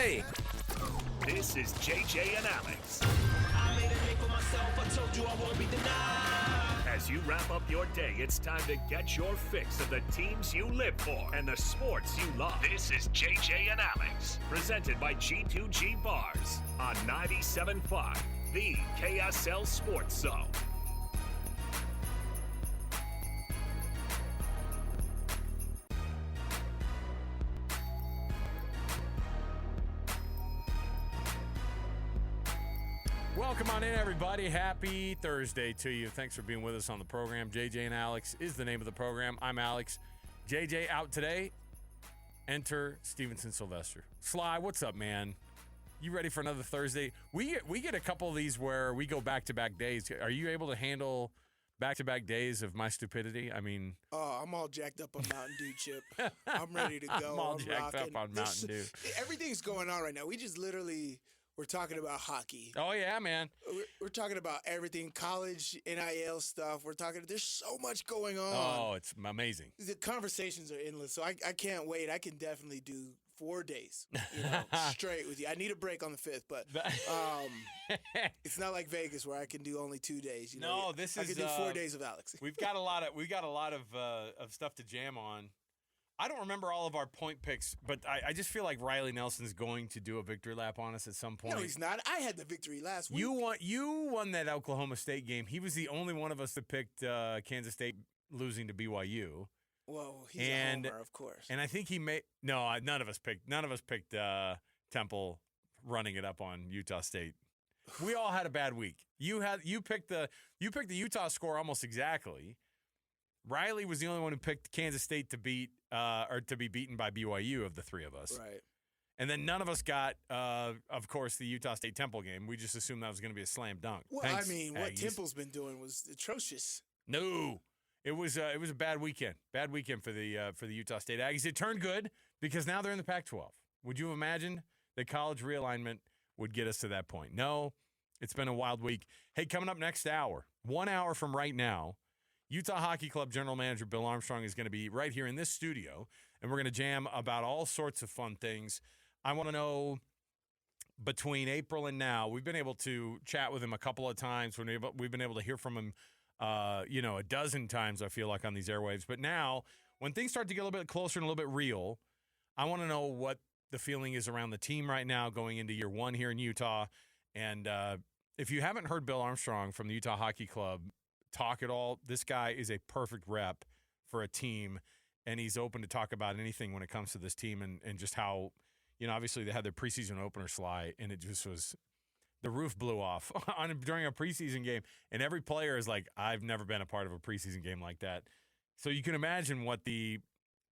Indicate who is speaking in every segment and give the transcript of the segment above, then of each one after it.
Speaker 1: A.
Speaker 2: This is JJ and Alex.
Speaker 3: I made a name for myself, I told you I won't be denied.
Speaker 2: As you wrap up your day, it's time to get your fix of the teams you live for and the sports you love. This is JJ and Alex, presented by G2G Bars on 97.5, the KSL Sports Zone.
Speaker 4: Welcome on in, everybody. Happy Thursday to you. Thanks for being with us on the program. JJ and Alex is the name of the program. I'm Alex. JJ out today. Enter Stevenson Sylvester. Sly, what's up, man? You ready for another Thursday? We get a couple of these where we go back-to-back days. Are you able to handle back-to-back days of my stupidity? I mean...
Speaker 5: Oh, I'm all jacked up on Mountain Dew, Chip. I'm ready to go.
Speaker 4: I'm all jacked up on Mountain Dew.
Speaker 5: Everything's going on right now. We just literally... We're talking about hockey.
Speaker 4: Oh, yeah, man.
Speaker 5: We're talking about everything, college, NIL stuff. There's so much going on.
Speaker 4: Oh, it's amazing.
Speaker 5: The conversations are endless, so I can't wait. I can definitely do 4 days straight with you. I need a break on the 5th, but it's not like Vegas where I can do only 2 days.
Speaker 4: No,
Speaker 5: I can do 4 days of Alex.
Speaker 4: We've got a lot of stuff to jam on. I don't remember all of our point picks, but I just feel like Riley Nelson's going to do a victory lap on us at some point.
Speaker 5: No, he's not. I had the victory last week.
Speaker 4: You won that Oklahoma State game. He was the only one of us that picked Kansas State losing to BYU.
Speaker 5: Whoa, he's a homer, of course.
Speaker 4: And I think none of us picked Temple running it up on Utah State. We all had a bad week. You picked the Utah score almost exactly. Riley was the only one who picked Kansas State to beat or to be beaten by BYU of the three of us.
Speaker 5: Right.
Speaker 4: And then none of us got, of course, the Utah State Temple game. We just assumed that was going to be a slam dunk.
Speaker 5: Well,
Speaker 4: Thanks,
Speaker 5: what
Speaker 4: Aggies.
Speaker 5: Temple's been doing was atrocious.
Speaker 4: No, it was a bad weekend. Bad weekend for the Utah State Aggies. It turned good because now they're in the Pac-12. Would you have imagined that college realignment would get us to that point? No, it's been a wild week. Hey, coming up next hour, 1 hour from right now, Utah Hockey Club General Manager Bill Armstrong is going to be right here in this studio, and we're going to jam about all sorts of fun things. I want to know, between April and now, we've been able to chat with him a couple of times. We've been able to hear from him, a dozen times, I feel like, on these airwaves. But now, when things start to get a little bit closer and a little bit real, I want to know what the feeling is around the team right now going into year one here in Utah. And if you haven't heard Bill Armstrong from the Utah Hockey Club talk at all, this guy is a perfect rep for a team, and he's open to talk about anything when it comes to this team and just how, obviously they had their preseason opener, Sly, and it just was, the roof blew off during a preseason game, and every player is like, I've never been a part of a preseason game like that. So you can imagine what the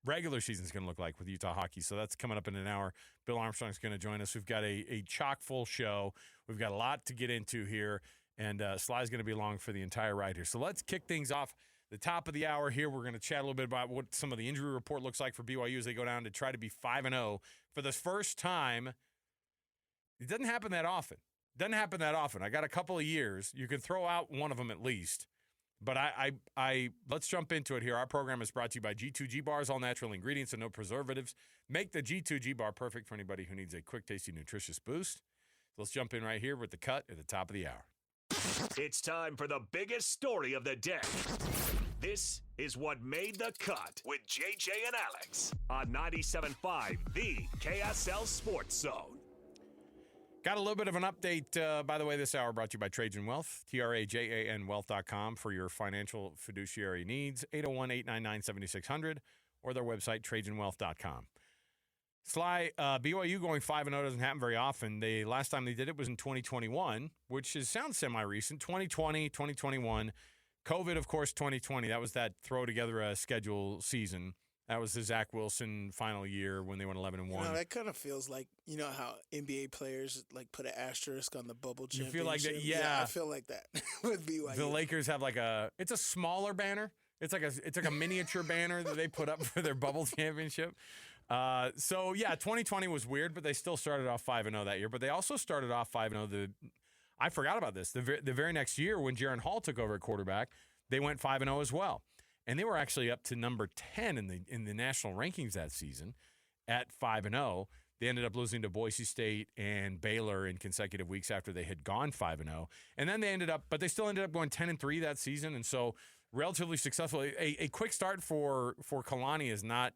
Speaker 4: regular season is going to look like with Utah hockey. So that's coming up in an hour. Bill Armstrong's going to join us. We've got a chock-full show. We've got a lot to get into here. And Sly's going to be along for the entire ride here. So let's kick things off. The top of the hour here, we're going to chat a little bit about what some of the injury report looks like for BYU as they go down to try to be 5-0 for the first time. It doesn't happen that often. I got a couple of years. You can throw out one of them at least. But let's jump into it here. Our program is brought to you by G2G Bars, all natural ingredients and no preservatives. Make the G2G Bar perfect for anybody who needs a quick, tasty, nutritious boost. So let's jump in right here with the cut at the top of the hour.
Speaker 2: It's time for the biggest story of the day. This is what made the cut with JJ and Alex on 97.5, the KSL Sports Zone.
Speaker 4: Got a little bit of an update, by the way, this hour brought to you by Trajan Wealth, TRAJAN Wealth.com for your financial fiduciary needs, 801-899-7600, or their website, TrajanWealth.com. Sly, BYU going 5-0 doesn't happen very often. The last time they did it was in 2021, which sounds semi-recent. 2020, 2021. COVID, of course, 2020. That was that throw-together a schedule season. That was the Zach Wilson final year when they went 11-1.
Speaker 5: That kind of feels like, how NBA players put an asterisk on the bubble championship.
Speaker 4: You feel like that? Yeah.
Speaker 5: I feel like that with BYU.
Speaker 4: The Lakers have it's a smaller banner. It's like a miniature banner that they put up for their bubble championship. 2020 was weird, but they still started off 5-0 that year. But they also started off 5-0. I forgot about this. The very next year when Jaron Hall took over at quarterback, they went 5-0 as well. And they were actually up to number 10 in the national rankings that season. at 5-0. They ended up losing to Boise State and Baylor in consecutive weeks after they had gone 5-0. And then they still ended up going 10-3 that season. And so relatively successful. A quick start for Kalani is not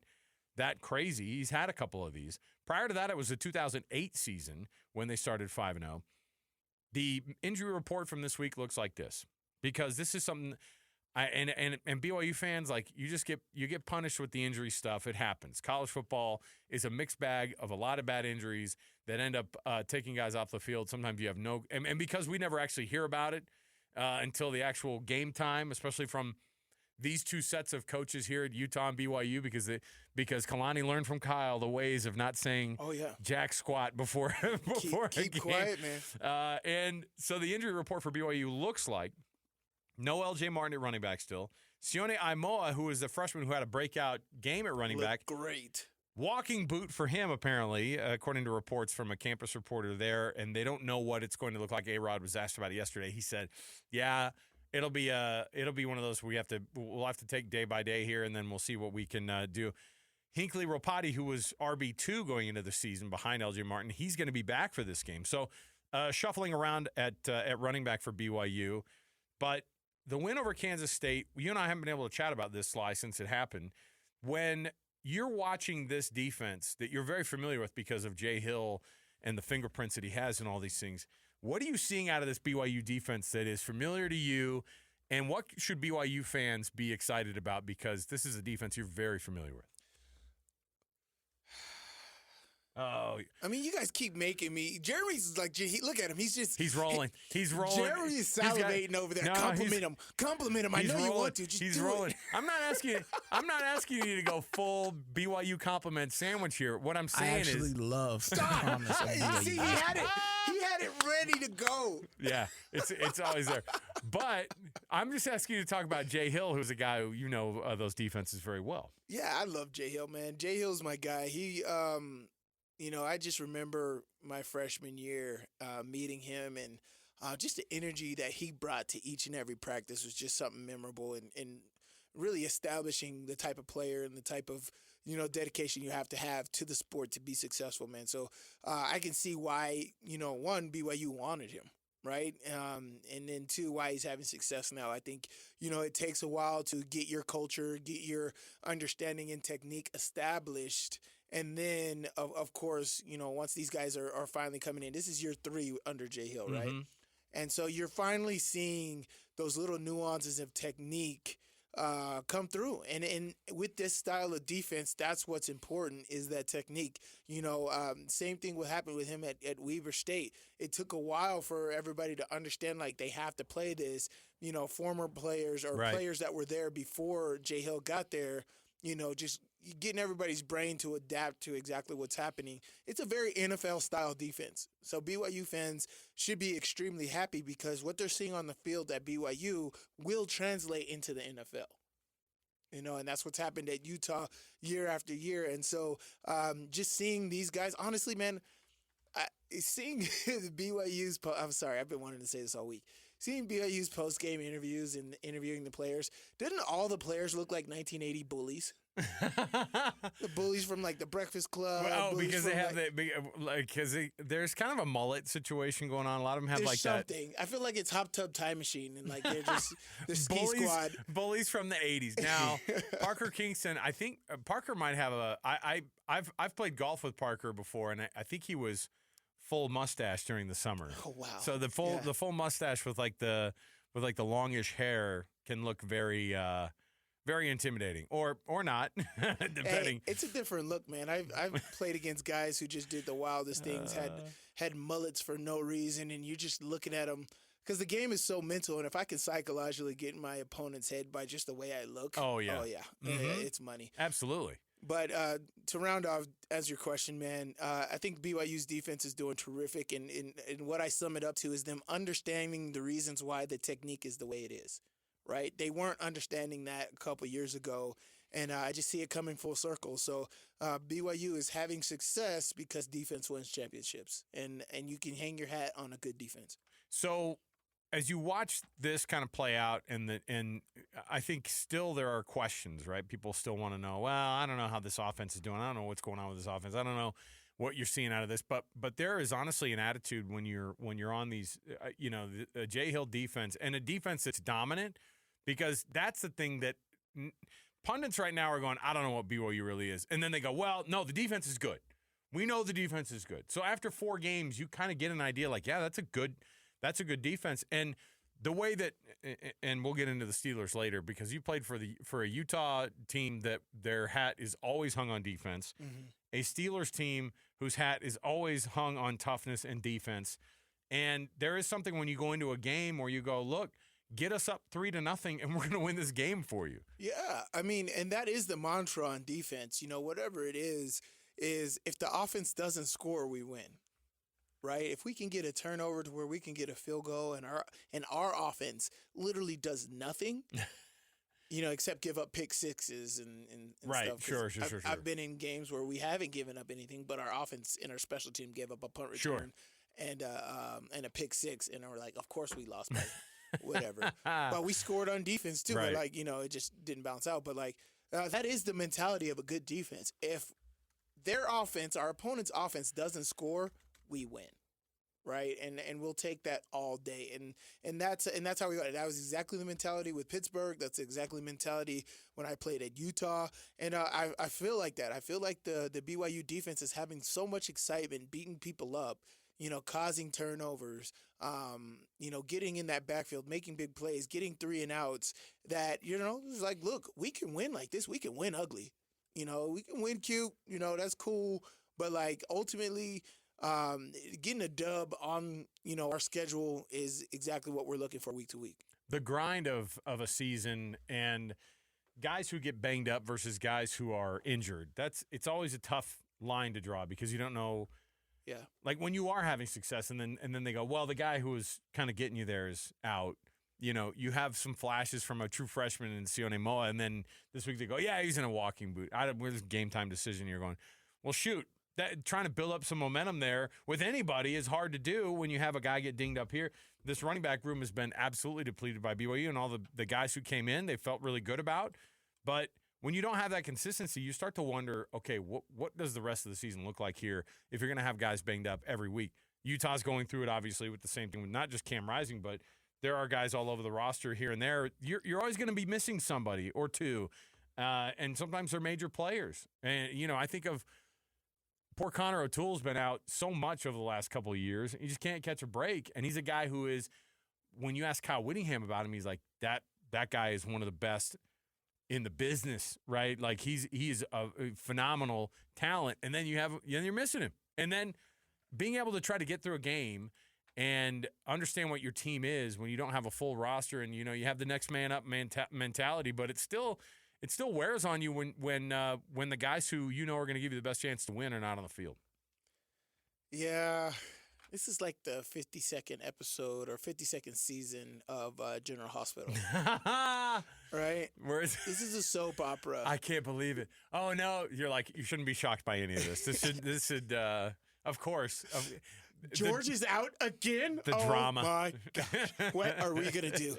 Speaker 4: that crazy. He's had a couple of these. Prior to that, it was the 2008 season when they started 5-0. The injury report from this week looks like this, because this is something and BYU fans, like, you get punished with the injury stuff. It happens. College football is a mixed bag of a lot of bad injuries that end up taking guys off the field. Sometimes you have and because we never actually hear about it until the actual game time, especially from these two sets of coaches here at Utah and BYU, because Kalani learned from Kyle the ways of not saying jack squat before
Speaker 5: keep quiet, man.
Speaker 4: And so the injury report for BYU looks like no LJ Martin at running back still. Sione Aimoa, who is the freshman who had a breakout game at running back.
Speaker 5: Great.
Speaker 4: Walking boot for him, apparently, according to reports from a campus reporter there, and they don't know what it's going to look like. A-Rod was asked about it yesterday. He said, yeah, it'll be one of those we'll have to take day by day here, and then we'll see what we can do. Hinckley Ropati, who was RB2 going into the season behind LJ Martin, he's going to be back for this game. So shuffling around at running back for BYU. But the win over Kansas State, you and I haven't been able to chat about this, Sly, since it happened. When you're watching this defense that you're very familiar with because of Jay Hill and the fingerprints that he has and all these things, what are you seeing out of this BYU defense that is familiar to you, and what should BYU fans be excited about, because this is a defense you're very familiar with? Oh,
Speaker 5: I mean, you guys keep making me. Jeremy's like, look at him. He's rolling.
Speaker 4: He's rolling.
Speaker 5: Jeremy's salivating over there. Compliment him. I know
Speaker 4: rolling.
Speaker 5: You want to. Just do
Speaker 4: rolling.
Speaker 5: It.
Speaker 4: I'm not asking you to go full BYU compliment sandwich here. What I'm saying
Speaker 1: I actually love the comments of BYU.
Speaker 5: See, he had it ready to go.
Speaker 4: Yeah, it's always there. But I'm just asking you to talk about Jay Hill, who's a guy who those defenses very well.
Speaker 5: Yeah, I love Jay Hill, man. Jay Hill's my guy. He I just remember my freshman year meeting him, and just the energy that he brought to each and every practice was just something memorable, and really establishing the type of player and the type of dedication you have to the sport to be successful, man. So I can see why, one, BYU wanted him, right? And then two, why he's having success now. I think, it takes a while to get your culture, get your understanding and technique established. And then, of course, once these guys are finally coming in, this is year 3 under Jay Hill, right?
Speaker 4: Mm-hmm.
Speaker 5: And so you're finally seeing those little nuances of technique come through. And with this style of defense, that's what's important, is that technique. Same thing what happened with him at Weber State. It took a while for everybody to understand, like, they have to play this. Former players or players that were there before Jay Hill got there, just getting everybody's brain to adapt to exactly what's happening. It's a very NFL-style defense. So BYU fans should be extremely happy, because what they're seeing on the field at BYU will translate into the NFL. And that's what's happened at Utah year after year. And so just seeing these guys, honestly, man, seeing the BYU's I'm sorry, I've been wanting to say this all week. Seeing BYU's post-game interviews and interviewing the players, didn't all the players look like 1980 bullies? The bullies from, like, the Breakfast Club.
Speaker 4: Oh, because they have because there's kind of a mullet situation going on. A lot of them have
Speaker 5: there's
Speaker 4: like
Speaker 5: something. I feel like it's Hot Tub Time Machine, and, like, they're just the ski squad.
Speaker 4: Bullies from the 80s. Now, Parker Kingston, I think Parker might have I've played golf with Parker before, and I think he was full mustache during the summer.
Speaker 5: Oh, wow.
Speaker 4: So the full mustache with the longish hair can look very very intimidating, or not, depending.
Speaker 5: Hey, it's a different look, man. I've played against guys who just did the wildest things, had mullets for no reason, and you're just looking at them, because the game is so mental. And if I can psychologically get in my opponent's head by just the way I look, it's money.
Speaker 4: Absolutely.
Speaker 5: But to round off, as your question, man, I think BYU's defense is doing terrific, and what I sum it up to is them understanding the reasons why the technique is the way it is. Right? They weren't understanding that a couple years ago, and I just see it coming full circle. So BYU is having success because defense wins championships, and you can hang your hat on a good defense.
Speaker 4: So as you watch this kind of play out, and I think still there are questions, right? People still want to know, well, I don't know how this offense is doing. I don't know what's going on with this offense. I don't know what you're seeing out of this. But there is honestly an attitude when you're on these, the Jay Hill defense, and a defense that's dominant, because that's the thing that pundits right now are going, I don't know what BYU really is. And then they go, well, no, the defense is good. We know the defense is good. So after 4 games, you kind of get an idea like, yeah, that's a good defense. And the way that, and we'll get into the Steelers later, because you played for a Utah team that their hat is always hung on defense, a Steelers team whose hat is always hung on toughness and defense. And there is something when you go into a game where you go, look, get us up 3-0, and we're going to win this game for you.
Speaker 5: Yeah, I mean, and that is the mantra on defense. Whatever it is if the offense doesn't score, we win. Right? If we can get a turnover to where we can get a field goal, and our offense literally does nothing, except give up pick sixes and
Speaker 4: right.
Speaker 5: stuff.
Speaker 4: Sure.
Speaker 5: I've been in games where we haven't given up anything, but our offense and our special team gave up a punt return and a pick six, and we're like, of course we lost by whatever. But we scored on defense too.
Speaker 4: Right.
Speaker 5: But it just didn't bounce out. But that is the mentality of a good defense. If their offense, our opponent's offense, doesn't score, we win, right? And we'll take that all day, and that's how we got it. That was exactly the mentality with Pittsburgh. That's exactly the mentality when I played at Utah, and I feel like that. I feel like the BYU defense is having so much excitement, beating people up, causing turnovers, getting in that backfield, making big plays, getting 3 and outs. That it's like, look, we can win like this. We can win ugly. We can win cute. That's cool. But ultimately, getting a dub on our schedule is exactly what we're looking for week to week.
Speaker 4: The grind of a season and guys who get banged up versus guys who are injured. It's always a tough line to draw, because you don't know.
Speaker 5: Yeah.
Speaker 4: Like when you are having success, and then they go, well, the guy who was kind of getting you there is out. You have some flashes from a true freshman in Sione Moa, and then this week they go, yeah, he's in a walking boot. With a game time decision, you're going, well, shoot. Trying to build up some momentum there with anybody is hard to do when you have a guy get dinged up here. This running back room has been absolutely depleted by BYU, and all the guys who came in, they felt really good about. But when you don't have that consistency, you start to wonder, okay, what does the rest of the season look like here if you're going to have guys banged up every week? Utah's going through it, obviously, with the same thing, with not just Cam Rising, but there are guys all over the roster here and there. You're always going to be missing somebody or two, and sometimes they're major players. And, I think of poor Connor O'Toole's been out so much over the last couple of years. He just can't catch a break. And he's a guy who is, when you ask Kyle Whittingham about him, he's like, that guy is one of the best in the business, right? Like he's a phenomenal talent. And then you're missing him. And then being able to try to get through a game and understand what your team is when you don't have a full roster, and you have the next man up mentality, but it still wears on you when the guys who are going to give you the best chance to win are not on the field. Yeah,
Speaker 5: this is like the 52nd episode or 52nd season of General Hospital, right? This is a soap opera.
Speaker 4: I can't believe it. Oh no, you're like, you shouldn't be shocked by any of this. This should of course.
Speaker 5: George is out again?
Speaker 4: The drama.
Speaker 5: Oh, my gosh. What are we going to do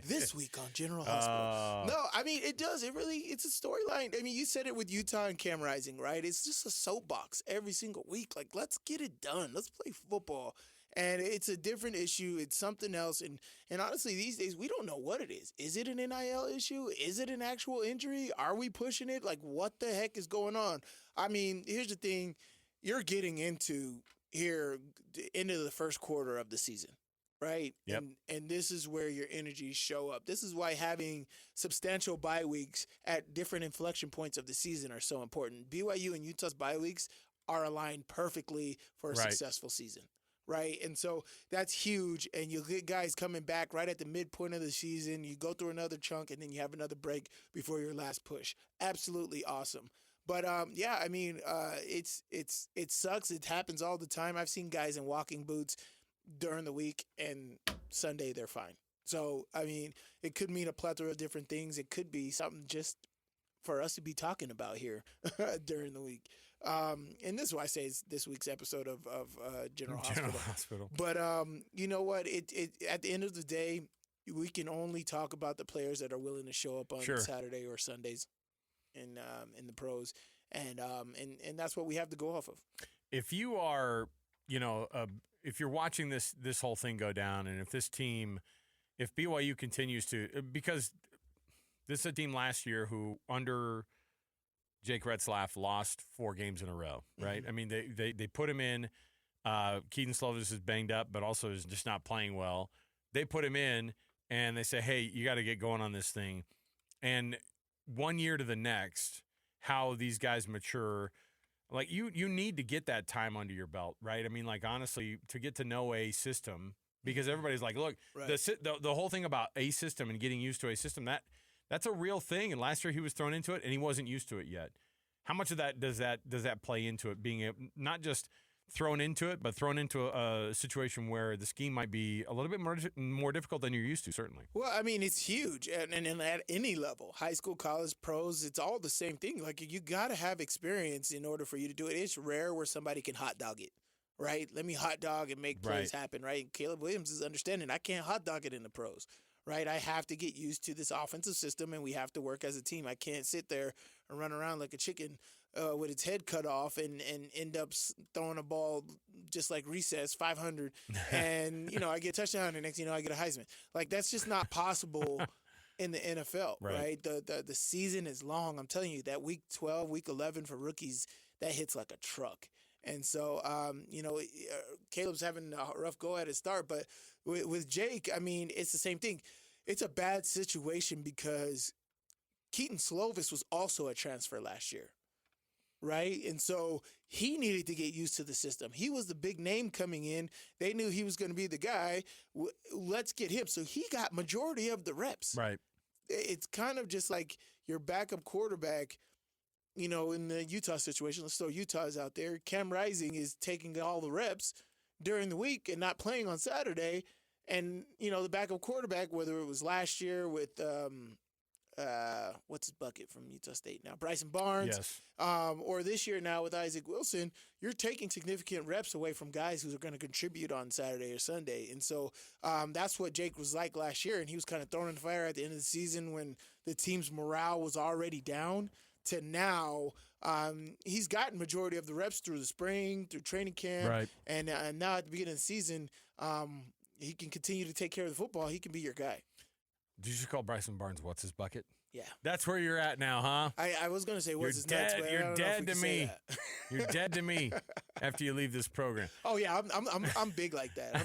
Speaker 5: this week on General Hospital? No, I mean, it does. It's a storyline. I mean, you said it with Utah and Cam Rising, right? It's just a soapbox every single week. Like, let's get it done. Let's play football. And it's a different issue. It's something else. And honestly, these days, we don't know what it is. Is it an NIL issue? Is it an actual injury? Are we pushing it? Like, what the heck is going on? I mean, here's the thing. You're getting into the first quarter of the season, right?
Speaker 4: Yep.
Speaker 5: And this is where your energies show up. This is why having substantial bye weeks at different inflection points of the season are so important. BYU and Utah's bye weeks are aligned perfectly for a successful season, right? And so that's huge, and you'll get guys coming back right at the midpoint of the season. You go through another chunk, and then you have another break before your last push. Absolutely awesome. But yeah, I mean, it sucks. It happens all the time. I've seen guys in walking boots during the week, and Sunday they're fine. So I mean, it could mean a plethora of different things. It could be something just for us to be talking about here during the week. And this is why I say it's this week's episode of General
Speaker 4: Hospital.
Speaker 5: But you know what? It at the end of the day, we can only talk about the players that are willing to show up on Saturday or Sundays in the pros, and that's what we have to go off of.
Speaker 4: If you are, if you're watching this whole thing go down, and if BYU continues to, because this is a team last year who under Jake Retzlaff lost 4 games in a row, right? I mean, they put him in. Keaton Slovis is banged up, but also is just not playing well. They put him in, and they say, hey, you got to get going on this thing. And one year to the next, how these guys mature, like you need to get that time under your belt, right? I mean, like, honestly, to get to know a system, because everybody's like, look, the whole thing about a system and getting used to a system, that's a real thing. And last year he was thrown into it, and he wasn't used to it yet. How much of that does that play into it, being not just thrown into it, but thrown into a situation where the scheme might be a little bit more difficult than you're used to, certainly?
Speaker 5: Well, I mean, it's huge. And at any level, high school, college, pros, it's all the same thing. Like, you got to have experience in order for you to do it. It's rare where somebody can hot dog it, right? Let me hot dog and make plays happen, right? And Caleb Williams is understanding I can't hot dog it in the pros, right? I have to get used to this offensive system, and we have to work as a team. I can't sit there and run around like a chicken with its head cut off and end up throwing a ball just like recess, 500, and, I get a touchdown, and next thing you know, I get a Heisman. Like, that's just not possible in the NFL, right? The season is long. I'm telling you, that week 12, week 11 for rookies, that hits like a truck. And so, Caleb's having a rough go at his start, but with Jake, I mean, it's the same thing. It's a bad situation because Keaton Slovis was also a transfer last year, right? And so he needed to get used to the system. He was the big name coming in. They knew he was going to be the guy. Let's get him. So he got majority of the reps.
Speaker 4: Right.
Speaker 5: It's kind of just like your backup quarterback, in the Utah situation. Let's throw Utah's out there. Cam Rising is taking all the reps during the week and not playing on Saturday. And, the backup quarterback, whether it was last year with what's his bucket from Utah State now, Bryson Barnes, or this year now with Isaac Wilson, you're taking significant reps away from guys who are going to contribute on Saturday or Sunday. And so that's what Jake was like last year, and he was kind of thrown in the fire at the end of the season when the team's morale was already down, to now he's gotten majority of the reps through the spring, through training camp, and now at the beginning of the season, he can continue to take care of the football. He can be your guy.
Speaker 4: Did you just call Bryson Barnes what's his bucket?
Speaker 5: Yeah.
Speaker 4: That's where you're at now, huh?
Speaker 5: I was going to say what's his nuts, but
Speaker 4: You're dead to me. You're dead to me after you leave this program.
Speaker 5: Oh, yeah, I'm big like that.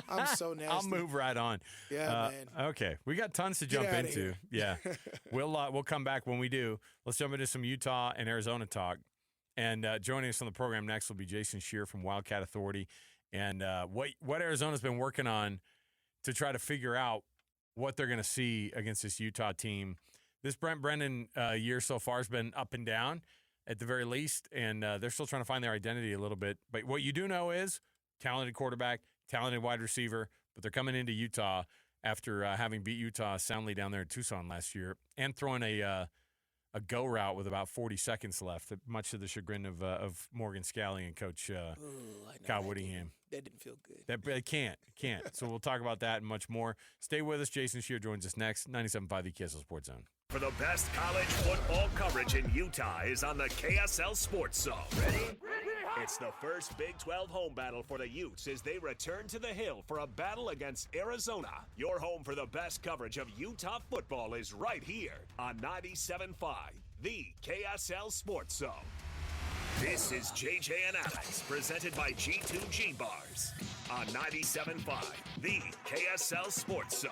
Speaker 5: I'm so nasty.
Speaker 4: I'll move right on.
Speaker 5: Yeah, man.
Speaker 4: Okay, we got tons to jump into. Yeah. We'll come back when we do. Let's jump into some Utah and Arizona talk. And joining us on the program next will be Jason Scheer from Wildcat Authority. And what Arizona's been working on to try to figure out what they're going to see against this Utah team. This Brent Brennan year so far has been up and down at the very least, and they're still trying to find their identity a little bit. But what you do know is talented quarterback, talented wide receiver, but they're coming into Utah after having beat Utah soundly down there in Tucson last year and throwing a go route with about 40 seconds left, much to the chagrin of Morgan Scalley and Coach Kyle Whittingham.
Speaker 5: That didn't feel good.
Speaker 4: It can't. So we'll talk about that and much more. Stay with us. Jason Scheer joins us next. 97.5 the KSL Sports Zone.
Speaker 2: For the best college football coverage in Utah is on the KSL Sports Zone. Ready? It's the first Big 12 home battle for the Utes as they return to the Hill for a battle against Arizona. Your home for the best coverage of Utah football is right here on 97.5, the KSL Sports Zone. This is JJ and Alex, presented by G2G Bars on 97.5, the KSL Sports Zone.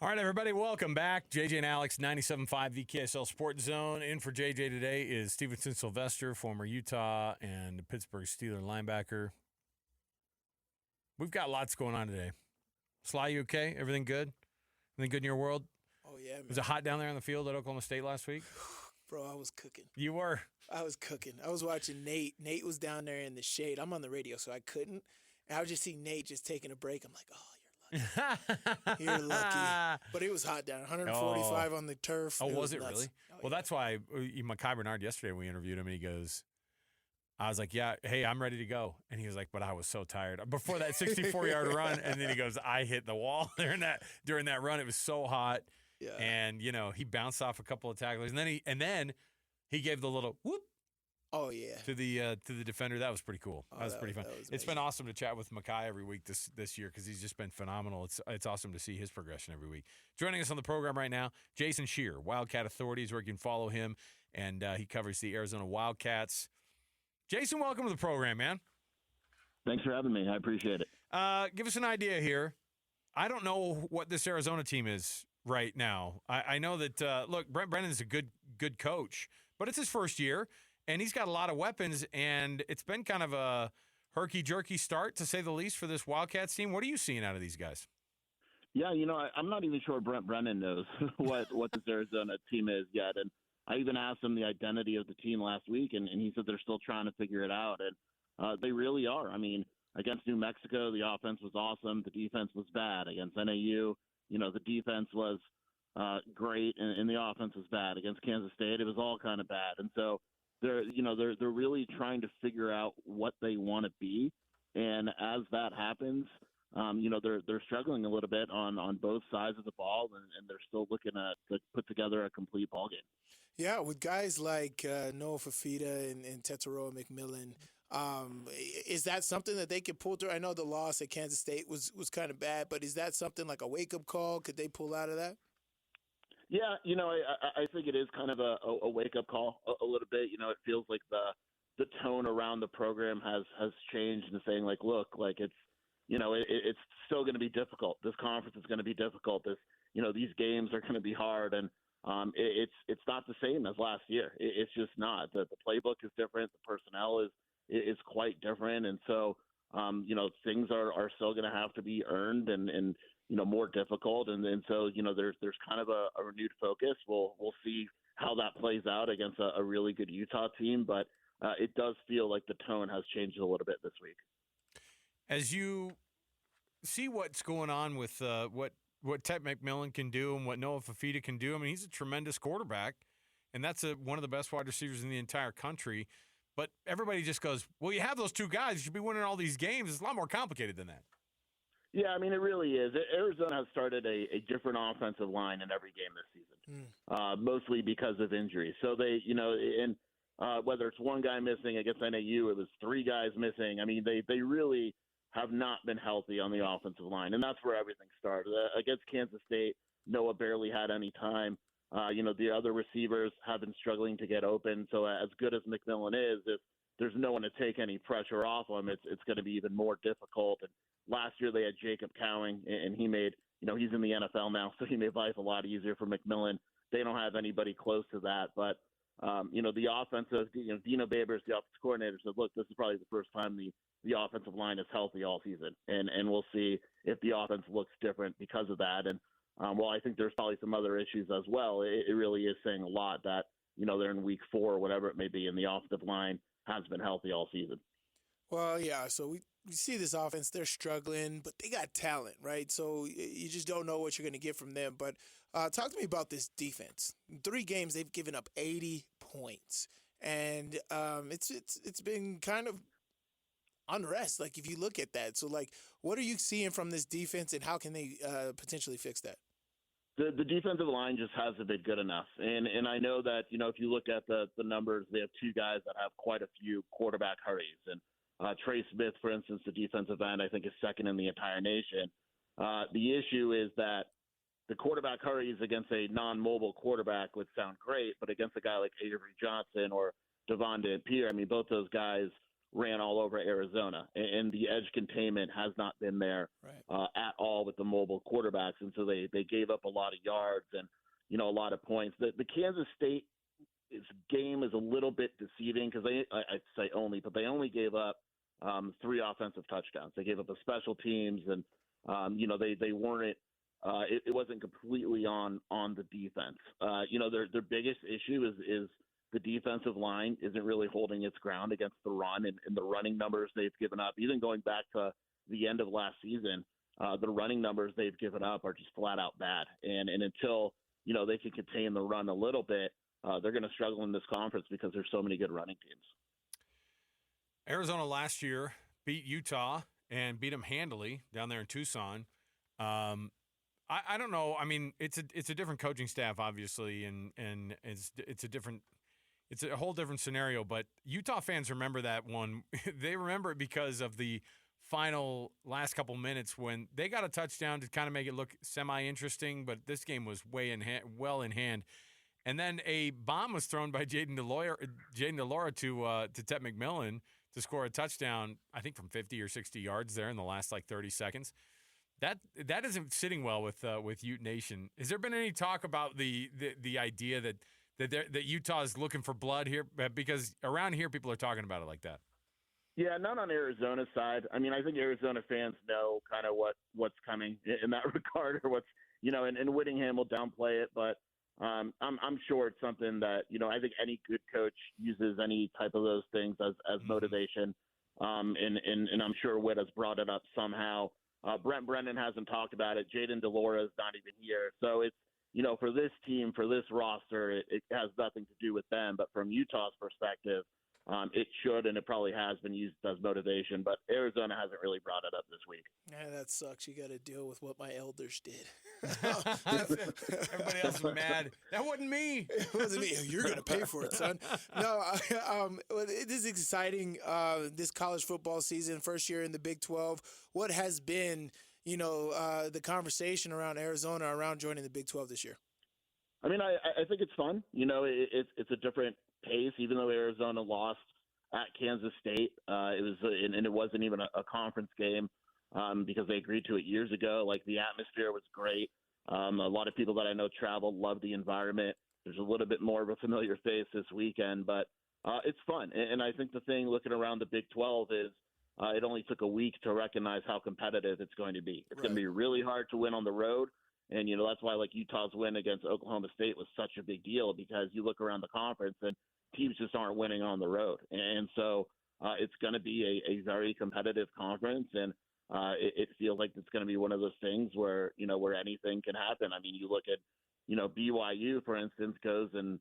Speaker 4: All right, everybody, welcome back. JJ and Alex, 97.5, the KSL Sports Zone. In for JJ today is Stevenson Sylvester, former Utah and Pittsburgh Steelers linebacker. We've got lots going on today. Sly, you okay? Everything good? Everything good in your world?
Speaker 5: Oh, yeah, man.
Speaker 4: Was it hot down there on the field at Oklahoma State last week?
Speaker 5: Bro, I was cooking.
Speaker 4: You were?
Speaker 5: I was cooking. I was watching Nate. Nate was down there in the shade. I'm on the radio, so I couldn't. And I would just see Nate just taking a break. I'm like, oh, you're You're lucky. But it was hot down. 145 on the turf.
Speaker 4: Oh,
Speaker 5: It
Speaker 4: was it
Speaker 5: nuts.
Speaker 4: really?
Speaker 5: Oh,
Speaker 4: Well,
Speaker 5: yeah.
Speaker 4: that's why Mekhi Bernard yesterday, we interviewed him, and he goes, I was like, yeah, hey, I'm ready to go. And he was like, but I was so tired before that 64-yard run. And then he goes, I hit the wall during that run. It was so hot.
Speaker 5: Yeah.
Speaker 4: And, he bounced off a couple of tacklers. And then he gave the little whoop
Speaker 5: Oh, yeah.
Speaker 4: to the defender. That was pretty cool. That was pretty fun.
Speaker 5: that was
Speaker 4: It's been
Speaker 5: amazing.
Speaker 4: awesome to chat with Mekhi every week this year because he's just been phenomenal. It's awesome to see his progression every week. Joining us on the program right now, Jason Scheer, Wildcat Authorities, where you can follow him, and he covers the Arizona Wildcats. Jason, welcome to the program, man.
Speaker 6: Thanks for having me. I appreciate it.
Speaker 4: Give us an idea here. I don't know what this Arizona team is right now. I know that, look, Brent Brennan's a good coach, but it's his first year, and he's got a lot of weapons, and it's been kind of a herky-jerky start, to say the least, for this Wildcats team. What are you seeing out of these guys?
Speaker 6: Yeah, I'm not even sure Brent Brennan knows what this Arizona team is yet. And I even asked him the identity of the team last week, and he said they're still trying to figure it out. And they really are. I mean, against New Mexico, the offense was awesome. The defense was bad. Against NAU, the defense was great, and the offense was bad. Against Kansas State, it was all kind of bad. And so they're really trying to figure out what they want to be. And as that happens, they're struggling a little bit on both sides of the ball, and they're still looking to put together a complete ball game.
Speaker 5: Yeah, with guys like Noah Fafita and Tetsuroa McMillan, is that something that they could pull through? I know the loss at Kansas State was kind of bad, but is that something like a wake-up call? Could they pull out of that?
Speaker 6: Yeah, I think it is kind of a wake-up call a little bit. It feels like the tone around the program has changed and saying, like, look, like it's still going to be difficult. This conference is going to be difficult. These games are going to be hard, and it's not the same as last year. It's just not. The playbook is different. The personnel is quite different, and so things are still going to have to be earned and more difficult, and so there's kind of a renewed focus. We'll see how that plays out against a really good Utah team, but it does feel like the tone has changed a little bit this week.
Speaker 4: As you see what's going on with what Ted McMillan can do and what Noah Fafita can do, I mean, he's a tremendous quarterback, and that's one of the best wide receivers in the entire country. But everybody just goes, well, you have those two guys. You should be winning all these games. It's a lot more complicated than that.
Speaker 6: Yeah, I mean, it really is. Arizona has started a different offensive line in every game this season, mostly because of injuries. So they, whether it's one guy missing against NAU, it was three guys missing. I mean, they really have not been healthy on the offensive line, and that's where everything started. Against Kansas State, Noah barely had any time. The other receivers have been struggling to get open. So as good as McMillan is, if there's no one to take any pressure off him, it's going to be even more difficult. And last year they had Jacob Cowing, and he made, he's in the NFL now, so he made life a lot easier for McMillan. They don't have anybody close to that. But, the offensive, Dino Babers, the offensive coordinator, said, look, this is probably the first time the offensive line is healthy all season. And we'll see if the offense looks different because of that. And, well, I think there's probably some other issues as well. It really is saying a lot that, they're in week 4 or whatever it may be, and the offensive line has been healthy all season.
Speaker 5: Well, yeah, so we see this offense, they're struggling, but they got talent, right? So you just don't know what you're going to get from them. But talk to me about this defense. In 3 games, they've given up 80 points. And it's been kind of unrest, like, if you look at that. So, like, what are you seeing from this defense, and how can they potentially fix that?
Speaker 6: The defensive line just hasn't been good enough. And I know that, if you look at the numbers, they have 2 guys that have quite a few quarterback hurries. And Trey Smith, for instance, the defensive end, I think is second in the entire nation. The issue is that the quarterback hurries against a non-mobile quarterback would sound great, but against a guy like Avery Johnson or Devon Pierre, I mean, both those guys ran all over Arizona, and the edge containment has not been there at all with the mobile quarterbacks, and so they gave up a lot of yards and a lot of points. The Kansas State game is a little bit deceiving because I'd say only, but they only gave up 3 offensive touchdowns. They gave up a special teams, and they weren't. It wasn't completely on the defense. Their biggest issue is the defensive line isn't really holding its ground against the run, and the running numbers they've given up, even going back to the end of last season, the running numbers they've given up are just flat out bad. And until, they can contain the run a little bit, they're going to struggle in this conference because there's so many good running teams.
Speaker 4: Arizona last year beat Utah and beat them handily down there in Tucson. I don't know. I mean, it's a different coaching staff, obviously, and it's a whole different scenario. But Utah fans remember that one. They remember it because of the final last couple minutes when they got a touchdown to kind of make it look semi-interesting, but this game was well in hand. And then a bomb was thrown by Jaden DeLora to Ted McMillan to score a touchdown, I think from 50 or 60 yards there in the last 30 seconds. That isn't sitting well with Ute Nation. Has there been any talk about the idea that Utah is looking for blood here? Because around here, people are talking about it like that.
Speaker 6: Yeah, not on Arizona's side. I mean, I think Arizona fans know kind of what's coming in that regard, or what's and Whittingham will downplay it, but I'm sure it's something that I think any good coach uses any type of those things as motivation, and I'm sure Whit has brought it up somehow. Brent Brennan hasn't talked about it. Jaden DeLora is not even here. So it's, for this team, for this roster, it has nothing to do with them. But from Utah's perspective, it should, and it probably has been used as motivation. But Arizona hasn't really brought it up this week.
Speaker 5: Yeah, that sucks. You got to deal with what my elders did.
Speaker 4: Everybody else is mad. That wasn't me.
Speaker 5: It wasn't me. You're going to pay for it, son. No, it is exciting, this college football season, first year in the Big 12. What has been, the conversation around Arizona around joining the Big 12 this year?
Speaker 6: I mean, I think it's fun. It's a different pace, even though Arizona lost at Kansas State. It wasn't even a conference game because they agreed to it years ago. Like, the atmosphere was great. A lot of people that I know traveled, loved the environment. There's a little bit more of a familiar face this weekend, but it's fun. And I think the thing looking around the Big 12 is it only took a week to recognize how competitive it's going to be. It's going to be really hard to win on the road. And, that's why, Utah's win against Oklahoma State was such a big deal, because you look around the conference and teams just aren't winning on the road. And so it's going to be a very competitive conference. And it feels like it's going to be one of those things where, where anything can happen. I mean, you look at, BYU, for instance, goes and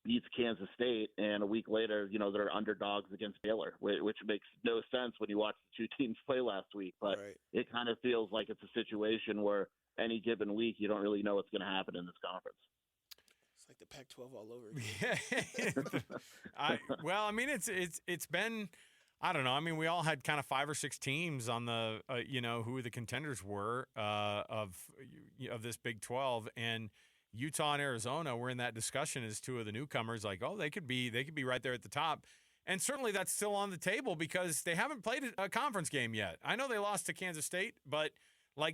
Speaker 6: beats Kansas State, and a week later, they're underdogs against Baylor, which makes no sense when you watch the two teams play last week. But it kind of feels like it's a situation where any given week, you don't really know what's going to happen in this conference.
Speaker 5: It's like the Pac-12 all over again.
Speaker 4: It's been, I don't know. I mean, we all had kind of 5 or 6 teams on the, who the contenders were of this Big 12, and Utah and Arizona were in that discussion as two of the newcomers. Like, oh, they could be right there at the top. And certainly that's still on the table because they haven't played a conference game yet. I know they lost to Kansas State, but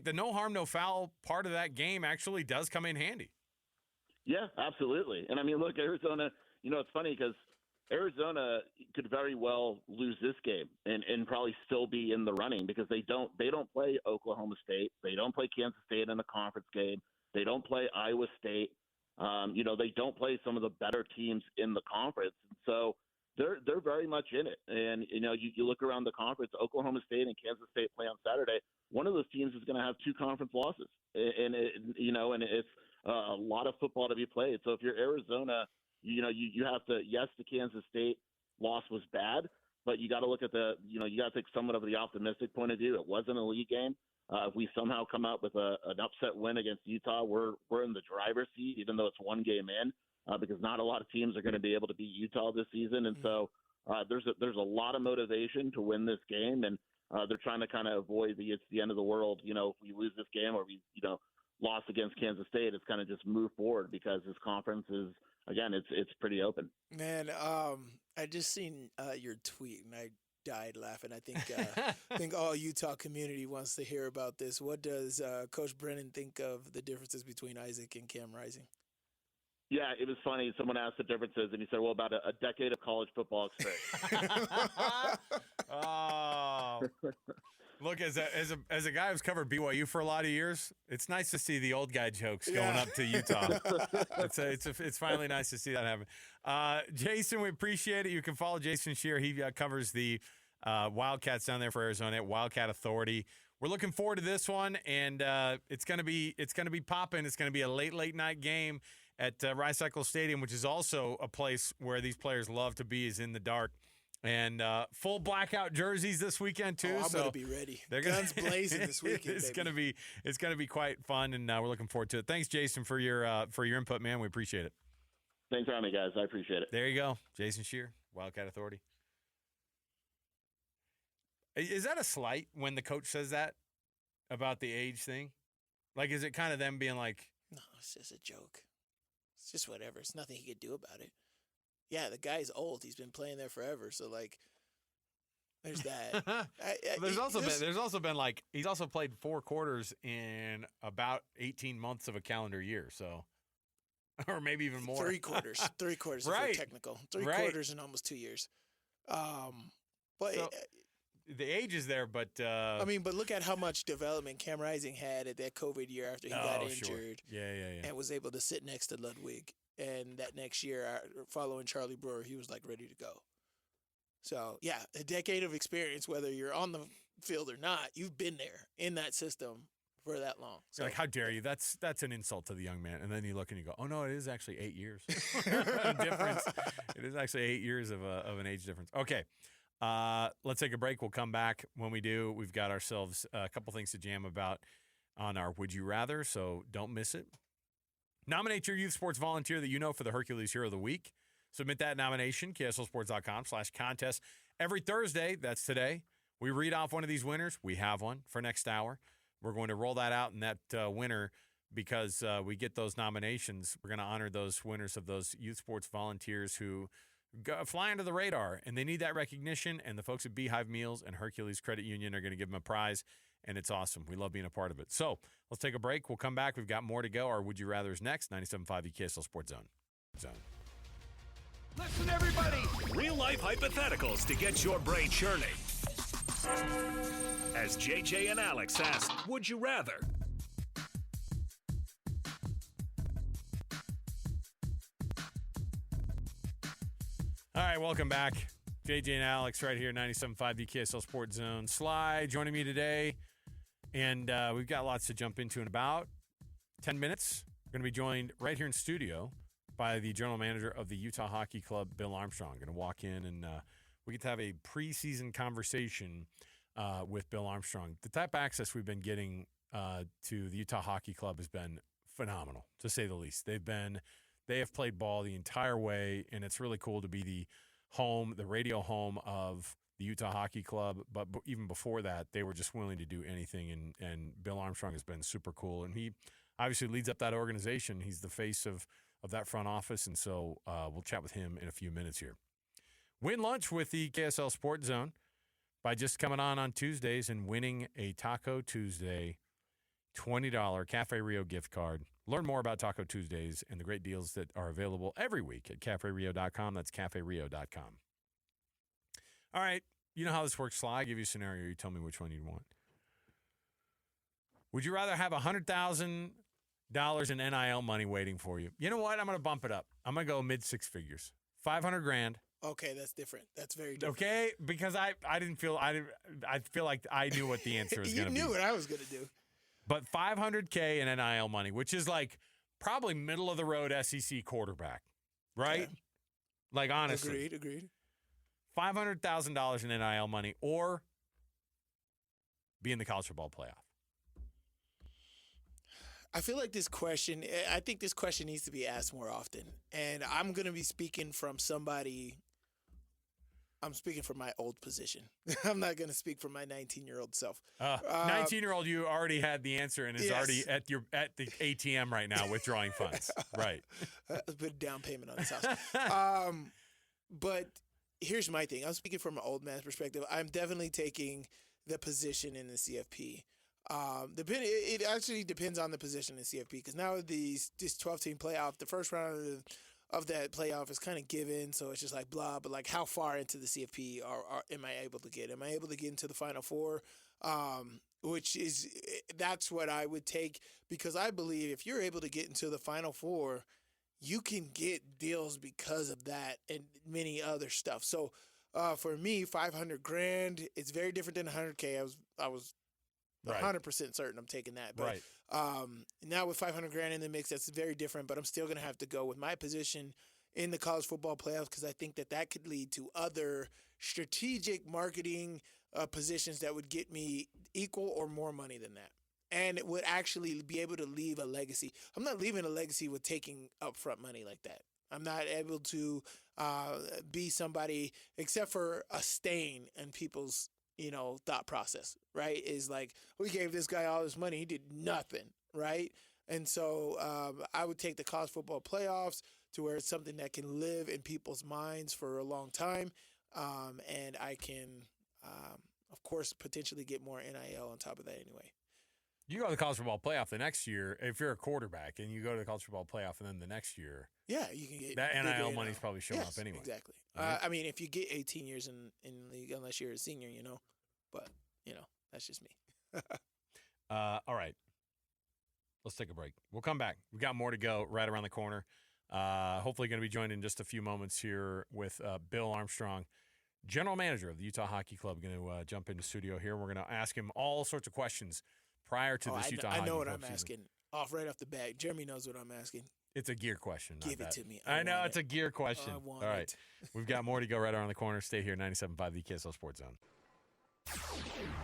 Speaker 4: the no harm, no foul part of that game actually does come in handy.
Speaker 6: Yeah, absolutely. And I mean, look, Arizona, it's funny because Arizona could very well lose this game and probably still be in the running because they don't play Oklahoma State. They don't play Kansas State in a conference game. They don't play Iowa State. They don't play some of the better teams in the conference. And so they're very much in it. And, you look around the conference, Oklahoma State and Kansas State play on Saturday. One of those teams is going to have 2 conference losses. And it's a lot of football to be played. So if you're Arizona, you have to, yes, the Kansas State loss was bad, but you got to look at you got to take somewhat of the optimistic point of view. It wasn't a league game. If we somehow come out with an upset win against Utah, we're in the driver's seat, even though it's one game in, because not a lot of teams are going to be able to beat Utah this season. And so there's a lot of motivation to win this game, and they're trying to kind of avoid it's the end of the world. If we lose this game or we lost against Kansas State, it's kind of just move forward because this conference is, again, it's pretty open.
Speaker 5: Man, I just seen your tweet and I died laughing. I think all Utah community wants to hear about this. What does Coach Brennan think of the differences between Isaac and Cam Rising?
Speaker 6: Yeah, it was funny. Someone asked the differences, and he said, well, about a decade of college football experience.
Speaker 4: Oh. Look, as a guy who's covered BYU for a lot of years, it's nice to see the old guy jokes going up to Utah. It's finally nice to see that happen. Jason, we appreciate it. You can follow Jason Scheer. He covers the Wildcats down there for Arizona at Wildcat Authority. we're looking forward to this one, and it's gonna be popping. It's gonna be a late night game at Rice-Eccles Stadium, which is also a place where these players love to be, is in the dark. And full blackout jerseys this weekend too.
Speaker 5: I'm
Speaker 4: so
Speaker 5: gonna be ready.
Speaker 4: They're
Speaker 5: Guns blazing this weekend.
Speaker 4: it's
Speaker 5: baby.
Speaker 4: gonna be quite fun, and we're looking forward to it. Thanks, Jason, for your input, man. We appreciate it.
Speaker 6: Thanks for having me, guys. I appreciate it.
Speaker 4: There you go, Jason Scheer, Wildcat Authority. Is that a slight when the coach says that about the age thing? Like, is it kind of them being like,
Speaker 5: No, it's just a joke. It's just whatever. It's nothing he could do about it. Yeah, the guy's old. He's been playing there forever. So, like, there's that.
Speaker 4: there's also been like, he's also played 4 quarters in about 18 months of a calendar year. So, or maybe even more.
Speaker 5: 3 quarters. 3 quarters
Speaker 4: Right.
Speaker 5: if we're technical. 3
Speaker 4: Right.
Speaker 5: quarters in almost 2 years. But
Speaker 4: So, the age is there, but
Speaker 5: I mean, but look at how much development Cam Rising had at that COVID year after he got injured.
Speaker 4: Sure. Yeah.
Speaker 5: And was able to sit next to Ludwig. And that next year, following Charlie Brewer, he was like ready to go. So, yeah, a decade of experience, whether you're on the field or not, you've been there in that system for that long. So,
Speaker 4: Like, how dare you? That's an insult to the young man. And then you look and you go, oh, no, it is actually 8 years. Difference. It is actually 8 years of an age difference. Okay. Let's take a break. We'll come back. When we do, we've got ourselves a couple things to jam about on our Would You Rather, so don't miss it. Nominate your youth sports volunteer that you know for the Hercules Hero of the Week. Submit that nomination, kslsports.com/contest. Every Thursday, that's today, we read off one of these winners. We have one for next hour. We're going to roll that out, and that winner, because we get those nominations, we're going to honor those winners of those youth sports volunteers who fly under the radar, and they need that recognition, and the folks at Beehive Meals and Hercules Credit Union are going to give them a prize, and it's awesome. We love being a part of it. So let's take a break. We'll come back. We've got more to go. Our Would You Rather is next. 97.5 KSL Sports Zone.
Speaker 2: Listen, everybody. Real life hypotheticals to get your brain churning. As JJ and Alex ask, would you rather?
Speaker 4: All right, welcome back. JJ and Alex right here, 97.5 KSL Sports Zone. Sly joining me today, and we've got lots to jump into in about 10 minutes. We're going to be joined right here in studio by the general manager of the Utah Hockey Club, Bill Armstrong. Going to walk in, and we get to have a preseason conversation with Bill Armstrong. The type of access we've been getting to the Utah Hockey Club has been phenomenal, to say the least. They have played ball the entire way, and it's really cool to be the radio home of the Utah Hockey Club. But even before that, they were just willing to do anything, and Bill Armstrong has been super cool. And he obviously leads up that organization. He's the face of that front office, and so we'll chat with him in a few minutes here. Win lunch with the KSL Sports Zone by just coming on Tuesdays and winning a Taco Tuesday $20 Cafe Rio gift card. Learn more about Taco Tuesdays and the great deals that are available every week at CafeRio.com. That's CafeRio.com. All right. You know how this works, Sly. I give you a scenario. You tell me which one you'd want. Would you rather have $100,000 in NIL money waiting for you? You know what? I'm going to bump it up. I'm going to go mid 6 figures. $500,000.
Speaker 5: okay, that's different. That's very different.
Speaker 4: Okay? Because I feel like I knew what the answer was going to be.
Speaker 5: You knew what I was going to do.
Speaker 4: But $500K in NIL money, which is like probably middle of the road SEC quarterback, right?
Speaker 5: Yeah.
Speaker 4: Like, honestly.
Speaker 5: Agreed.
Speaker 4: $500,000 in NIL money or be in the college football playoff.
Speaker 5: I feel like I think this question needs to be asked more often. And I'm going to be speaking from I'm speaking from my old position. I'm not going to speak from my 19-year-old self.
Speaker 4: 19-year-old, you already had the answer and is
Speaker 5: yes.
Speaker 4: already at the ATM right now withdrawing funds. Right.
Speaker 5: Put a down payment on this house. But here's my thing. I'm speaking from an old man's perspective. I'm definitely taking the position in the CFP. It actually depends on the position in CFP because now this 12-team playoff, the first round of that playoff is kind of given, so it's just like blah. But like, how far into the CFP am I able to get? Am I able to get into the Final Four? That's what I would take because I believe if you're able to get into the Final Four, you can get deals because of that and many other stuff. So for me, $500,000, it's very different than $100K. I was 100% certain I'm taking that. But now with $500,000 in the mix, that's very different. But I'm still going to have to go with my position in the college football playoffs because I think that could lead to other strategic marketing positions that would get me equal or more money than that. And it would actually be able to leave a legacy. I'm not leaving a legacy with taking upfront money like that. I'm not able to be somebody, except for a stain in people's, thought process, right? Is like, we gave this guy all this money. He did nothing, right? And so I would take the college football playoffs to where it's something that can live in people's minds for a long time. And I can, of course, potentially get more NIL on top of that anyway.
Speaker 4: You go to the college football playoff the next year, if you're a quarterback, and you go to the college football playoff, and then the next year,
Speaker 5: yeah, you can get
Speaker 4: that NIL money's probably showing up anyway.
Speaker 5: Exactly.
Speaker 4: Right?
Speaker 5: I mean, if you get 18 years in the league, unless you're a senior, but that's just me.
Speaker 4: All right, let's take a break. We'll come back. We've got more to go right around the corner. Hopefully, going to be joined in just a few moments here with Bill Armstrong, general manager of the Utah Hockey Club. Going to jump into studio here. We're going to ask him all sorts of questions prior to this Utah Hockey Club.
Speaker 5: I know what I'm
Speaker 4: season.
Speaker 5: asking. Right off the bat. Jeremy knows what I'm asking.
Speaker 4: It's a gear question.
Speaker 5: Give it to me.
Speaker 4: I know it's a gear question.
Speaker 5: I want
Speaker 4: all right.
Speaker 5: it.
Speaker 4: We've got more to go right around the corner. Stay here, 97.5 the KSL Sports Zone.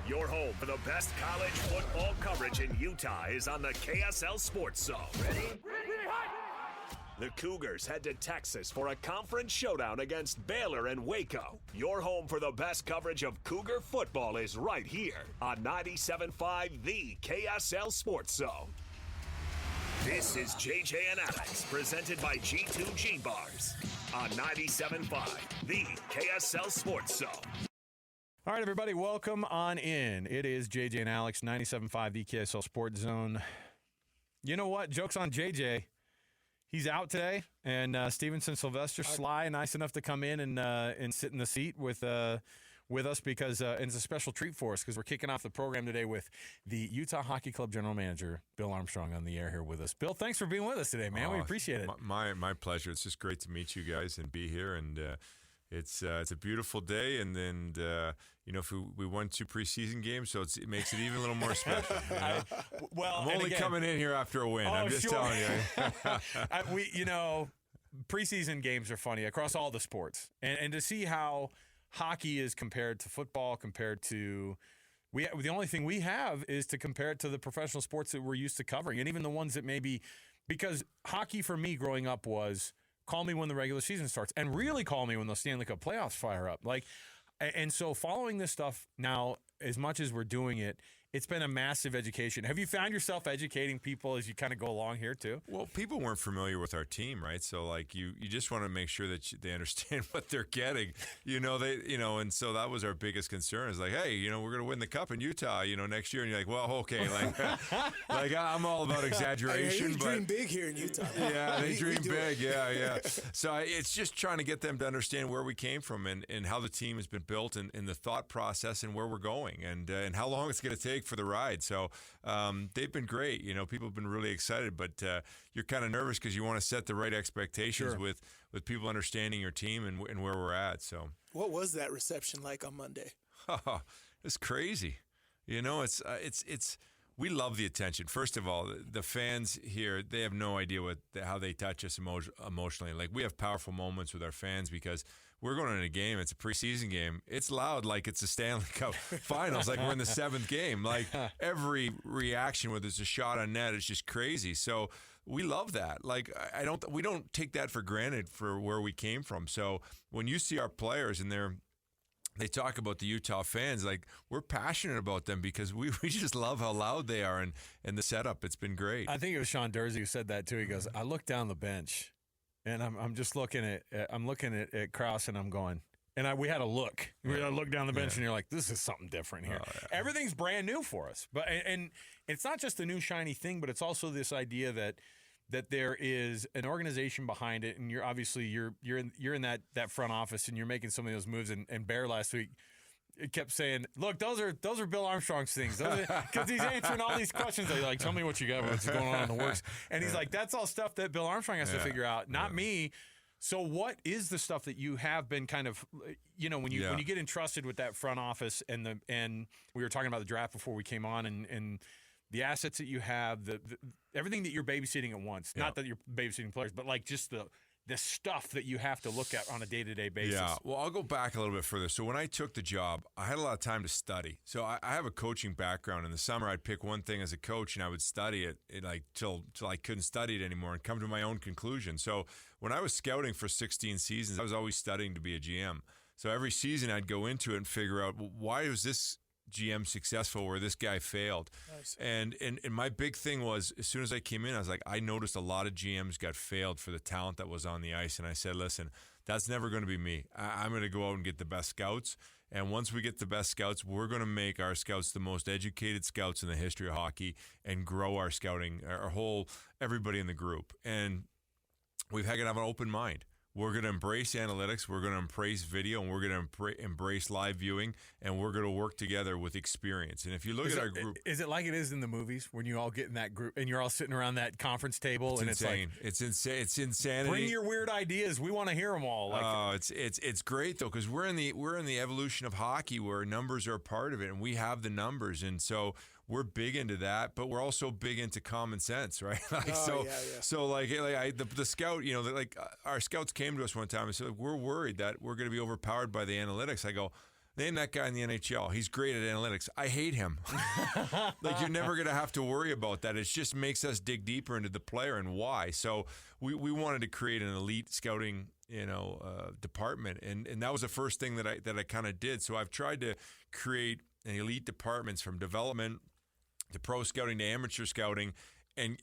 Speaker 2: Your home for the best college football coverage in Utah is on the KSL Sports Zone. Ready? The Cougars head to Texas for a conference showdown against Baylor and Waco. Your home for the best coverage of Cougar football is right here on 97.5 the KSL Sports Zone. This is JJ and Alex, presented by G2G Bars on 97.5 the KSL Sports Zone.
Speaker 4: All right, everybody, welcome on in. It is JJ and Alex, 97.5 the KSL Sports Zone. You know what? Joke's on JJ. He's out today, and Stevenson Sylvester, Sly, nice enough to come in and sit in the seat with us because it's a special treat for us because we're kicking off the program today with the Utah Hockey Club general manager, Bill Armstrong, on the air here with us. Bill, thanks for being with us today, man. We appreciate it.
Speaker 7: My pleasure. It's just great to meet you guys and be here, and it's a beautiful day. And then if we won 2 preseason games, so it makes it even a little more special. I'm only coming in here after a win. I'm just telling you.
Speaker 4: Preseason games are funny across all the sports, and to see how hockey is compared to football, compared to the only thing we have is to compare it to the professional sports that we're used to covering, and even the ones that maybe because hockey for me growing up was call me when the regular season starts, and really call me when the Stanley Cup playoffs fire up. And so following this stuff now, as much as we're doing it, it's been a massive education. Have you found yourself educating people as you kind of go along here too?
Speaker 7: Well, people weren't familiar with our team, right? So you just want to make sure that they understand what they're getting. And so that was our biggest concern. Is like, hey, we're going to win the cup in Utah, next year, and you're like, well, okay, I'm all about exaggeration.
Speaker 5: They dream big here in Utah.
Speaker 7: Yeah, they dream big. Yeah. So it's just trying to get them to understand where we came from and how the team has been built and the thought process and where we're going and how long it's going to take for the ride. So they've been great. People have been really excited, but you're kind of nervous because you want to set the right expectations with people understanding your team and where we're at. So
Speaker 5: what was that reception like on Monday?
Speaker 7: It's crazy. It's we love the attention. First of all, the fans here, they have no idea how they touch us emotionally. Like, we have powerful moments with our fans because we're going in a game. It's a preseason game. It's loud like it's a Stanley Cup Finals, like we're in the 7th game. Like, every reaction, whether it's a shot on net, is just crazy. So we love that. Like, we don't take that for granted for where we came from. So when you see our players and they talk about the Utah fans, like, we're passionate about them because we just love how loud they are and the setup. It's been great.
Speaker 4: I think it was Sean Dursey who said that too. He goes, I look down the bench and I'm just looking at Krause and I'm going, and we had a look. We had to look down the bench and you're like, this is something different here. Oh, yeah. Everything's brand new for us. But and it's not just a new shiny thing, but it's also this idea that there is an organization behind it, and you're obviously you're in that front office, and you're making some of those moves. And Bear last week kept saying, "Look, those are Bill Armstrong's things," because he's answering all these questions. They're like, "Tell me what you got, what's going on in the works," and he's like, "That's all stuff that Bill Armstrong has to figure out, not me." So what is the stuff that you have been kind of, when you get entrusted with that front office and we were talking about the draft before we came on and the assets that you have, the everything that you're babysitting at once, not that you're babysitting players, but like just the stuff that you have to look at on a day-to-day basis.
Speaker 7: Yeah, well, I'll go back a little bit further. So when I took the job, I had a lot of time to study. So I have a coaching background. In the summer, I'd pick one thing as a coach, and I would study it like till I couldn't study it anymore and come to my own conclusion. So when I was scouting for 16 seasons, I was always studying to be a GM. So every season, I'd go into it and figure out, why was this GM successful where this guy failed?
Speaker 5: Nice.
Speaker 7: And my big thing was, as soon as I came in, I was like, I noticed a lot of GMs got failed for the talent that was on the ice. And I said, listen, that's never going to be me. I'm going to go out and get the best scouts. And once we get the best scouts, we're going to make our scouts the most educated scouts in the history of hockey and grow our scouting, everybody in the group. And we've had to have an open mind. We're going to embrace analytics, we're going to embrace video, and we're going to embrace live viewing, and we're going to work together with experience. And if you look at our group...
Speaker 4: Is it like it is in the movies when you all get in that group and you're all sitting around that conference table?
Speaker 7: It's insane. It's insane. It's insanity.
Speaker 4: Bring your weird ideas. We want to hear them all.
Speaker 7: It's great, though, because we're in the evolution of hockey where numbers are a part of it, and we have the numbers. And so... we're big into that, but we're also big into common sense, right? The scout, our scouts came to us one time and said, we're worried that we're going to be overpowered by the analytics. I go, name that guy in the NHL. He's great at analytics. I hate him. You're never going to have to worry about that. It just makes us dig deeper into the player and why. So we wanted to create an elite scouting, department, and that was the first thing that I kind of did. So I've tried to create an elite departments from development to pro scouting to amateur scouting, and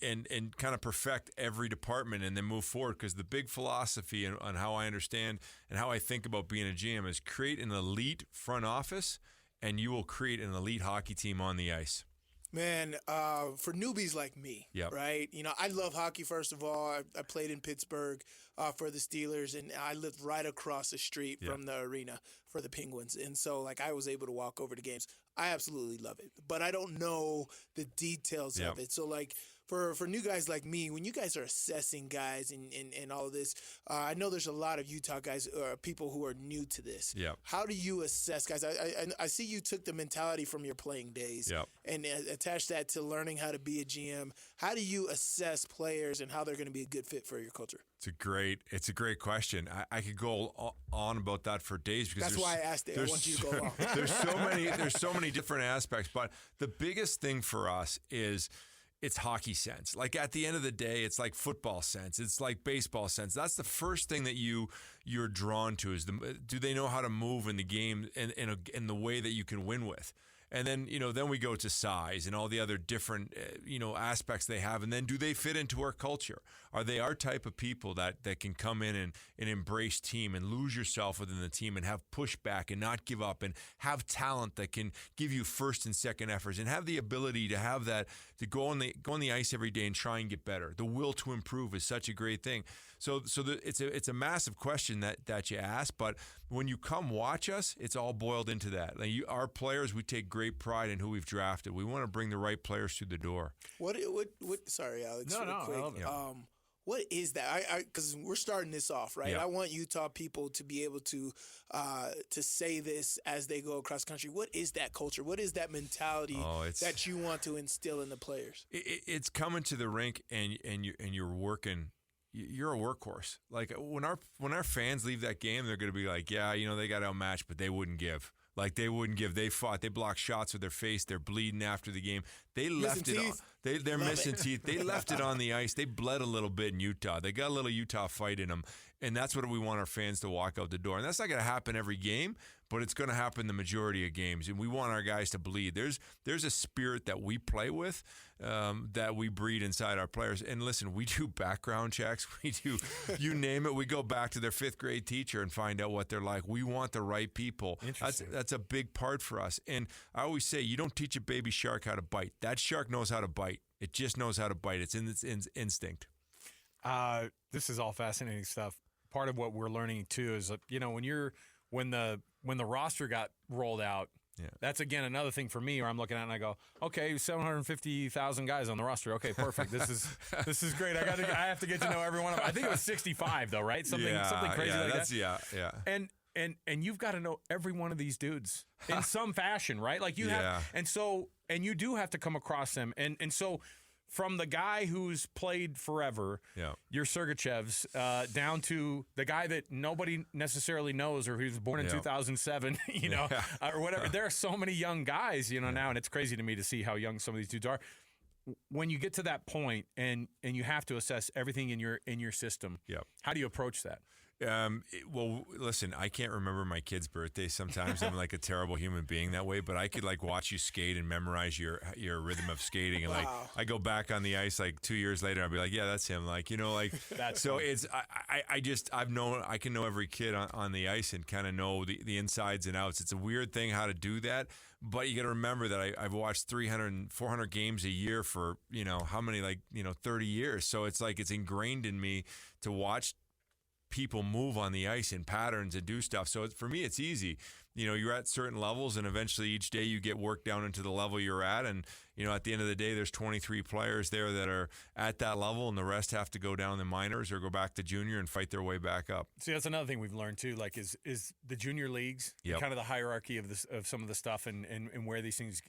Speaker 7: kind of perfect every department and then move forward. Because the big philosophy on how I understand and how I think about being a GM is create an elite front office, and you will create an elite hockey team on the ice.
Speaker 5: Man, for newbies like me, right? I love hockey, first of all. I played in Pittsburgh for the Steelers, and I lived right across the street from the arena for the Penguins. And so, I was able to walk over to games. I absolutely love it, but I don't know the details of it. So, for new guys like me, when you guys are assessing guys and all of this, I know there's a lot of Utah guys, people who are new to this.
Speaker 7: Yeah.
Speaker 5: How do you assess guys? I see you took the mentality from your playing days and attached that to learning how to be a GM. How do you assess players and how they're going to be a good fit for your culture?
Speaker 7: It's a great question. I could go on about that for days because
Speaker 5: that's why I asked it. I want you to go on.
Speaker 7: There's so many different aspects, but the biggest thing for us is it's hockey sense. At the end of the day, it's like football sense. It's like baseball sense. That's the first thing that you're drawn to is do they know how to move in the game in the way that you can win with? And then, then we go to size and all the other different, aspects they have. And then do they fit into our culture? Are they our type of people that can come in and embrace team and lose yourself within the team and have pushback and not give up and have talent that can give you first and second efforts and have the ability to have that, to go on the ice every day and try and get better. The will to improve is such a great thing. So it's a massive question that you ask, but when you come watch us, it's all boiled into that. Our players, we take great pride in who we've drafted. We want to bring the right players through the door.
Speaker 5: What sorry, Alex.
Speaker 4: No,
Speaker 5: quick.
Speaker 4: I love it.
Speaker 5: What is that? Because we're starting this off, right?
Speaker 7: Yeah.
Speaker 5: I want Utah people to be able to say this as they go across country. What is that culture? What is that mentality that you want to instill in the players?
Speaker 7: It's coming to the rink and you're working. You're a workhorse. When our fans leave that game, they're going to be like, they got outmatched, but they wouldn't give. They wouldn't give. They fought. They blocked shots with their face. They're bleeding after the game. They left it on. They're missing teeth. They left it on the ice. They bled a little bit in Utah. They got a little Utah fight in them. And that's what we want our fans to walk out the door. And that's not going to happen every game, but it's going to happen the majority of games. And we want our guys to bleed. There's a spirit that we play with that we breed inside our players. And listen, we do background checks. We do, you name it. We go back to their fifth grade teacher and find out what they're like. We want the right people. That's a big part for us. And I always say, you don't teach a baby shark how to bite. That shark knows how to bite. It just knows how to bite. It's in its instinct.
Speaker 4: This is all fascinating stuff. Part of what we're learning too is, when the roster got rolled out,
Speaker 7: Yeah.
Speaker 4: That's, again, another thing for me where I'm looking at it and I go, okay, 750,000 guys on the roster. Okay, perfect. This is great. I have to get to know every one of them. I think it was 65, though, right? Something crazy like that.
Speaker 7: Yeah.
Speaker 4: And you've got to know every one of these dudes in some fashion, right? Like you have, and you do have to come across them. And so from the guy who's played forever, your Sergachevs, down to the guy that nobody necessarily knows or who's born in 2007, or whatever. There are so many young guys, now, and it's crazy to me to see how young some of these dudes are. When you get to that point and you have to assess everything in your system, how do you approach that?
Speaker 7: Well, listen, I can't remember my kid's birthday. Sometimes I'm like a terrible human being that way, but I could like watch you skate and memorize your rhythm of skating. And like, I go back on the ice like 2 years later, I'll be like, yeah, that's him. Like, that's so funny. It's, I can know every kid on the ice and kind of know the insides and outs. It's a weird thing how to do that, but you got to remember that I've watched 300 and 400 games a year for, how many, 30 years. So it's like, it's ingrained in me to watch people move on the ice in patterns and do stuff. So for me, it's easy. You're at certain levels, and eventually each day you get worked down into the level you're at. And, at the end of the day, there's 23 players there that are at that level, and the rest have to go down the minors or go back to junior and fight their way back up. See,
Speaker 4: that's another thing we've learned too, like is the junior leagues, kind of the hierarchy of this, of some of the stuff and where these things,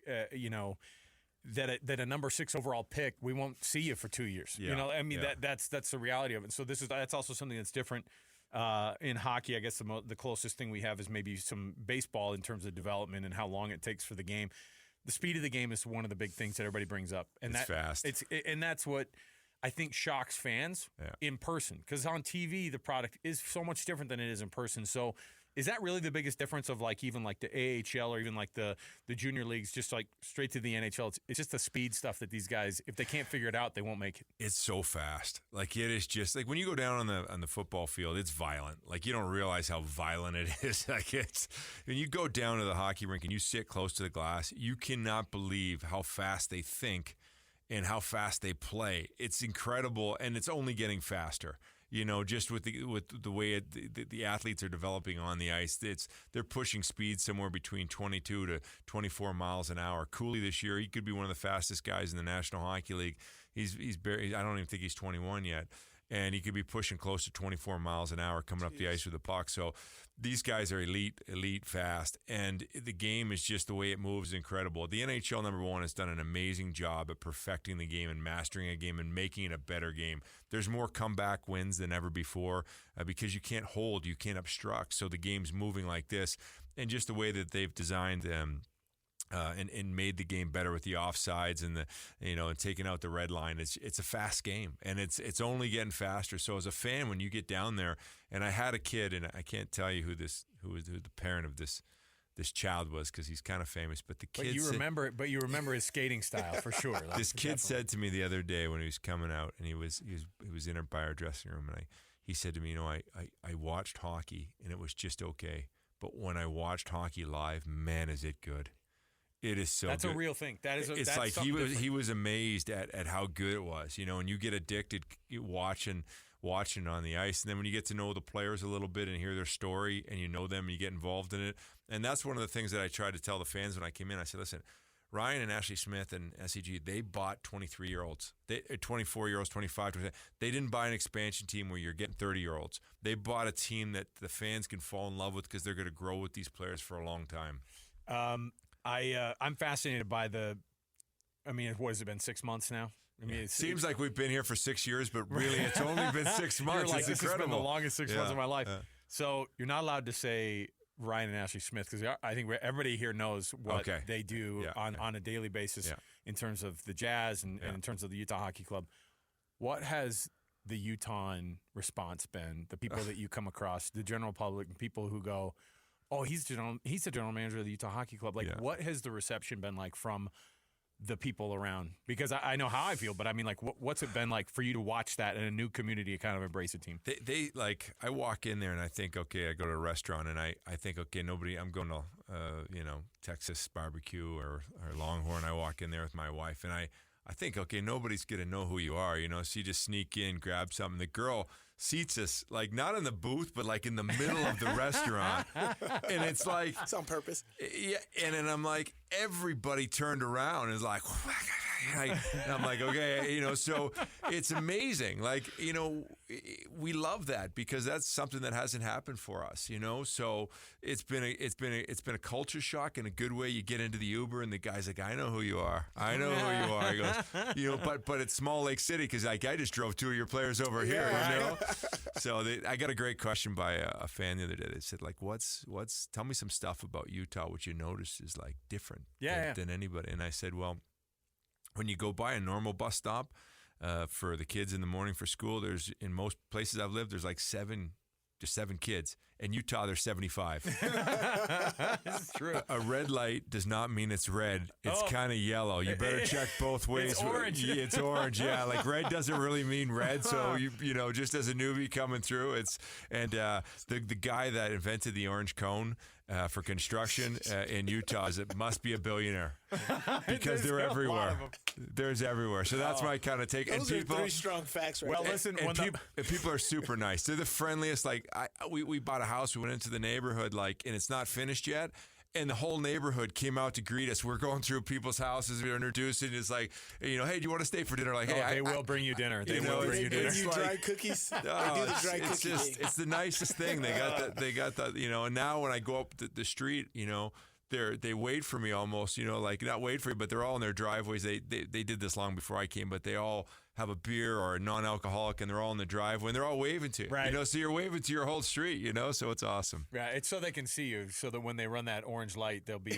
Speaker 4: that a number 6 overall pick, we won't see you for 2 years. That's the reality of it. So that's also something that's different in hockey. I guess the closest thing we have is maybe some baseball in terms of development and how long it takes for the game. The speed of the game is one of the big things that everybody brings up, and
Speaker 7: it's fast.
Speaker 4: And that's what I think shocks fans in person, because on TV the product is so much different than it is in person. So. Is that really the biggest difference of even the AHL or even the junior leagues, just like straight to the NHL? It's just the speed stuff that these guys, if they can't figure it out, they won't make it.
Speaker 7: It's so fast. Like, it is just like when you go down on the football field, it's violent. Like, you don't realize how violent it is. Like, it's when you go down to the hockey rink and you sit close to the glass, you cannot believe how fast they think and how fast they play. It's incredible, and it's only getting faster. Just with the way the athletes are developing on the ice, they're pushing speed somewhere between 22 to 24 miles an hour. Cooley this year, he could be one of the fastest guys in the National Hockey League. He's I don't even think he's 21 yet, and he could be pushing close to 24 miles an hour coming up the ice with the puck. So these guys are elite fast, and the game is just the way it moves is incredible. The NHL, number one, has done an amazing job at perfecting the game and mastering a game and making it a better game. There's more comeback wins than ever before because you can't hold, you can't obstruct. So the game's moving like this, and just the way that they've designed them. And made the game better with the offsides and and taking out the red line. It's a fast game, and it's only getting faster. So as a fan, when you get down there, and I had a kid, and I can't tell you who the parent of this child was because he's kind of famous, but the kid.
Speaker 4: But you remember his skating style for sure.
Speaker 7: This kid said to me the other day when he was coming out, and he was in by our dressing room, and he said to me, I watched hockey and it was just okay, but when I watched hockey live, man, is it good. It is so
Speaker 4: That's
Speaker 7: good.
Speaker 4: A real thing. It's
Speaker 7: that's like he was amazed at how good it was, and you get addicted watching on the ice. And then when you get to know the players a little bit and hear their story and you know them and you get involved in it. And that's one of the things that I tried to tell the fans when I came in. I said, listen, Ryan and Ashley Smith and SEG, they bought 23-year-olds, 24-year-olds, 25. They didn't buy an expansion team where you're getting 30-year-olds. They bought a team that the fans can fall in love with because they're going to grow with these players for a long time.
Speaker 4: I'm fascinated by what has it been, 6 months now?
Speaker 7: It seems like we've been here for 6 years, but really it's only been 6 months.
Speaker 4: Like,
Speaker 7: it's
Speaker 4: this
Speaker 7: incredible.
Speaker 4: has been the longest 6 months of my life. So you're not allowed to say Ryan and Ashley Smith because I think everybody here knows what they do on a daily basis in terms of the Jazz and in terms of the Utah Hockey Club. What has the Utah response been? The people that you come across, the general public, and people who go, oh, he's the general manager of the Utah Hockey Club. What has the reception been like from the people around? Because I know how I feel, but what's it been like for you to watch that in a new community kind of embrace a team?
Speaker 7: They I walk in there and I think, okay, I go to a restaurant and I think, okay, I'm going to, Texas barbecue or Longhorn. I walk in there with my wife and I think, okay, nobody's going to know who you are, so you just sneak in, grab something. The girl seats us, like, not in the booth, but, like, in the middle of the restaurant. And it's like...
Speaker 5: It's on purpose.
Speaker 7: Yeah, and then I'm like, everybody turned around and is like... And I'm like, okay, so it's amazing. Like, we love that because that's something that hasn't happened for us, So it's been a culture shock in a good way. You get into the Uber and the guy's like, I know who you are. I know who you are. He goes, but it's Small Lake City because like I just drove 2 of your players over here, So I got a great question by a fan the other day. They said, like, tell me some stuff about Utah which you notice is like different than anybody. And I said, well, when you go by a normal bus stop for the kids in the morning for school, there's in most places I've lived, there's like 7 kids. In Utah, there's 75.
Speaker 4: This is true.
Speaker 7: A red light does not mean it's red. It's kind of yellow. You better check both ways.
Speaker 4: It's orange.
Speaker 7: It's orange. Yeah, like red doesn't really mean red. So you just as a newbie coming through, the guy that invented the orange cone for construction in Utah must be a billionaire because they're everywhere. There's everywhere. So that's my kind of take.
Speaker 5: Those are 3 strong facts right there.
Speaker 4: Listen,
Speaker 7: and people are super nice. They're the friendliest. Like we bought a house. We went into the neighborhood, and it's not finished yet. And the whole neighborhood came out to greet us. We're going through people's houses. We're introducing. It's like, hey, do you want to stay for dinner? Like, hey,
Speaker 4: they will bring you dinner. They will bring you dinner.
Speaker 5: They do dry cookies. They do the dry cookie thing.
Speaker 7: It's the nicest thing. They got that. And now when I go up the street, they wait for me almost. Like not wait for me, but they're all in their driveways. They did this long before I came, but they all have a beer or a non-alcoholic, and they're all in the driveway, and they're all waving to you.
Speaker 4: Right.
Speaker 7: So you're waving to your whole street, so it's awesome.
Speaker 4: Yeah, it's so they can see you, so that when they run that orange light, they'll be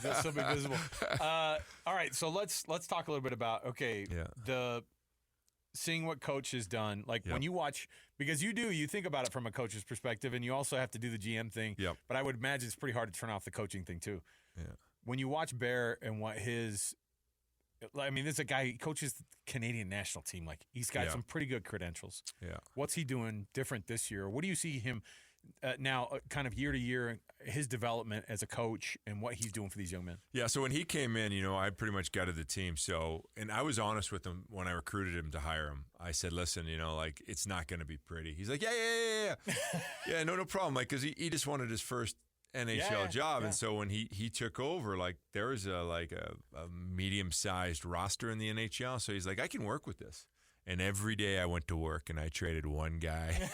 Speaker 4: they'll still be visible. All right, so let's talk a little bit about the seeing what coach has done. Like when you watch, because you think about it from a coach's perspective, and you also have to do the GM thing.
Speaker 7: Yep.
Speaker 4: But I would imagine it's pretty hard to turn off the coaching thing too.
Speaker 7: Yeah.
Speaker 4: When you watch Bear and what this is a guy, he coaches the Canadian national team. Like, he's got some pretty good credentials.
Speaker 7: Yeah.
Speaker 4: What's he doing different this year? What do you see him now, kind of year to year, his development as a coach and what he's doing for these young men? Yeah,
Speaker 7: so when he came in, I pretty much gutted the team. And I was honest with him when I recruited him to hire him. I said, listen, it's not going to be pretty. He's like, yeah. Yeah, no problem. Like, because he just wanted his first NHL job. And so when he took over, like, there was a medium-sized roster in the NHL. So he's like, I can work with this. And every day I went to work and I traded one guy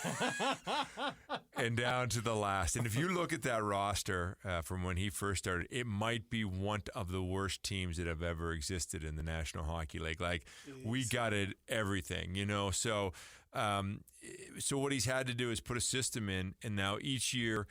Speaker 7: and down to the last. And if you look at that roster from when he first started, it might be one of the worst teams that have ever existed in the National Hockey League. Like, we gutted everything, So what he's had to do is put a system in, and now each year,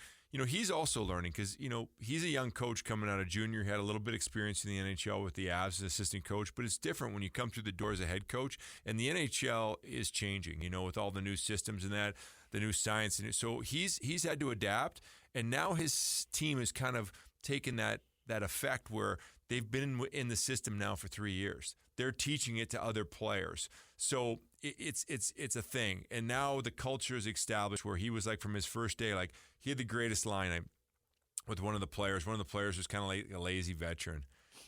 Speaker 7: he's also learning because, he's a young coach coming out of junior. He had a little bit of experience in the NHL with the Avs as assistant coach, but it's different when you come through the door as a head coach. And the NHL is changing, with all the new systems and that, the new science. And so he's had to adapt. And now his team has kind of taken that effect where they've been in the system now for 3 years. They're teaching it to other players. So it's a thing. And now the culture is established where he was like from his first day, like he had the greatest line with one of the players. One of the players was kind of like a lazy veteran.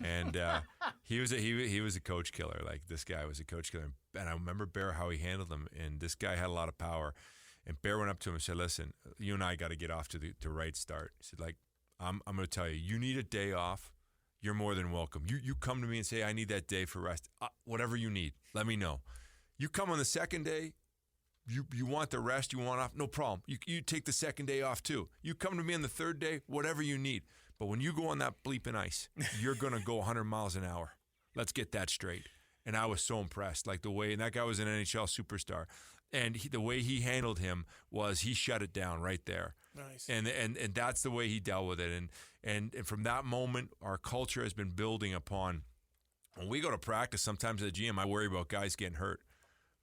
Speaker 7: And he was a coach killer. Like, this guy was a coach killer. And I remember Bear, how he handled him. And this guy had a lot of power. And Bear went up to him and said, listen, you and I got to get off to the right start. He said, like, I'm going to tell you, you need a day off. You're more than welcome. You come to me and say, I need that day for rest. Whatever you need, let me know. You come on the second day, you want the rest, you want off, no problem. You take the second day off too. You come to me on the third day, whatever you need. But when you go on that bleeping ice, you're going to go 100 miles an hour. Let's get that straight. And I was so impressed, like the way, and that guy was an NHL superstar. And the way he handled him was he shut it down right there.
Speaker 5: Nice.
Speaker 7: And that's the way he dealt with it. And from that moment, our culture has been building upon. When we go to practice, sometimes at the GM, I worry about guys getting hurt.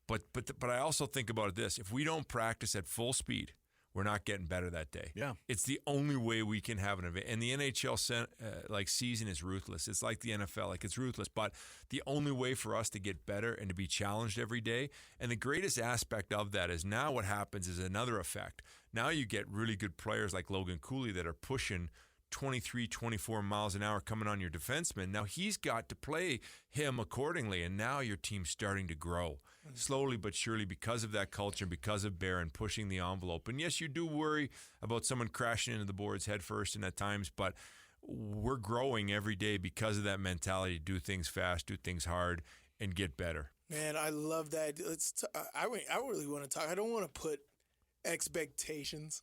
Speaker 7: But I also think about this. If we don't practice at full speed, we're not getting better that day.
Speaker 4: Yeah.
Speaker 7: It's the only way we can have an event. And the NHL season is ruthless. It's like the NFL, like it's ruthless. But the only way for us to get better and to be challenged every day, and the greatest aspect of that is now what happens is another effect. Now you get really good players like Logan Cooley that are pushing 23, 24 miles an hour coming on your defenseman. Now he's got to play him accordingly, and now your team's starting to grow slowly but surely because of that culture, because of Barron pushing the envelope. And yes, you do worry about someone crashing into the boards head first and at times, but we're growing every day because of that mentality to do things fast, do things hard, and get better.
Speaker 5: Man, I love that. I really want to talk. I don't want to put expectations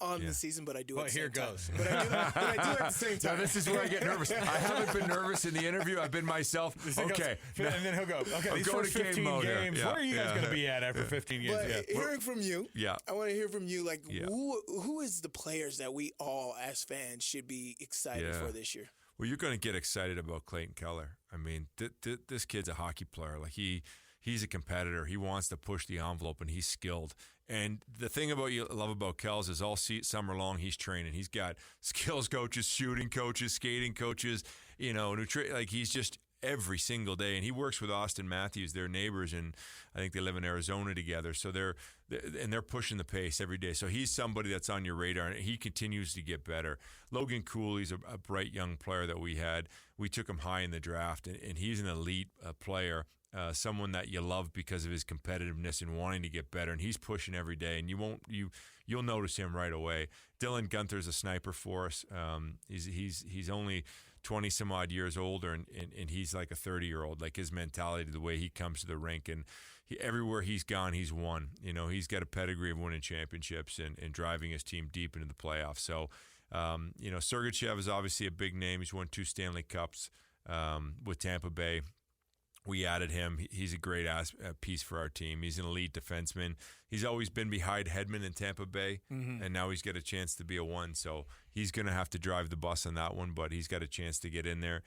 Speaker 5: on the season, but I do.
Speaker 4: Well,
Speaker 5: at the
Speaker 4: here
Speaker 5: same
Speaker 4: goes.
Speaker 5: Time. But I do at the same time.
Speaker 7: Now, this is where I get nervous. I haven't been nervous in the interview. I've been myself. Okay.
Speaker 4: And then he'll go, okay,
Speaker 7: I'm
Speaker 4: these
Speaker 7: going
Speaker 4: first
Speaker 7: to game
Speaker 4: 15
Speaker 7: mode here.
Speaker 4: games, where are you guys going to be at after 15 games?
Speaker 5: But hearing from you, I want to hear from you, like, who is the players that we all, as fans, should be excited for this year?
Speaker 7: Well, you're going to get excited about Clayton Keller. I mean, this kid's a hockey player. Like, he's a competitor. He wants to push the envelope, and he's skilled. And the thing you love about Kells is all summer long he's training. He's got skills coaches, shooting coaches, skating coaches, like he's just every single day. And he works with Austin Matthews, their neighbors, and I think they live in Arizona together. So they're pushing the pace every day. So he's somebody that's on your radar, and he continues to get better. Logan Cooley's a bright young player that we had. We took him high in the draft, and he's an elite player. Someone that you love because of his competitiveness and wanting to get better, and he's pushing every day, and you'll notice him right away. Dylan Gunther's a sniper for us. He's only 20 some odd years older, and he's like a 30-year-old. Like his mentality, the way he comes to the rink, and everywhere he's gone, he's won. He's got a pedigree of winning championships and driving his team deep into the playoffs. So, Sergachev is obviously a big name. He's won 2 Stanley Cups with Tampa Bay. We added him. He's a great piece for our team. He's an elite defenseman. He's always been behind Hedman in Tampa Bay, and now he's got a chance to be a 1. So he's going to have to drive the bus on that one, but he's got a chance to get in there.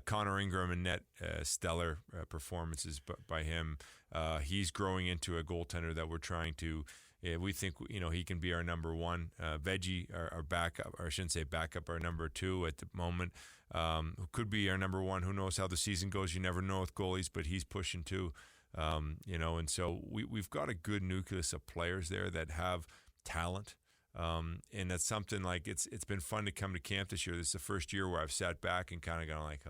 Speaker 7: Connor Ingram and net stellar performances by him. He's growing into a goaltender that we're trying to. We think he can be our number 1. Veggie, our backup, or I shouldn't say backup, our number 2 at the moment. Who could be our number 1? Who knows how the season goes? You never know with goalies, but he's pushing too. And so we've got a good nucleus of players there that have talent. And that's something like it's been fun to come to camp this year. This is the first year where I've sat back and kind of gone like,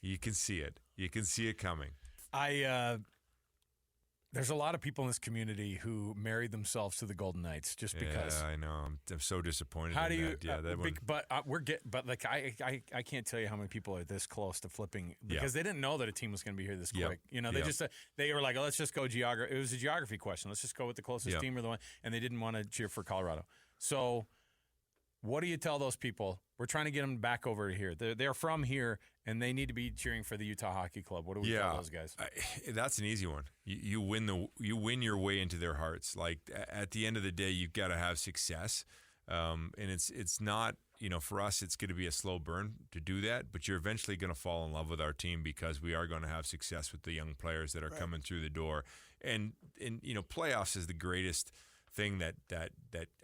Speaker 7: you can see it. You can see it coming.
Speaker 4: There's a lot of people in this community who married themselves to the Golden Knights just because.
Speaker 7: Yeah, I know. I'm so disappointed.
Speaker 4: How do you?
Speaker 7: That. Yeah, that one.
Speaker 4: But I can't tell you how many people are this close to flipping because they didn't know that a team was going to be here this quick. They were like, let's just go geography. It was a geography question. Let's just go with the closest team or the one, and they didn't want to cheer for Colorado. So, what do you tell those people? We're trying to get them back over here. They're from here, and they need to be cheering for the Utah Hockey Club. What do we tell those guys?
Speaker 7: That's an easy one. You win your way into their hearts. Like at the end of the day, you've got to have success, and it's not for us. It's going to be a slow burn to do that, but you're eventually going to fall in love with our team because we are going to have success with the young players that are coming through the door, and playoffs is the greatest thing that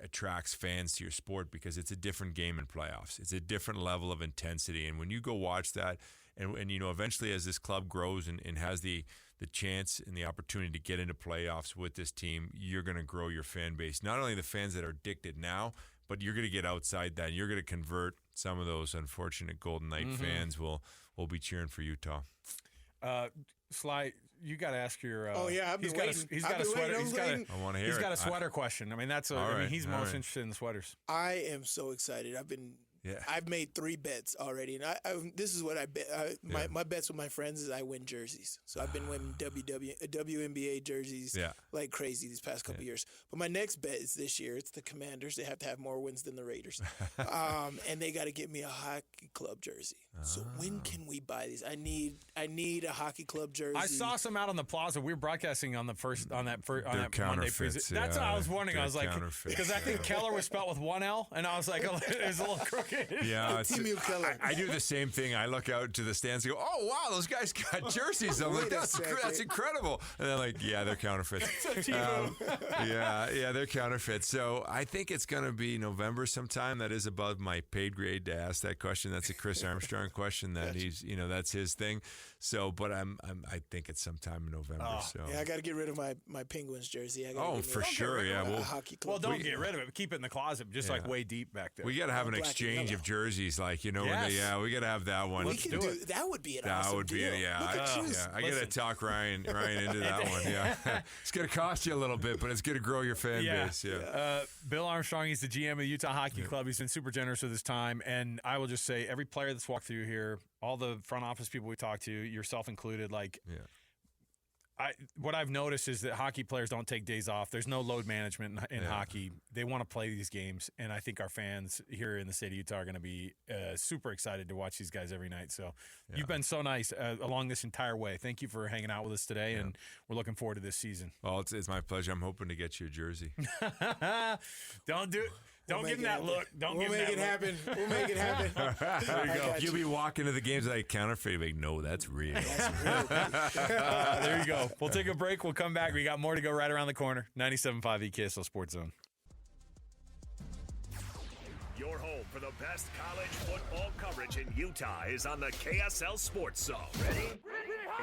Speaker 7: attracts fans to your sport because it's a different game in playoffs. It's a different level of intensity. And when you go watch that and eventually as this club grows and has the chance and the opportunity to get into playoffs with this team, you're going to grow your fan base. Not only the fans that are addicted now, but you're going to get outside that and you're going to convert some of those unfortunate Golden Knight fans will be cheering for Utah.
Speaker 4: Sly, you got to ask your.
Speaker 5: I've been waiting.
Speaker 4: He's got a sweater.
Speaker 7: I want to hear
Speaker 4: He's
Speaker 7: it.
Speaker 4: got a sweater question. I mean, he's most interested in sweaters.
Speaker 5: I am so excited. I've made 3 bets already, and this is what I bet. My bets with my friends is I win jerseys. So I've been winning WNBA jerseys like crazy these past couple years. But my next bet is this year. It's the Commanders. They have to have more wins than the Raiders, and they got to get me a hockey club jersey. So when can we buy these? I need a hockey club jersey.
Speaker 4: I saw some out on the plaza. We were broadcasting on that Monday.
Speaker 7: That's
Speaker 4: what I was wondering. I was like, because I think Keller was spelled with 1 L, and I was like, it's a little crooked.
Speaker 7: Yeah,
Speaker 5: Keller.
Speaker 7: I do the same thing. I look out to the stands and go, "Oh wow, those guys got jerseys." I'm like, "That's incredible." And they're like, "Yeah, they're counterfeits." They're counterfeits. So I think it's going to be November sometime. That is above my paid grade to ask that question. That's a Chris Armstrong question. That he's, that's his thing. So, but I think it's sometime in November. So
Speaker 5: yeah, I got to get rid of my Penguins jersey.
Speaker 7: For sure. Yeah,
Speaker 5: hockey club.
Speaker 4: Well, don't get rid of it. Keep it in the closet, just like way deep back there.
Speaker 7: We got to have an exchange exchange of jerseys, like when
Speaker 4: Yes.
Speaker 7: we got to have that one.
Speaker 5: We can do that. Would be an awesome deal.
Speaker 7: I got to talk Ryan into that one. Yeah, it's going to cost you a little bit, but it's going to grow your fan base. Yeah.
Speaker 4: Bill Armstrong, he's the GM of the Utah Hockey Club. He's been super generous with his time, and I will just say, every player that's walked through here, all the front office people we talked to, yourself included, what I've noticed is that hockey players don't take days off. There's no load management in hockey. They want to play these games, and I think our fans here in the state of Utah are going to be super excited to watch these guys every night. So you've been so nice along this entire way. Thank you for hanging out with us today, and we're looking forward to this season.
Speaker 7: Well, it's my pleasure. I'm hoping to get you a jersey.
Speaker 4: Don't give him that look.
Speaker 5: We'll make it happen. We'll make it happen.
Speaker 7: There you go. You'll be walking to the games like counterfeit. Like, no, that's real.
Speaker 4: There you go. We'll take a break. We'll come back. We got more to go right around the corner. 97.5 EKSL Sports Zone.
Speaker 2: Your home for the best college football coverage in Utah is on the KSL Sports Zone. Ready?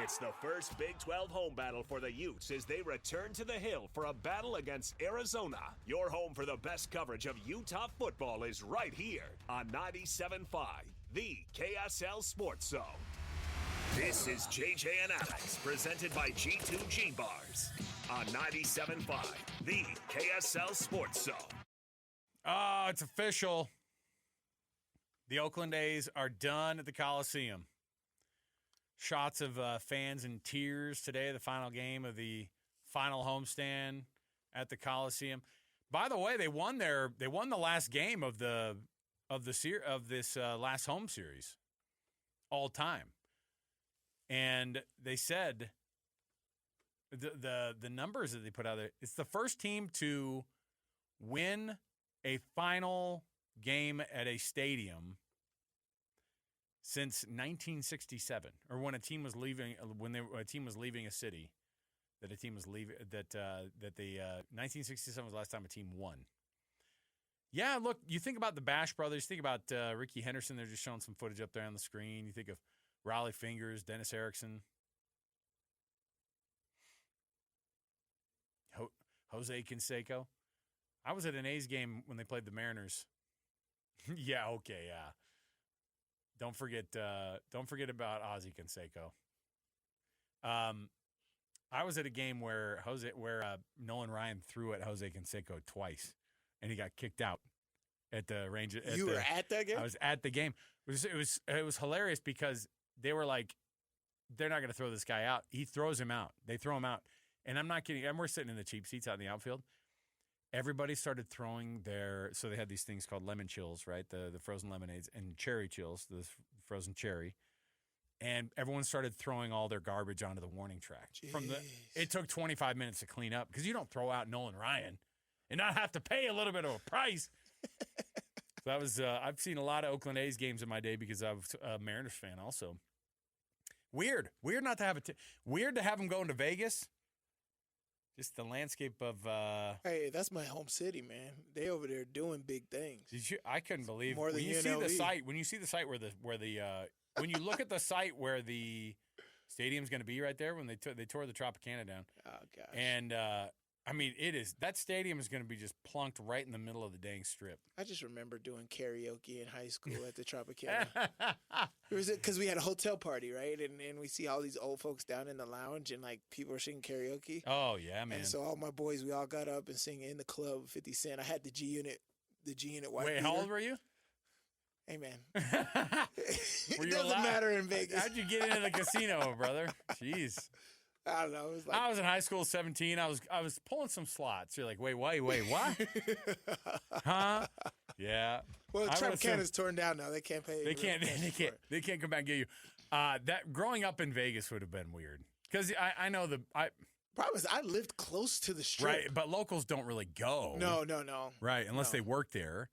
Speaker 2: It's the first Big 12 home battle for the Utes as they return to the Hill for a battle against Arizona. Your home for the best coverage of Utah football is right here on 97.5, the KSL Sports Zone. This is JJ and Alex, presented by G2G Bars on 97.5, the KSL Sports Zone.
Speaker 4: Oh, it's official. The Oakland A's are done at the Coliseum. Shots of fans in tears today, the final game of the final homestand at the Coliseum. By the way, they won the last game of this last home series all time. And they said the numbers that they put out there, it's the first team to win a final game at a stadium since 1967, or when a team was leaving a city, that a team was leaving 1967 was the last time a team won. Yeah, look, you think about the Bash brothers, think about Ricky Henderson. They're just showing some footage up there on the screen. You think of Raleigh Fingers, Dennis Erickson, Jose Canseco. I was at an A's game when they played the Mariners. Yeah, okay, yeah. Don't forget about Ozzie Canseco. I was at a game where Nolan Ryan threw at Jose Canseco twice, and he got kicked out at the range.
Speaker 5: You were at that game?
Speaker 4: I was at the game. It was hilarious because they were like, they're not going to throw this guy out. He throws him out. They throw him out, and I'm not kidding. And we're sitting in the cheap seats out in the outfield. Everybody started throwing so they had these things called lemon chills, right? The frozen lemonades, and cherry chills, the frozen cherry. And everyone started throwing all their garbage onto the warning track. It took 25 minutes to clean up because you don't throw out Nolan Ryan and not have to pay a little bit of a price. So that was I've seen a lot of Oakland A's games in my day because I was a Mariners fan also. Weird not to have weird to have them going to Vegas. Just the landscape of.
Speaker 5: Hey, that's my home city, man. They over there doing big things.
Speaker 4: I couldn't believe
Speaker 5: more than
Speaker 4: when you
Speaker 5: UNLV.
Speaker 4: see the site. When you see the site where when you look at the site where the stadium's going to be right there when they tore the Tropicana down.
Speaker 5: Oh gosh.
Speaker 4: And I mean, that stadium is going to be just plunked right in the middle of the dang strip.
Speaker 5: I just remember doing karaoke in high school at the Tropicana. Because we had a hotel party, right? And we see all these old folks down in the lounge, and like people are singing karaoke.
Speaker 4: Oh yeah, man!
Speaker 5: And so all my boys, we all got up and sang in the club 50 Cent. I had the G Unit white.
Speaker 4: Wait, how old were you?
Speaker 5: Hey man,
Speaker 4: it
Speaker 5: doesn't matter in Vegas.
Speaker 4: How'd you get into the casino, brother? Jeez.
Speaker 5: I don't know. It was like,
Speaker 4: I was in high school, 17. I was pulling some slots. You're like, wait, what? Huh? Yeah.
Speaker 5: Well, the Tropicana's torn down now. They can't pay.
Speaker 4: They can't come back and get you. That growing up in Vegas would have been weird because I know
Speaker 5: problem is I lived close to the strip.
Speaker 4: Right, but locals don't really go.
Speaker 5: No.
Speaker 4: Right, unless they work there,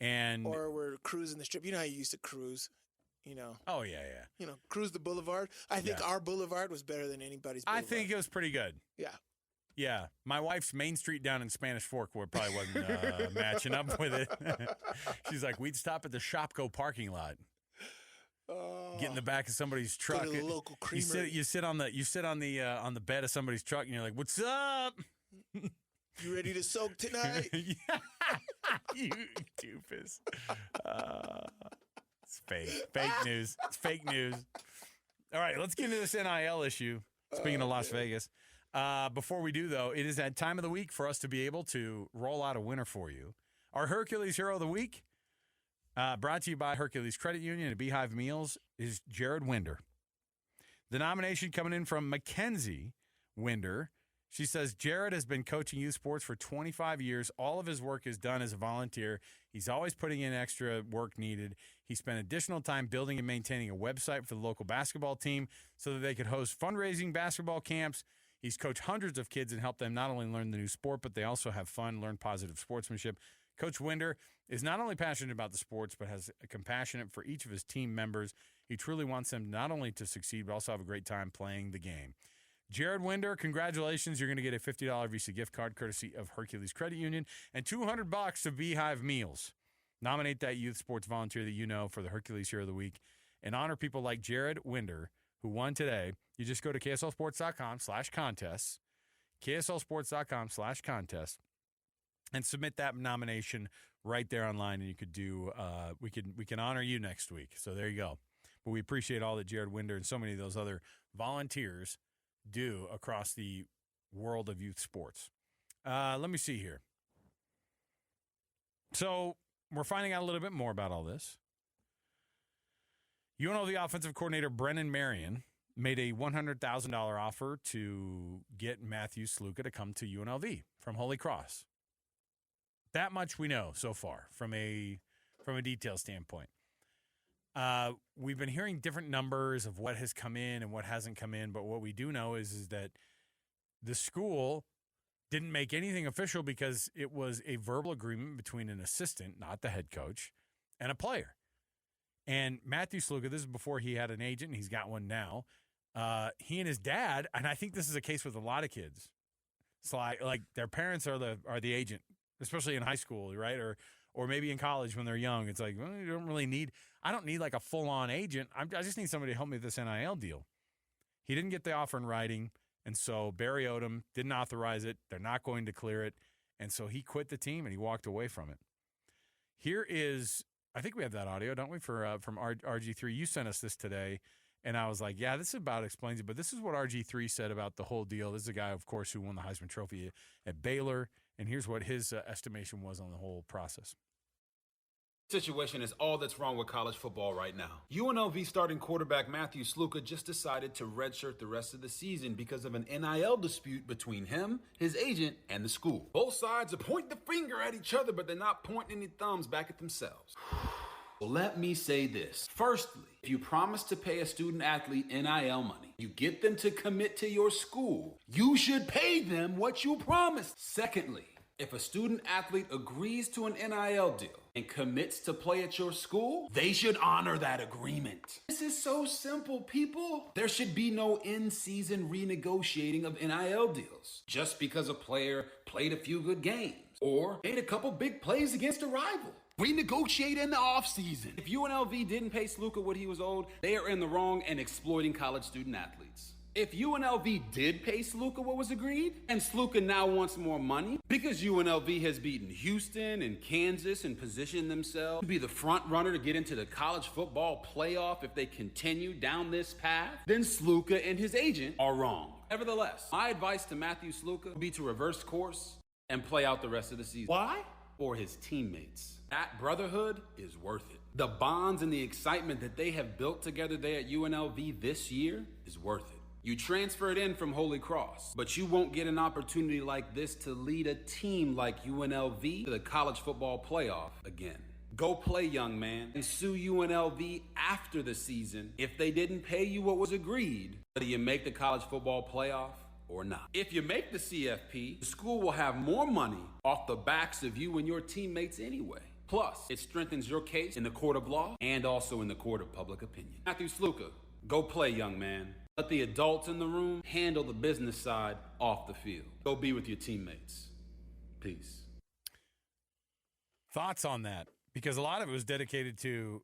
Speaker 5: or we're cruising the strip. You know how you used to cruise. You know.
Speaker 4: Oh yeah.
Speaker 5: You know, cruise the boulevard. I think our boulevard was better than anybody's boulevard.
Speaker 4: I think it was pretty good.
Speaker 5: Yeah.
Speaker 4: Yeah. My wife's Main Street down in Spanish Fork probably wasn't matching up with it. She's like, we'd stop at the Shopko parking lot. Get in the back of somebody's truck.
Speaker 5: Go to the local creamery.
Speaker 4: You sit on the bed of somebody's truck and you're like, "What's up?"
Speaker 5: You ready to soak tonight?
Speaker 4: You doofus. It's fake. Fake news. It's fake news. All right, let's get into this NIL issue. Speaking of Las Vegas. Before we do, though, it is that time of the week for us to be able to roll out a winner for you. Our Hercules Hero of the Week, brought to you by Hercules Credit Union and Beehive Meals, is Jared Winder. The nomination coming in from Mackenzie Winder. She says, Jared has been coaching youth sports for 25 years. All of his work is done as a volunteer. He's always putting in extra work needed. He spent additional time building and maintaining a website for the local basketball team so that they could host fundraising basketball camps. He's coached hundreds of kids and helped them not only learn the new sport, but they also have fun, learn positive sportsmanship. Coach Winder is not only passionate about the sports, but has a compassion for each of his team members. He truly wants them not only to succeed, but also have a great time playing the game. Jared Winder, congratulations. You're going to get a $50 Visa gift card courtesy of Hercules Credit Union and $200 to Beehive Meals. Nominate that youth sports volunteer that you know for the Hercules Hero of the Week and honor people like Jared Winder, who won today. You just go to KSLSports.com/contests, KSLSports.com/contests, and submit that nomination right there online, and you could do. We can honor you next week. So there you go. But we appreciate all that Jared Winder and so many of those other volunteers do across the world of youth sports. Let me see here. So we're finding out a little bit more about all this. UNLV offensive coordinator Brennan Marion made a $100,000 offer to get Matthew Sluka to come to UNLV from Holy Cross. That much we know so far from a detail standpoint. We've been hearing different numbers of what has come in and what hasn't come in, but what we do know is that the school didn't make anything official because it was a verbal agreement between an assistant, not the head coach, and a player. And Matthew Sluka, this is before he had an agent, and he's got one now. He and his dad, and I think this is a case with a lot of kids. It's like their parents are the agent, especially in high school, right? Or maybe in college when they're young. It's like, well, I don't need like a full-on agent. I just need somebody to help me with this NIL deal. He didn't get the offer in writing, and so Barry Odom didn't authorize it. They're not going to clear it. And so he quit the team, and he walked away from it. Here is, I think we have that audio, don't we, from RG3. You sent us this today, and I was like, yeah, this about explains it. But this is what RG3 said about the whole deal. This is a guy, of course, who won the Heisman Trophy at Baylor, and here's what his estimation was on the whole process.
Speaker 8: Situation is all that's wrong with college football right now. UNLV starting quarterback Matthew Sluka just decided to redshirt the rest of the season because of an NIL dispute between him, his agent, and the school. Both sides are pointing the finger at each other, but they're not pointing any thumbs back at themselves. Well, let me say this. Firstly, if you promise to pay a student athlete NIL money, you get them to commit to your school, you should pay them what you promised. Secondly, if a student athlete agrees to an NIL deal and commits to play at your school, they should honor that agreement. This is so simple, people. There should be no in-season renegotiating of NIL deals just because a player played a few good games or made a couple big plays against a rival. Renegotiate in the offseason. If UNLV didn't pay Sluka what he was owed, they are in the wrong and exploiting college student athletes. If UNLV did pay Sluka what was agreed, and Sluka now wants more money because UNLV has beaten Houston and Kansas and positioned themselves to be the front runner to get into the college football playoff if they continue down this path, then Sluka and his agent are wrong. Nevertheless, my advice to Matthew Sluka would be to reverse course and play out the rest of the season. Why? For his teammates. That brotherhood is worth it. The bonds and the excitement that they have built together there at UNLV this year is worth it. You transferred in from Holy Cross, but you won't get an opportunity like this to lead a team like UNLV to the college football playoff again. Go play, young man, and sue UNLV after the season if they didn't pay you what was agreed, whether you make the college football playoff or not. If you make the CFP, the school will have more money off the backs of you and your teammates anyway. Plus, it strengthens your case in the court of law and also in the court of public opinion. Matthew Sluka, go play, young man. Let the adults in the room handle the business side off the field. Go be with your teammates. Peace.
Speaker 4: Thoughts on that? Because a lot of it was dedicated to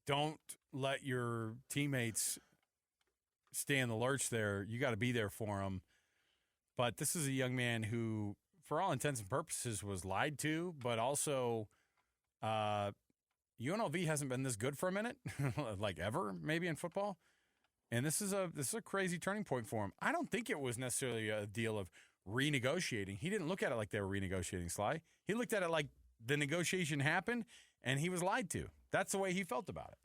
Speaker 4: don't let your teammates stay in the lurch there. You got to be there for them. But this is a young man who, for all intents and purposes, was lied to, but also UNLV hasn't been this good for a minute, like ever, maybe in football. And this is a crazy turning point for him. I don't think it was necessarily a deal of renegotiating. He didn't look at it like they were renegotiating, Sly. He looked at it like the negotiation happened and he was lied to. That's the way he felt about it.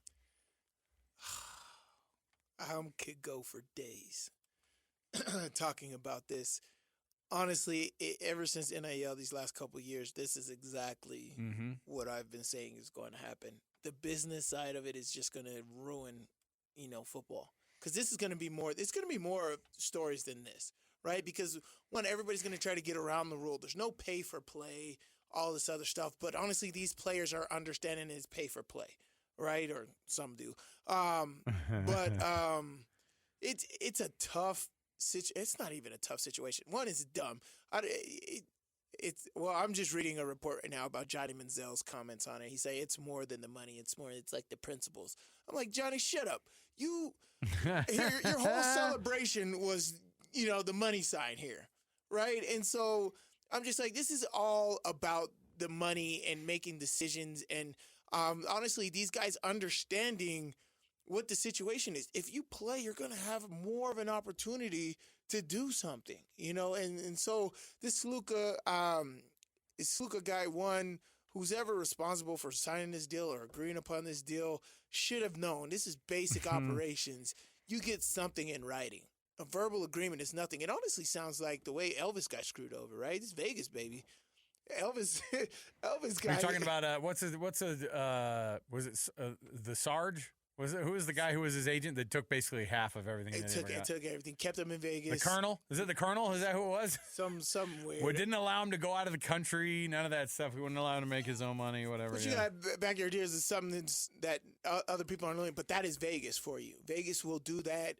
Speaker 5: I could go for days talking about this. Honestly, ever since NIL these last couple of years, this is exactly what I've been saying is going to happen. The business side of it is just going to ruin, football. Because this is going to be more. It's going to be more stories than this, right? Because one, everybody's going to try to get around the rule. There's no pay for play, all this other stuff. But honestly, these players are understanding it's pay for play, right? Or some do. It's a tough. It's not even a tough situation. One, it's dumb. I'm just reading a report right now about Johnny Manziel's comments on it. He say it's more than the money. It's like the principles. I'm like, Johnny, shut up. Your whole celebration was, the money sign here, right? And so I'm just like, this is all about the money and making decisions. And honestly, these guys understanding what the situation is. If you play, you're going to have more of an opportunity to do something, and so this Sluka guy, one, who's ever responsible for signing this deal or agreeing upon this deal should have known this is basic operations. You get something in writing. A verbal agreement is nothing. It honestly sounds like the way Elvis got screwed over, right? It's Vegas, baby. Elvis guy.
Speaker 4: You're talking about was it the Sarge? Who was the guy who was his agent that took basically half of everything?
Speaker 5: It took everything, kept him in Vegas.
Speaker 4: The Colonel? Is it the Colonel? Is that who it was?
Speaker 5: Some weird.
Speaker 4: Well, didn't allow him to go out of the country. None of that stuff. We wouldn't allow him to make his own money, whatever.
Speaker 5: But you got back your ideas is something that other people aren't doing. But that is Vegas for you. Vegas will do that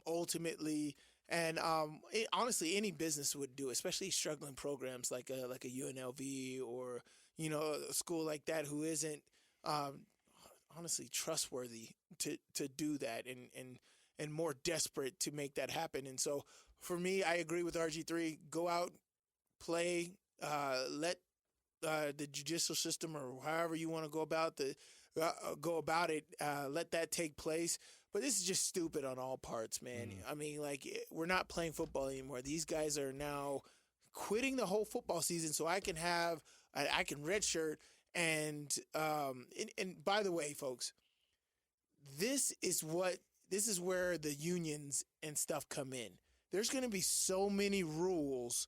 Speaker 5: ultimately. And honestly, any business would do, especially struggling programs like a UNLV or a school like that who isn't honestly trustworthy to do that and more desperate to make that happen. And so for me, I agree with RG3. Go out, play, let the judicial system or however you want to go about it, let that take place. But this is just stupid on all parts, man. I mean, we're not playing football anymore. These guys are now quitting the whole football season so I can redshirt. And by the way, folks, this is where the unions and stuff come in. There's going to be so many rules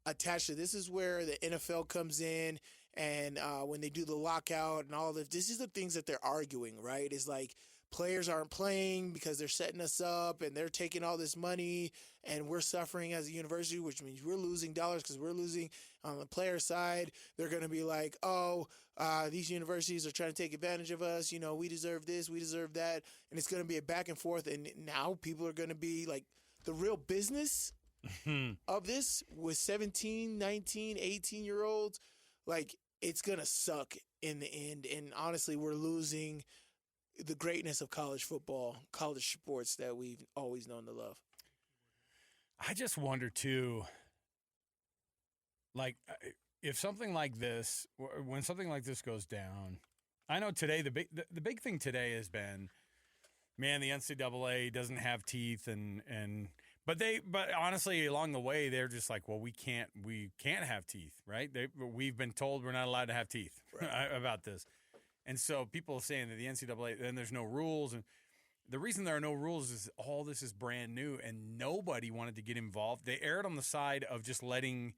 Speaker 5: attached to this. Is where the NFL comes in, and when they do the lockout and all this is the things that they're arguing, right? Is like players aren't playing because they're setting us up and they're taking all this money and we're suffering as a university, which means we're losing dollars because we're losing on the player side. They're going to be like, these universities are trying to take advantage of us. We deserve this, we deserve that. And it's going to be a back and forth. And now people are going to be like the real business of this with 17, 19, 18-year-olds. Like it's going to suck in the end. And honestly, we're losing the greatness of college football, college sports that we've always known to love.
Speaker 4: I just wonder too, if something like this, when something like this goes down, I know today the big thing today has been, man, the NCAA doesn't have teeth, but honestly along the way they're just like, well, we can't have teeth, right? We've been told we're not allowed to have teeth about this. And so people are saying that the NCAA, then there's no rules. And the reason there are no rules is all this is brand new and nobody wanted to get involved. They erred on the side of just letting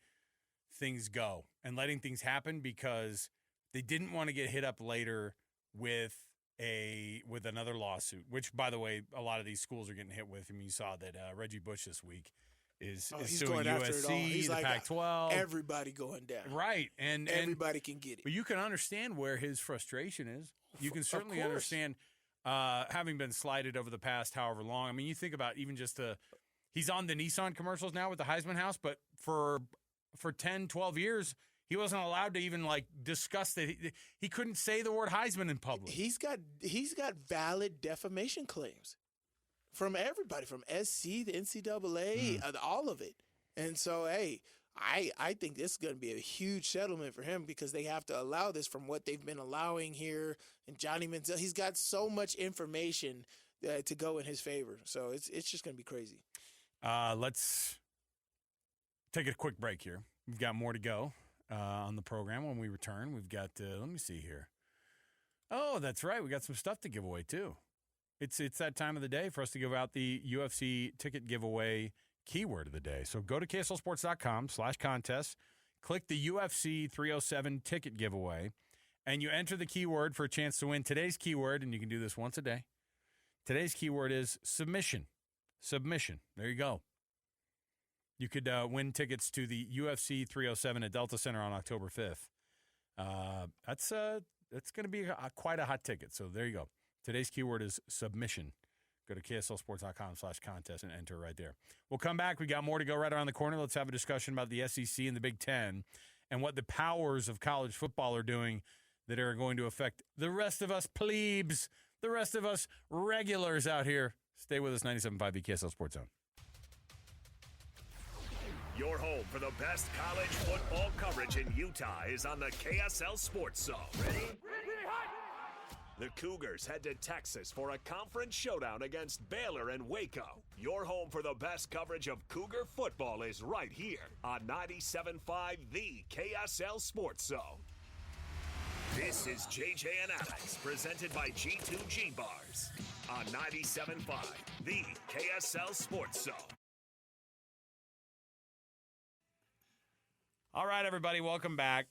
Speaker 4: things go and letting things happen because they didn't want to get hit up later with another lawsuit, which, by the way, a lot of these schools are getting hit with. I mean, you saw that Reggie Bush this week is suing USC, the Pac-12.
Speaker 5: Everybody going down.
Speaker 4: Right. And
Speaker 5: everybody can get it.
Speaker 4: But you can understand where his frustration is. You can certainly understand having been slighted over the past however long. I mean, you think about even just he's on the Nissan commercials now with the Heisman House, but for 10, 12 years, he wasn't allowed to even discuss that. He couldn't say the word Heisman in public.
Speaker 5: He's got valid defamation claims from everybody, from SC, the NCAA, all of it. And so, hey, I think this is going to be a huge settlement for him because they have to allow this from what they've been allowing here. And Johnny Manziel, he's got so much information to go in his favor. So it's just going to be crazy.
Speaker 4: Let's take a quick break here. We've got more to go on the program. When we return, we've got, let me see here. Oh, that's right. We got some stuff to give away, too. It's that time of the day for us to give out the UFC ticket giveaway keyword of the day. So go to KSLSports.com/contest, click the UFC 307 ticket giveaway, and you enter the keyword for a chance to win today's keyword, and you can do this once a day. Today's keyword is submission. Submission. There you go. You could win tickets to the UFC 307 at Delta Center on October 5th. That's going to be quite a hot ticket. So there you go. Today's keyword is submission. Go to KSLSports.com/contest and enter right there. We'll come back. We got more to go right around the corner. Let's have a discussion about the SEC and the Big Ten and what the powers of college football are doing that are going to affect the rest of us plebes, the rest of us regulars out here. Stay with us, 97.5 KSL Sports Zone.
Speaker 2: Your home for the best college football coverage in Utah is on the KSL Sports Zone. Ready? The Cougars head to Texas for a conference showdown against Baylor and Waco. Your home for the best coverage of Cougar football is right here on 97.5 The KSL Sports Zone. This is JJ and Alex, presented by G2G Bars on 97.5 The KSL Sports Zone.
Speaker 4: All right, everybody, welcome back.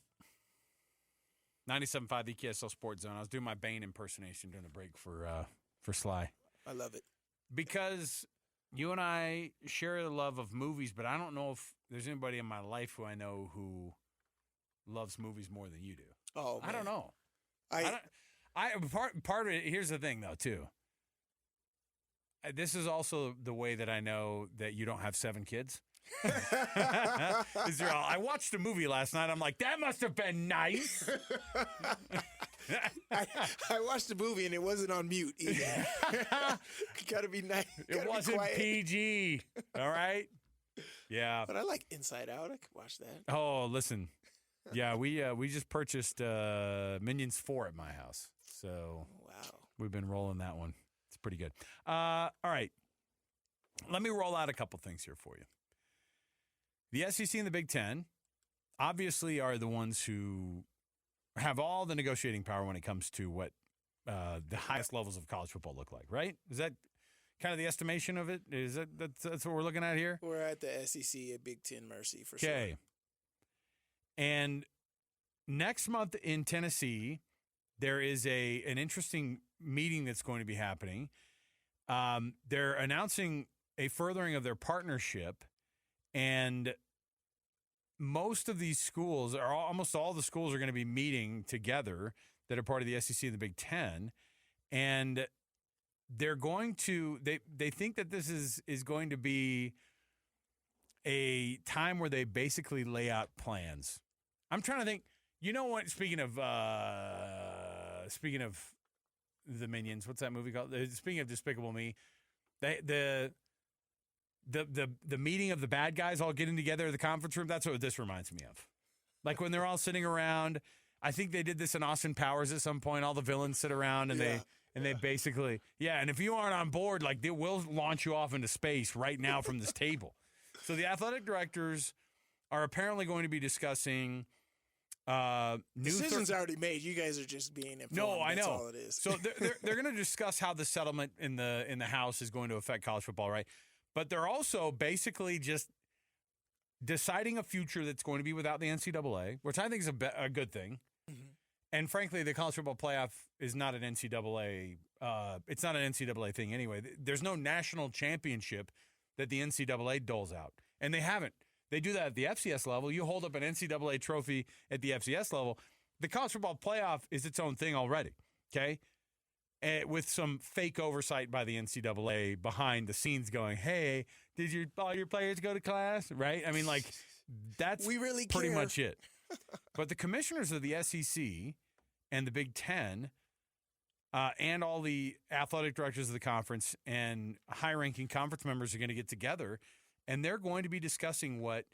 Speaker 4: 97.5 The KSL Sports Zone. I was doing my Bane impersonation during the break for Sly.
Speaker 5: I love it.
Speaker 4: Because you and I share the love of movies, but I don't know if there's anybody in my life who I know who loves movies more than you do.
Speaker 5: Oh, man.
Speaker 4: I don't know. Part of it, here's the thing, though, too. This is also the way that I know that you don't have 7 kids. I watched a movie last night. I'm like, that must have been nice.
Speaker 5: I watched the movie and it wasn't on mute either. Gotta be nice.
Speaker 4: It wasn't PG. All right. Yeah.
Speaker 5: But I like Inside Out. I could watch that.
Speaker 4: Oh, listen. Yeah, we just purchased Minions 4 at my house. So
Speaker 5: wow,
Speaker 4: we've been rolling that one. It's pretty good. All right. Let me roll out a couple things here for you. The SEC and the Big Ten obviously are the ones who have all the negotiating power when it comes to what the highest levels of college football look like, right? Is that kind of the estimation of it? Is that's what we're looking at here?
Speaker 5: We're at the SEC at Big Ten mercy for sure.
Speaker 4: Okay. And next month in Tennessee, there is an interesting meeting that's going to be happening. They're announcing a furthering of their partnership. And most of these schools, or almost all the schools, are going to be meeting together that are part of the SEC and the Big Ten. And they're going to, they think that this is going to be a time where they basically lay out plans. I'm trying to think, you know what, speaking of the Minions, what's that movie called? Speaking of Despicable Me, the meeting of the bad guys all getting together in the conference room, that's what this reminds me of. Like when they're all sitting around, I think they did this in Austin Powers at some point, all the villains sit around and they basically, and if you aren't on board, like they will launch you off into space right now from this table. So the athletic directors are apparently going to be discussing
Speaker 5: decisions already made. You guys are just being informed.
Speaker 4: No, I know.
Speaker 5: That's all it is.
Speaker 4: So they're going to discuss how the settlement in the House is going to affect college football, right? But they're also basically just deciding a future that's going to be without the NCAA, which I think is a good thing. Mm-hmm. And frankly, the college football playoff is not an NCAA. It's not an NCAA thing anyway. There's no national championship that the NCAA doles out, and they haven't. They do that at the FCS level. You hold up an NCAA trophy at the FCS level. The college football playoff is its own thing already. Okay. With some fake oversight by the NCAA behind the scenes going, hey, did all your players go to class? Right? I mean, like, that's
Speaker 5: we really
Speaker 4: pretty
Speaker 5: care.
Speaker 4: much it. But the commissioners of the SEC and the Big Ten and all the athletic directors of the conference and high-ranking conference members are going to get together, and they're going to be discussing what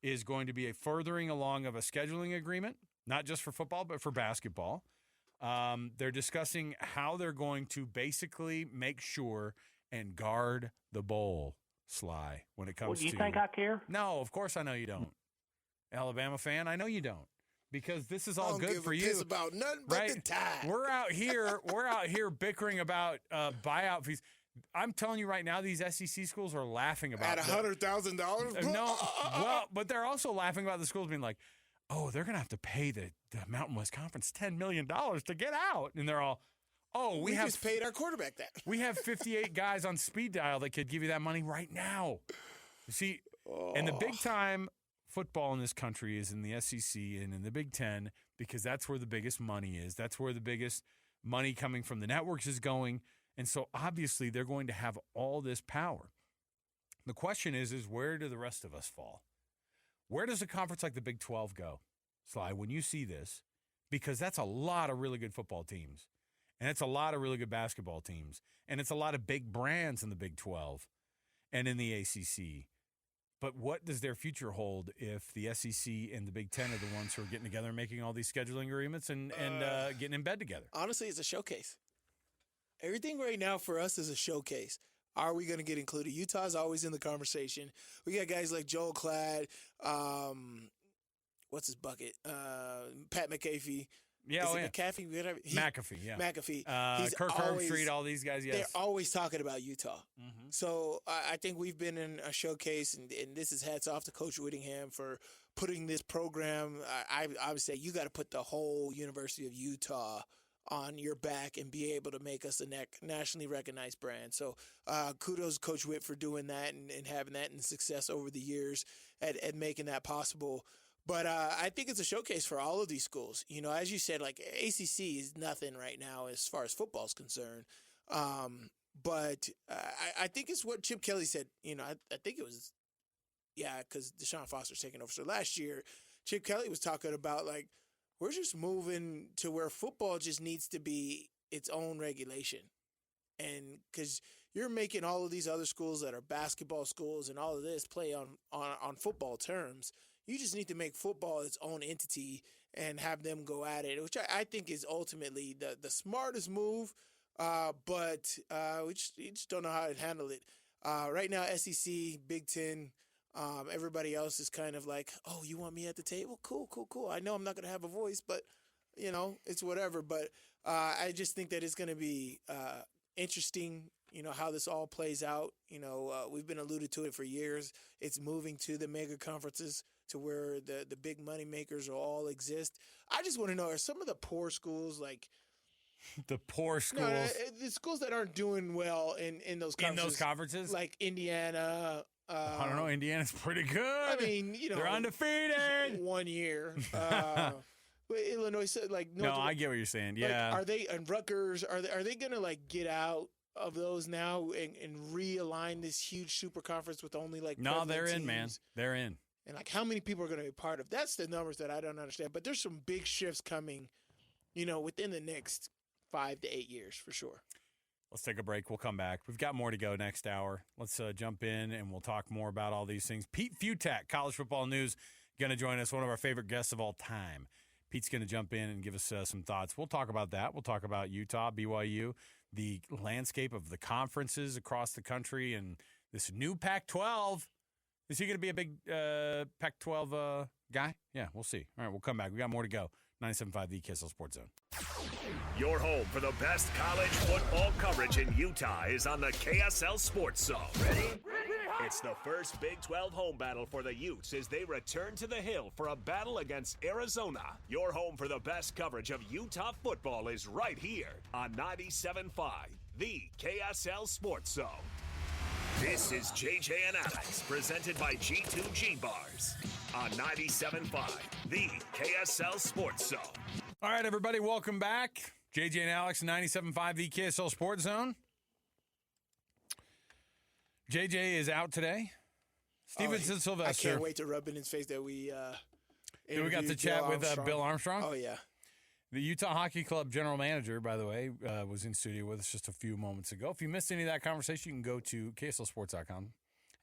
Speaker 4: is going to be a furthering along of a scheduling agreement, not just for football, but for basketball. They're discussing how they're going to basically make sure and guard the bowl, Sly, when it comes to...
Speaker 9: Do you think I care?
Speaker 4: No, of course I know you don't. Alabama fan, I know you don't. Because this is all good for you.
Speaker 5: Piss about nothing but
Speaker 4: right?
Speaker 5: the tide.
Speaker 4: We're out here bickering about buyout fees. I'm telling you right now, these SEC schools are laughing about
Speaker 5: at $100,000.
Speaker 4: No, well, but they're also laughing about the schools being like, "Oh, they're gonna have to pay the Mountain West Conference $10 million to get out," and they're all, "Oh, we have
Speaker 5: just paid our quarterback that.
Speaker 4: We have 58 guys on speed dial that could give you that money right now." You see, and the big time football in this country is in the SEC and in the Big Ten because that's where the biggest money is. That's where the biggest money coming from the networks is going. And so obviously they're going to have all this power. The question is where do the rest of us fall? Where does a conference like the Big 12 go, Sly, when you see this? Because that's a lot of really good football teams. And it's a lot of really good basketball teams. And it's a lot of big brands in the Big 12 and in the ACC. But what does their future hold if the SEC and the Big Ten are the ones who are getting together and making all these scheduling agreements and getting in bed together?
Speaker 5: Honestly, it's a showcase. Everything right now for us is a showcase. Are we going to get included? Utah's always in the conversation. We got guys like Joel Klatt, what's his bucket? Pat McAfee.
Speaker 4: Yeah,
Speaker 5: McAfee? Whatever.
Speaker 4: McAfee, yeah.
Speaker 5: McAfee.
Speaker 4: Kirk Herbstreit, all these guys, yes.
Speaker 5: They're always talking about Utah.
Speaker 4: Mm-hmm.
Speaker 5: So I think we've been in a showcase, and this is hats off to Coach Whittingham for putting this program. I would say you got to put the whole University of Utah on your back and be able to make us a nationally recognized brand. So kudos to Coach Whit for doing that and having that and success over the years at making that possible. But I think it's a showcase for all of these schools. You know, as you said, like ACC is nothing right now as far as football is concerned. But I think it's what Chip Kelly said. You know, I think it was, because Deshaun Foster's taking over. So last year, Chip Kelly was talking about, like, we're just moving to where football just needs to be its own regulation. And because you're making all of these other schools that are basketball schools and all of this play on football terms, you just need to make football its own entity and have them go at it, which I think is ultimately the smartest move. But we just don't know how to handle it. Right now, SEC, Big Ten, everybody else is kind of like, oh, you want me at the table? Cool. I know I'm not going to have a voice, but, you know, it's whatever. But I just think that it's going to be interesting, you know, how this all plays out. You know, we've been alluded to it for years. It's moving to the mega conferences to where the big money makers will all exist. I just want to know, are some of the poor schools like
Speaker 4: the poor schools,
Speaker 5: the schools that aren't doing well in those conferences, like Indiana?
Speaker 4: I don't know. Indiana's pretty good.
Speaker 5: I mean, you know,
Speaker 4: they're undefeated
Speaker 5: 1 year. But Illinois said, like,
Speaker 4: no, I get what you're saying. Yeah,
Speaker 5: like, are they and Rutgers? Are they gonna like get out of those now and realign this huge super conference with only like
Speaker 4: they're in,
Speaker 5: teams?
Speaker 4: man. They're in.
Speaker 5: And like, how many people are going to be part of? That's the numbers that I don't understand. But there's some big shifts coming, you know, within the next 5 to 8 years for sure.
Speaker 4: Let's take a break. We'll come back. We've got more to go next hour. Let's jump in and we'll talk more about all these things. Pete Fiutak, College Football News, going to join us, one of our favorite guests of all time. Pete's going to jump in and give us some thoughts. We'll talk about that. We'll talk about Utah, BYU, the landscape of the conferences across the country, and this new Pac-12. Is he going to be a big Pac-12 guy? Yeah, we'll see. All right, we'll come back. We got more to go. 97.5 The KSL Sports Zone.
Speaker 2: Your home for the best college football coverage in Utah is on the KSL Sports Zone. Ready? It's the first Big 12 home battle for the Utes as they return to the Hill for a battle against Arizona. Your home for the best coverage of Utah football is right here on 97.5 The KSL Sports Zone. This is JJ and Alex, presented by G2G Bars on 97.5 The KSL Sports Zone.
Speaker 4: All right, everybody, welcome back. JJ and Alex, 97.5 The KSL Sports Zone. JJ is out today. Stevenson Sylvester.
Speaker 5: I can't wait to rub in his face that we
Speaker 4: got to chat with Bill Armstrong.
Speaker 5: Oh, yeah.
Speaker 4: The Utah Hockey Club general manager, by the way, was in studio with us just a few moments ago. If you missed any of that conversation, you can go to KSLSports.com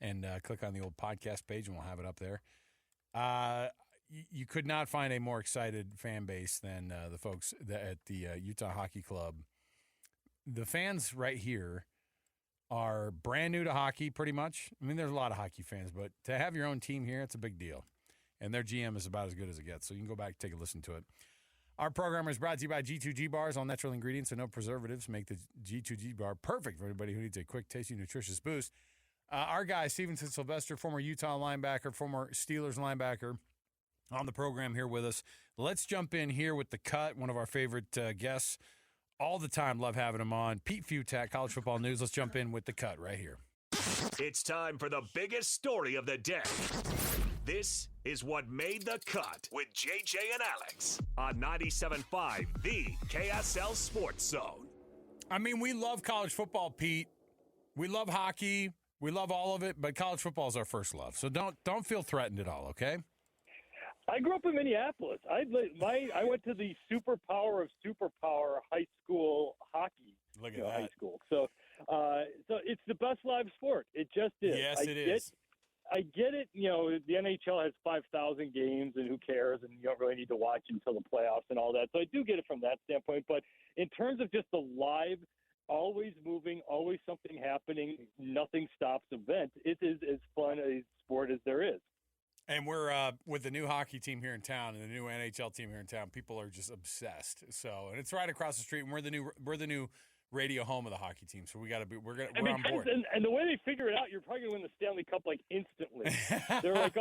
Speaker 4: and click on the old podcast page, and we'll have it up there. You could not find a more excited fan base than the folks at the Utah Hockey Club. The fans right here are brand new to hockey pretty much. I mean, there's a lot of hockey fans, but to have your own team here, it's a big deal. And their GM is about as good as it gets, so you can go back and take a listen to it. Our program is brought to you by G2G Bars. All natural ingredients and no preservatives make the G2G Bar perfect for anybody who needs a quick, tasty, nutritious boost. Our guy, Stevenson Sylvester, former Utah linebacker, former Steelers linebacker, on the program here with us. Let's jump in here with The Cut, one of our favorite guests all the time. Love having him on. Pete Fiutak, College Football News. Let's jump in with The Cut right here.
Speaker 2: It's time for the biggest story of the day. This is what made the cut with JJ and Alex on 97.5, the KSL Sports Zone.
Speaker 4: I mean, we love college football, Pete. We love hockey. We love all of it, but college football is our first love. So don't feel threatened at all, okay?
Speaker 9: I grew up in Minneapolis. I went to the superpower of superpower high school hockey.
Speaker 4: Look at that.
Speaker 9: High school. So it's the best live sport. It just is.
Speaker 4: Yes, it is.
Speaker 9: I get it. You know, the NHL has 5,000 games, and who cares? And you don't really need to watch until the playoffs and all that. So I do get it from that standpoint. But in terms of just the live, always moving, always something happening, nothing stops event, it is as fun a sport as there is.
Speaker 4: And we're with the new hockey team here in town and the new NHL team here in town. People are just obsessed. So, and it's right across the street. And we're the new radio home of the hockey team. So we're on board.
Speaker 9: And the way they figure it out, you're probably gonna win the Stanley Cup like instantly. They're like,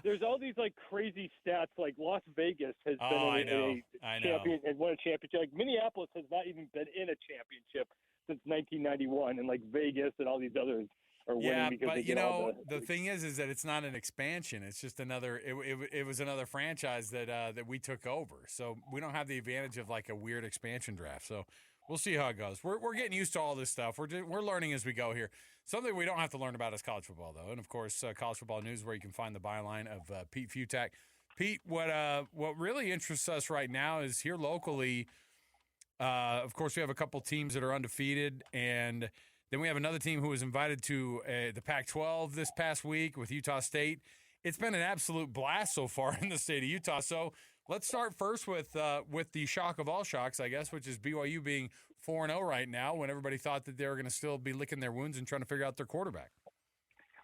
Speaker 9: there's all these like crazy stats. Like Las Vegas has been a champion and won a championship. Like Minneapolis has not even been in a championship since 1991, and like Vegas and all these others.
Speaker 4: Yeah, but you know the thing is that it's not an expansion. It's just another. It was another franchise that we took over. So we don't have the advantage of like a weird expansion draft. So we'll see how it goes. We're getting used to all this stuff. We're learning as we go here. Something we don't have to learn about is college football though, and of course College Football News, where you can find the byline of Pete Fiutak. Pete, what really interests us right now is here locally. Of course, we have a couple teams that are undefeated, and then we have another team who was invited to the Pac-12 this past week with Utah State. It's been an absolute blast so far in the state of Utah. So let's start first with the shock of all shocks, I guess, which is BYU being 4-0 right now when everybody thought that they were going to still be licking their wounds and trying to figure out their quarterback.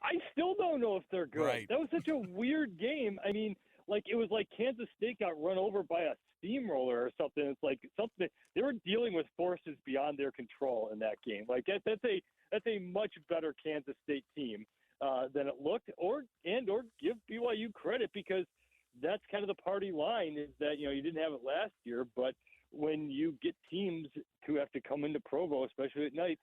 Speaker 9: I still don't know if they're good.
Speaker 4: Right.
Speaker 9: That was such a weird game. I mean, like it was like Kansas State got run over by a steamroller or something. It's like something they were dealing with forces beyond their control in that game. Like that's a much better Kansas State team than it looked. Or give BYU credit, because that's kind of the party line, is that you didn't have it last year, but when you get teams who have to come into Provo, especially at night,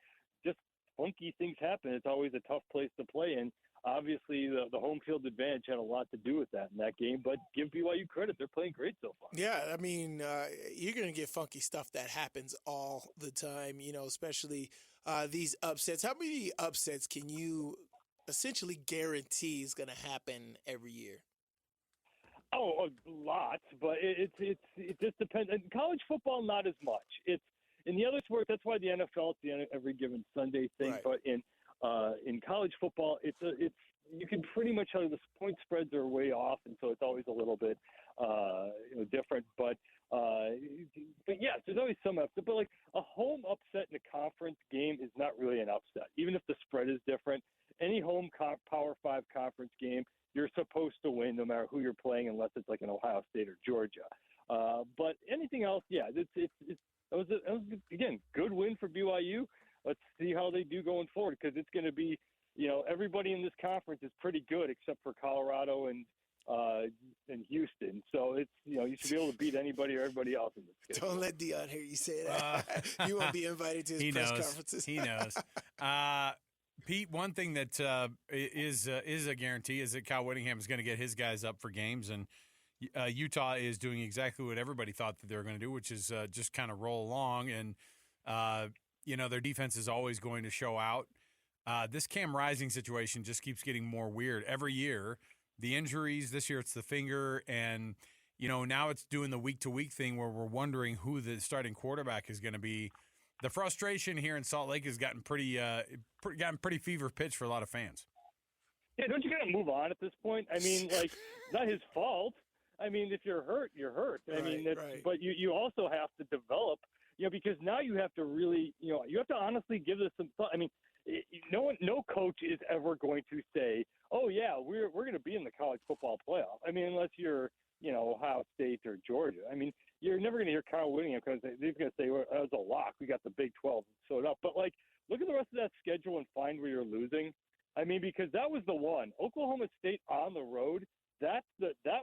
Speaker 9: just funky things happen. It's always a tough place to play in. Obviously, the home field advantage had a lot to do with that in that game, but give BYU credit. They're playing great so far.
Speaker 5: Yeah, I mean, you're going to get funky stuff that happens all the time, especially these upsets. How many upsets can you essentially guarantee is going to happen every year?
Speaker 9: Oh, a lot, but it just depends. In college football, not as much. It's in the other sports. That's why the NFL, it's the every given Sunday thing.
Speaker 5: Right.
Speaker 9: But in college football, it's you can pretty much tell the point spreads are way off, and so it's always a little bit different. But yes, there's always some upset. But like a home upset in a conference game is not really an upset, even if the spread is different. Any home Power 5 conference game, you're supposed to win no matter who you're playing, unless it's like an Ohio State or Georgia. But anything else, yeah, it was again good win for BYU. Let's see how they do going forward, because it's going to be, everybody in this conference is pretty good except for Colorado and Houston. So it's, you should be able to beat anybody or everybody else in this game.
Speaker 5: Don't let Dion hear you say that. You won't be invited to his press conferences.
Speaker 4: He knows. Pete, one thing that is a guarantee is that Kyle Whittingham is going to get his guys up for games, and Utah is doing exactly what everybody thought that they were going to do, which is just kind of roll along. And, their defense is always going to show out. This Cam Rising situation just keeps getting more weird every year. The injuries, this year it's the finger, and, now it's doing the week-to-week thing where we're wondering who the starting quarterback is going to be. The frustration here in Salt Lake has gotten pretty fever pitch for a lot of fans.
Speaker 9: Yeah, don't you got to move on at this point? I mean, like, it's not his fault. I mean, if you're hurt, you're hurt. I mean, but you also have to develop, because now you have to really, you have to honestly give this some thought. I mean, no coach is ever going to say, oh, yeah, we're going to be in the college football playoff. I mean, unless you're, Ohio State or Georgia. I mean, you're never going to hear Kyle Whittingham because he's going to say, well, that was a lock. We got the Big 12 sewed up. But, like, look at the rest of that schedule and find where you're losing. I mean, because that was the one. Oklahoma State on the road, that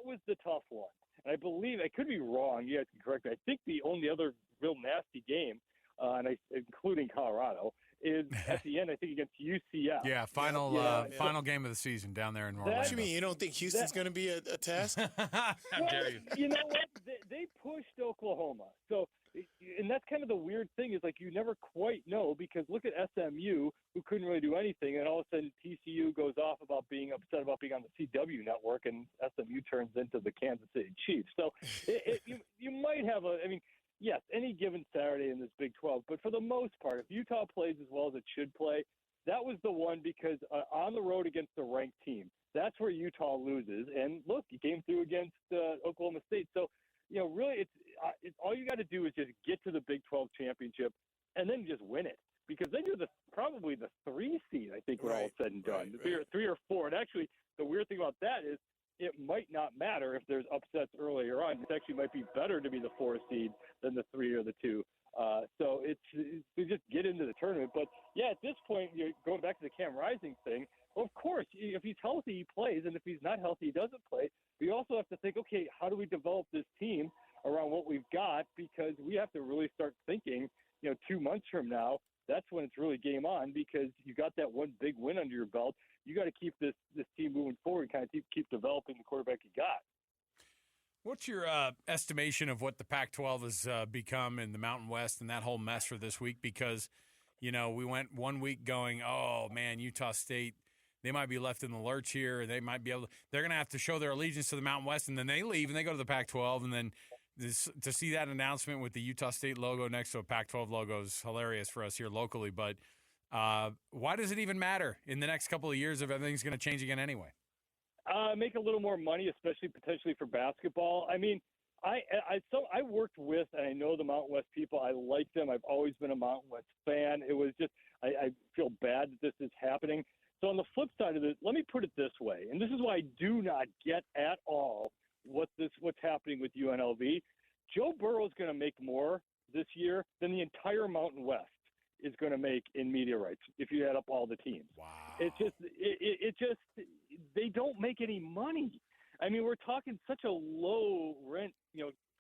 Speaker 9: was the tough one. And I believe, I could be wrong, you guys can correct me, I think the only other real nasty game, including Colorado, is at the end, I think, against UCF.
Speaker 10: Yeah, final game of the season down there in Orlando.
Speaker 5: What you mean? You don't think Houston's going to be a test?
Speaker 10: How dare you?
Speaker 9: You know what? They pushed Oklahoma. So, and that's kind of the weird thing is, like, you never quite know because look at SMU, who couldn't really do anything, and all of a sudden TCU goes off about being upset about being on the CW network, and SMU turns into the Kansas City Chiefs. So you might have yes, any given Saturday in this Big 12, but for the most part, if Utah plays as well as it should play, that was the one because on the road against the ranked team, that's where Utah loses. And look, you came through against Oklahoma State. So, really, it's all you got to do is just get to the Big 12 championship and then just win it. Because then you're probably the 3 seed, I think, when all is said and done. Right. 3 or 4. And actually, the weird thing about that is it might not matter if there's upsets earlier on. It actually might be better to be the 4 seed than the 3 or the 2. So it's to just get into the tournament. But, yeah, at this point, you're going back to the Cam Rising thing. Well, of course, if he's healthy, he plays. And if he's not healthy, he doesn't play. But you also have to think, okay, how do we develop this team around what we've got? Because we have to really start thinking, 2 months from now, that's when it's really game on because you got that one big win under your belt. You got to keep this team moving forward, kind of keep developing the quarterback you got.
Speaker 10: What's your estimation of what the Pac-12 has become in the Mountain West and that whole mess for this week? Because, we went 1 week going, oh, man, Utah State, they might be left in the lurch here. They might be they're going to have to show their allegiance to the Mountain West, and then they leave and they go to the Pac-12. And then to see that announcement with the Utah State logo next to a Pac-12 logo is hilarious for us here locally. But why does it even matter in the next couple of years if everything's going to change again anyway?
Speaker 9: Make a little more money, especially potentially for basketball. I mean, I worked with, and I know the Mountain West people. I like them. I've always been a Mountain West fan. It was just, I feel bad that this is happening. So on the flip side of it, let me put it this way, and this is why I do not get at all what's happening with UNLV. Joe Burrow is going to make more this year than the entire Mountain West is going to make in media rights if you add up all the teams.
Speaker 10: Wow.
Speaker 9: It's just they don't make any money. I mean, we're talking such a low rent,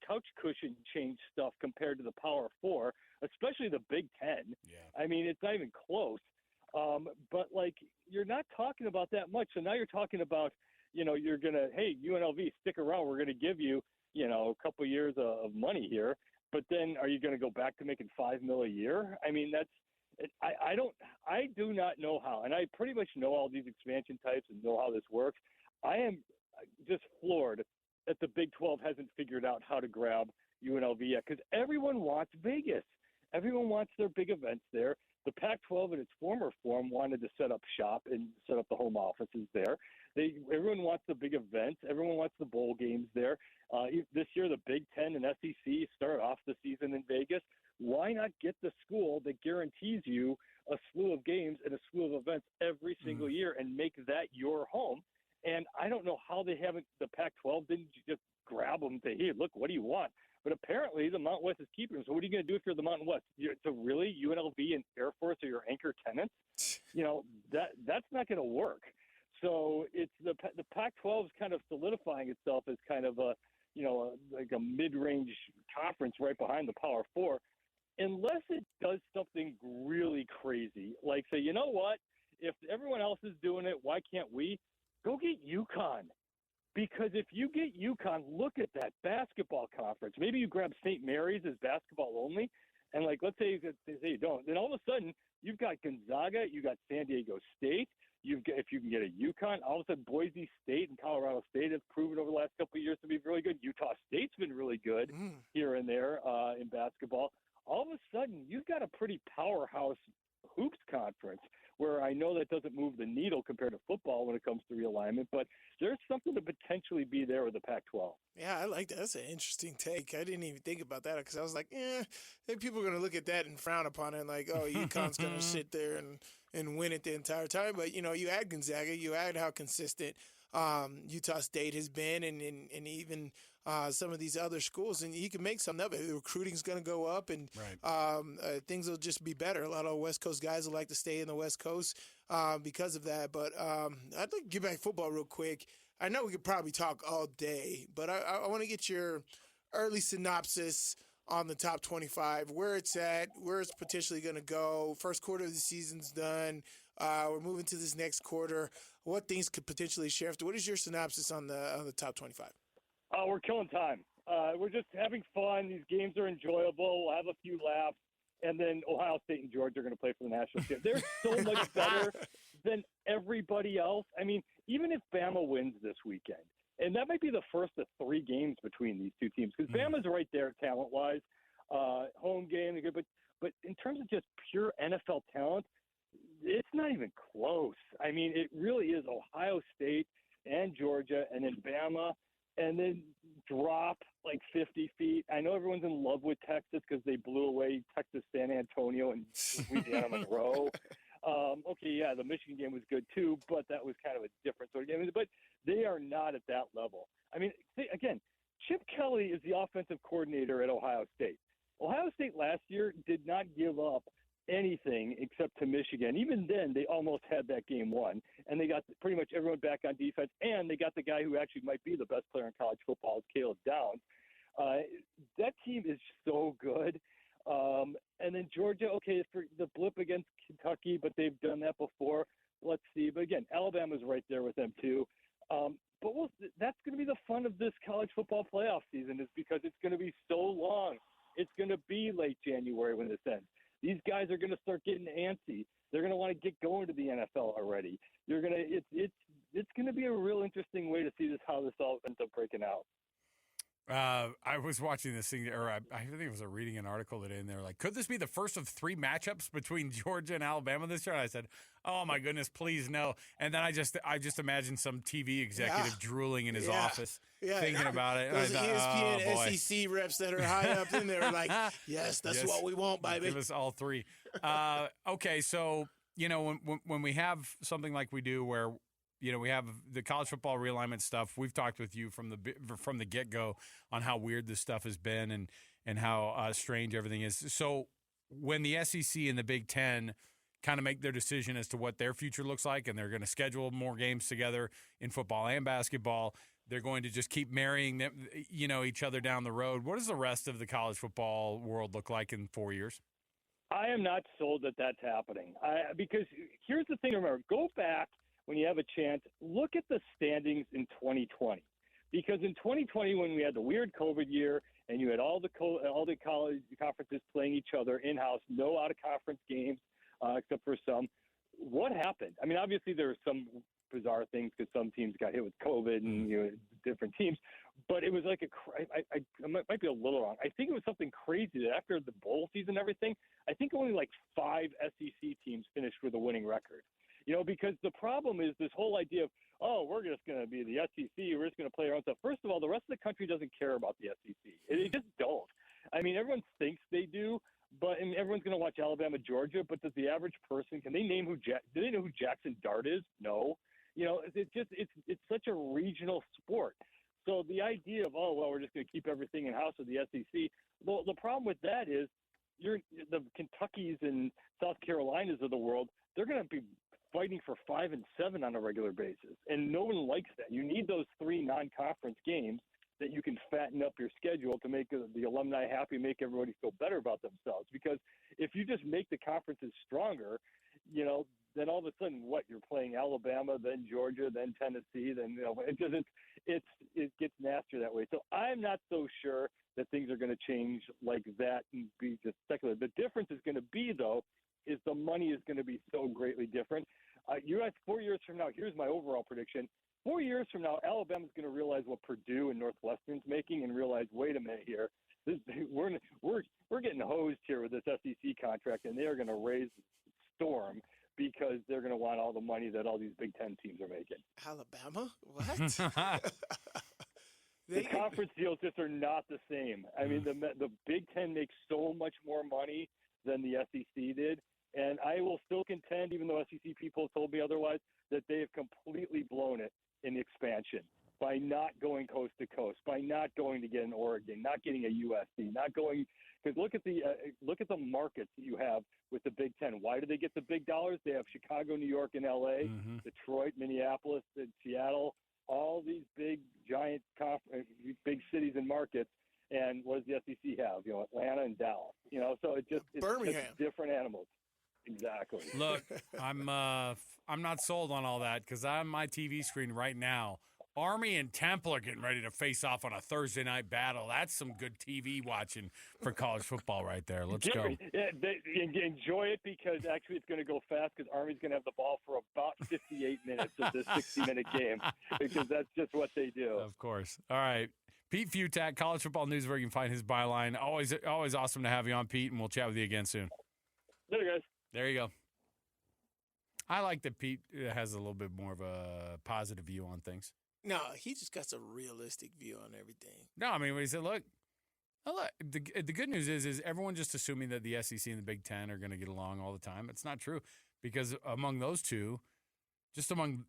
Speaker 9: couch cushion change stuff compared to the Power Four, especially the Big Ten. Yeah. I mean, it's not even close. But like, you're not talking about that much. So now you're talking about, you're going to, hey, UNLV, stick around. We're going to give you, a couple years of money here. But then are you going to go back to making $5 million a year? I mean, I do not know how. And I pretty much know all these expansion types and know how this works. I am just floored that the Big 12 hasn't figured out how to grab UNLV yet because everyone wants Vegas. Everyone wants their big events there. The Pac-12 in its former form wanted to set up shop and set up the home offices there. Everyone wants the big events. Everyone wants the bowl games there. This year, the Big Ten and SEC started off the season in Vegas. Why not get the school that guarantees you a slew of games and a slew of events every single year and make that your home? And I don't know how the Pac-12 didn't just grab them and say, hey, look, what do you want? But apparently the Mountain West is keeping them. So what are you going to do if you're the Mountain West? So really, UNLV and Air Force are your anchor tenants? That's not going to work. So it's the Pac-12 is kind of solidifying itself as kind of a mid-range conference right behind the Power Four, unless it does something really crazy. Like say, you know what? If everyone else is doing it, why can't we? Go get UConn. Because if you get UConn, look at that basketball conference. Maybe you grab St. Mary's as basketball only, and let's say you don't. Then all of a sudden you've got Gonzaga, you got San Diego State. If you can get a UConn, all of a sudden Boise State and Colorado State have proven over the last couple of years to be really good. Utah State's been really good here and there in basketball. All of a sudden you've got a pretty powerhouse hoops conference where I know that doesn't move the needle compared to football when it comes to realignment, but there's something to potentially be there with the Pac-12.
Speaker 5: Yeah, I like that. That's an interesting take. I didn't even think about that because I was like, people are going to look at that and frown upon it like, oh, UConn's going to sit there and win it the entire time. But, you add Gonzaga, you add how consistent Utah State has been and even some of these other schools, and you can make something of it. The recruiting's going to go up, and things will just be better. A lot of West Coast guys will like to stay in the West Coast because of that. But I'd like to get back to football real quick. I know we could probably talk all day, but I want to get your early synopsis on the top 25, where it's at, where it's potentially going to go. First quarter of the season's done. We're moving to this next quarter. What things could potentially shift? What is your synopsis on the top 25?
Speaker 9: We're killing time. We're just having fun. These games are enjoyable. We'll have a few laughs. And then Ohio State and Georgia are going to play for the national championship. They're so much better than everybody else. I mean, even if Bama wins this weekend, and that might be the first of 3 games between these two teams, because Bama's right there talent-wise, home game, but in terms of just pure NFL talent, it's not even close. I mean, it really is Ohio State and Georgia, and then Bama, and then drop like 50 feet. I know everyone's in love with Texas because they blew away Texas San Antonio and Louisiana Monroe. The Michigan game was good too, but that was kind of a different sort of game. But they are not at that level. I mean, again, Chip Kelly is the offensive coordinator at Ohio State. Ohio State last year did not give up anything except to Michigan. Even then, they almost had that game won, and they got pretty much everyone back on defense, and they got the guy who actually might be the best player in college football, Caleb Downs. That team is so good. And then Georgia, okay, for the blip against Kentucky, but they've done that before. Let's see. But again, Alabama's right there with them too. But that's going to be the fun of this college football playoff season, is because it's going to be so long. It's going to be late January when this ends. These guys are going to start getting antsy. They're going to want to get going to the NFL already. It's going to be a real interesting way to see how this all ends up breaking out.
Speaker 10: I was watching this thing, or I think it was reading an article today, and they're like, could this be the first of 3 matchups between Georgia and Alabama this year? And I said, oh my goodness, please no. And then I just imagined some TV executive drooling in his office thinking about it.
Speaker 5: Those ESPN SEC reps that are high up in there are like, yes, that's what we want, baby.
Speaker 10: Give us all 3. Okay, so, when we have something like we do where, we have the college football realignment stuff. We've talked with you from the get-go on how weird this stuff has been and how strange everything is. So when the SEC and the Big Ten kind of make their decision as to what their future looks like, and they're going to schedule more games together in football and basketball, they're going to just keep marrying them, each other down the road. What does the rest of the college football world look like in 4 years?
Speaker 9: I am not sold that that's happening. Because here's the thing to remember. Go back when you have a chance, look at the standings in 2020. Because in 2020, when we had the weird COVID year and you had all the college conferences playing each other in-house, no out-of-conference games except for some, what happened? I mean, obviously there were some bizarre things because some teams got hit with COVID and different teams. But it was like I might be a little wrong. I think it was something crazy that after the bowl season and everything, I think only like 5 SEC teams finished with a winning record. Because the problem is this whole idea of, we're just going to be the SEC. We're just going to play our own stuff. First of all, the rest of the country doesn't care about the SEC. They just don't. I mean, everyone thinks they do, and everyone's going to watch Alabama, Georgia. But does the average person, can they name do they know who Jackson Dart is? No. It's such a regional sport. So the idea of, we're just going to keep everything in house with the SEC. Well, the problem with that is the Kentuckys and South Carolinas of the world. They're going to be fighting for 5 and 7 on a regular basis, and no one likes that. You need those 3 non-conference games that you can fatten up your schedule to make the alumni happy, make everybody feel better about themselves. Because if you just make the conferences stronger, then all of a sudden, you're playing Alabama, then Georgia, then Tennessee, then it gets nastier that way. So I'm not so sure that things are going to change like that and be just secular. The difference is going to be, though, is the money is going to be so greatly different. You ask 4 years from now, here's my overall prediction. 4 years from now, Alabama's going to realize what Purdue and Northwestern's making and realize, wait a minute here, we're getting hosed here with this SEC contract, and they are going to raise the storm because they're going to want all the money that all these Big Ten teams are making.
Speaker 5: Alabama? What?
Speaker 9: The conference deals just are not the same. I mean, the Big Ten makes so much more money than the SEC did, and I will still contend, even though SEC people told me otherwise, that they have completely blown it in expansion by not going coast to coast, by not going to get an Oregon, not getting a USC, not going because look at the markets that you have with the Big Ten. Why do they get the big dollars? They have Chicago, New York, and LA, Detroit, Minneapolis, and Seattle. All these big, giant, big cities and markets, and what does the SEC have? Atlanta and Dallas. So it's
Speaker 5: Birmingham.
Speaker 9: Just different animals. Exactly.
Speaker 10: Look, I'm not sold on all that because on my TV screen right now, Army and Temple are getting ready to face off on a Thursday night battle. That's some good TV watching for college football right there. Let's go.
Speaker 9: Enjoy it because actually it's going to go fast because Army's going to have the ball for about 58 minutes of this 60-minute game because that's just what they do.
Speaker 10: Of course. All right. Pete Fiutak, College Football News, where you can find his byline. Always awesome to have you on, Pete, and we'll chat with you again soon.
Speaker 9: There you guys.
Speaker 10: There you go. I like that Pete has a little bit more of a positive view on things.
Speaker 5: No, he just got a realistic view on everything.
Speaker 10: No, I mean, when he said, look, the good news is everyone just assuming that the SEC and the Big Ten are going to get along all the time. It's not true because among those two, it'd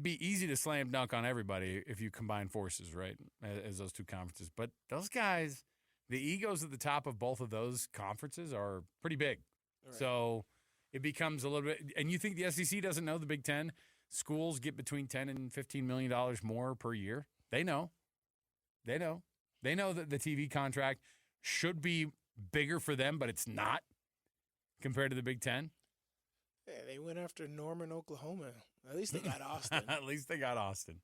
Speaker 10: be easy to slam dunk on everybody if you combine forces, right, as those two conferences. But those guys, the egos at the top of both of those conferences are pretty big. Right. So it becomes a little bit – and you think the SEC doesn't know the Big Ten? Schools get between $10 and $15 million more per year. They know. They know that the TV contract should be bigger for them, but it's not compared to the Big Ten.
Speaker 5: Yeah, they went after Norman, Oklahoma. At least they got Austin.
Speaker 10: At least they got Austin.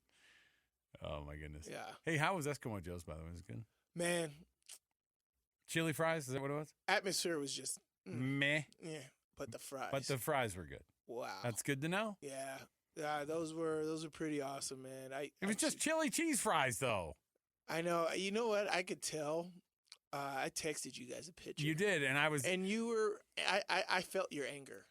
Speaker 10: Oh, my goodness.
Speaker 5: Yeah.
Speaker 10: Hey, how was Eskimo Joe's, by the way? Was it good?
Speaker 5: Man.
Speaker 10: Chili fries? Is that what it was?
Speaker 5: Atmosphere was just
Speaker 10: meh.
Speaker 5: Yeah, but the fries.
Speaker 10: But the fries were good.
Speaker 5: Wow.
Speaker 10: That's good to know.
Speaker 5: Yeah. Yeah, those were pretty awesome, man.
Speaker 10: It was just chili cheese fries, though.
Speaker 5: I know. You know what? I could tell. I texted you guys a picture.
Speaker 10: You did, and I was.
Speaker 5: And you were. I felt your anger.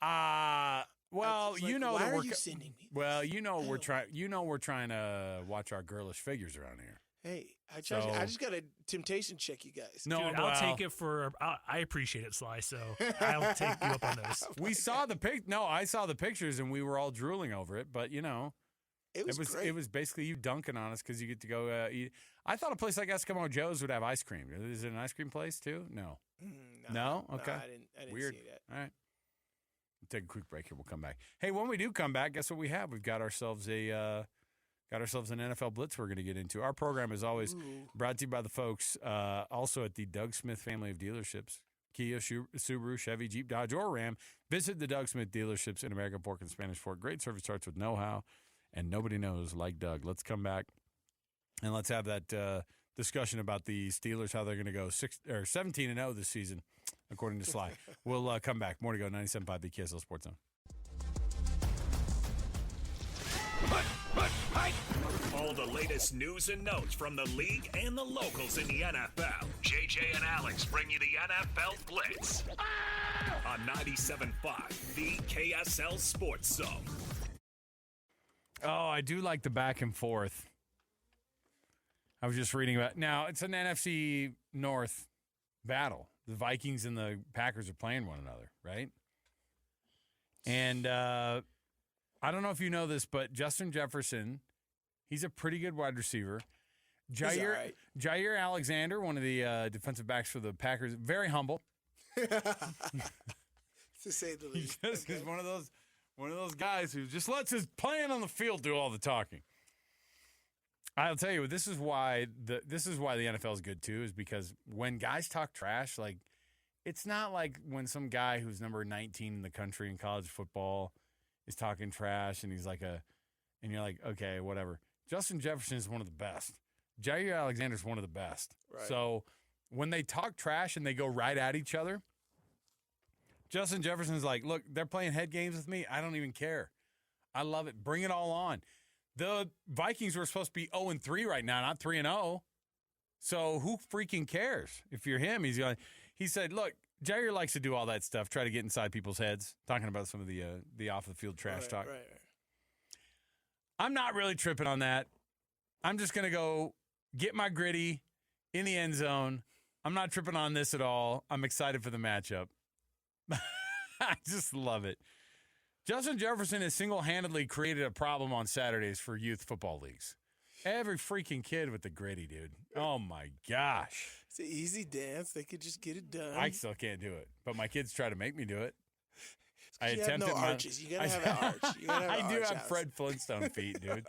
Speaker 10: Well,
Speaker 5: you know. Why are you sending me?
Speaker 10: Well, we're trying. We're trying to watch our girlish figures around here.
Speaker 5: Hey, I just got a temptation check, you guys.
Speaker 1: No, dude, I'll take it for. I appreciate it, Sly. So I'll take you up on those.
Speaker 10: We saw the pic. No, I saw the pictures, and we were all drooling over it. But
Speaker 5: it was great.
Speaker 10: It was basically you dunking on us because you get to go eat. I thought a place like Eskimo Joe's would have ice cream. Is it an ice cream place too? No. No. Okay.
Speaker 5: No, I didn't
Speaker 10: Weird.
Speaker 5: see that.
Speaker 10: All right. We'll take a quick break here. We'll come back. Hey, when we do come back, guess what we have? We've got ourselves an NFL Blitz we're going to get into. Our program is always brought to you by the folks also at the Doug Smith family of dealerships. Kia, Subaru, Chevy, Jeep, Dodge, or Ram. Visit the Doug Smith dealerships in American Fork and Spanish Fork. Great service starts with know-how, and nobody knows like Doug. Let's come back, and let's have that discussion about the Steelers, how they're going to go 17-0 this season, according to Sly. We'll come back. More to go. 97.5 the KSL Sports Zone.
Speaker 2: All the latest news and notes from the league and the locals in the NFL. JJ and Alex bring you the NFL Blitz on 97.5, the KSL Sports Zone.
Speaker 10: Oh, I do like the back and forth. I was just reading about. Now, it's an NFC North battle. The Vikings and the Packers are playing one another, right? And I don't know if you know this, but Justin Jefferson, he's a pretty good wide receiver. Jair Alexander, one of the defensive backs for the Packers, very humble.
Speaker 5: To say the least.
Speaker 10: He just is one of those guys who just lets his plan on the field do all the talking. I'll tell you, this is why the NFL is good too, is because when guys talk trash, like it's not like when some guy who's number 19 in the country in college football is talking trash and he's like and you're like, okay, whatever. Justin Jefferson is one of the best. Jair Alexander is one of the best.
Speaker 5: Right.
Speaker 10: So when they talk trash and they go right at each other, Justin Jefferson's like, look, they're playing head games with me. I don't even care. I love it. Bring it all on. The Vikings were supposed to be 0-3 right now, not 3-0. So who freaking cares? If you're him, he said, look,
Speaker 4: Jair likes to do all that stuff, try to get inside people's heads, talking about some of the off-the-field trash talk.
Speaker 5: Right.
Speaker 4: I'm not really tripping on that. I'm just going to go get my gritty in the end zone. I'm not tripping on this at all. I'm excited for the matchup. I just love it. Justin Jefferson has single-handedly created a problem on Saturdays for youth football leagues. Every freaking kid with the gritty, dude. Oh, my gosh.
Speaker 5: It's an easy dance. They could just get it done.
Speaker 4: I still can't do it, but my kids try to make me do it.
Speaker 5: You have no arches. You gotta have an arch. You gotta have an
Speaker 4: I do
Speaker 5: arch
Speaker 4: have
Speaker 5: house.
Speaker 4: Fred Flintstone feet, dude.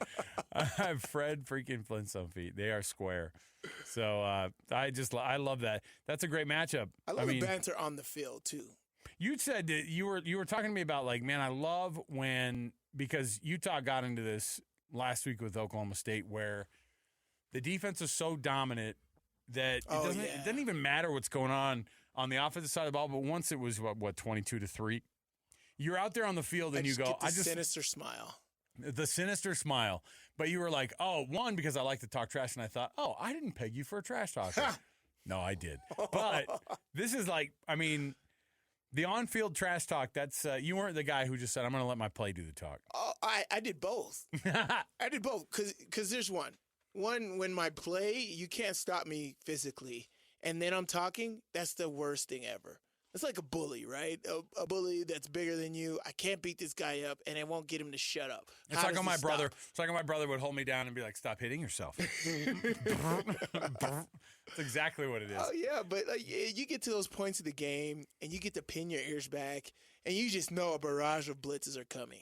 Speaker 4: I have Fred freaking Flintstone feet. They are square. So I love that. That's a great matchup.
Speaker 5: I love the banter on the field too.
Speaker 4: You said that you were talking to me about, like, man, I love because Utah got into this last week with Oklahoma State where the defense is so dominant that it doesn't even matter what's going on the offensive side of the ball. But once it was, 22-3, you're out there on the field and you go,
Speaker 5: sinister smile.
Speaker 4: The sinister smile. But you were like, one, because I like to talk trash, and I thought, I didn't peg you for a trash talker. No, I did. But this is like, the on-field trash talk, that's you weren't the guy who just said, I'm going to let my play do the talk.
Speaker 5: Oh, I did both. I did both because there's one. One, when my play, you can't stop me physically. And then I'm talking, that's the worst thing ever. It's like a bully, right? A bully that's bigger than you. I can't beat this guy up, and I won't get him to shut up.
Speaker 4: It's like my brother. It's like my brother would hold me down and be like, "Stop hitting yourself." That's exactly what it is.
Speaker 5: Oh yeah, but you get to those points of the game, and you get to pin your ears back, and you just know a barrage of blitzes are coming.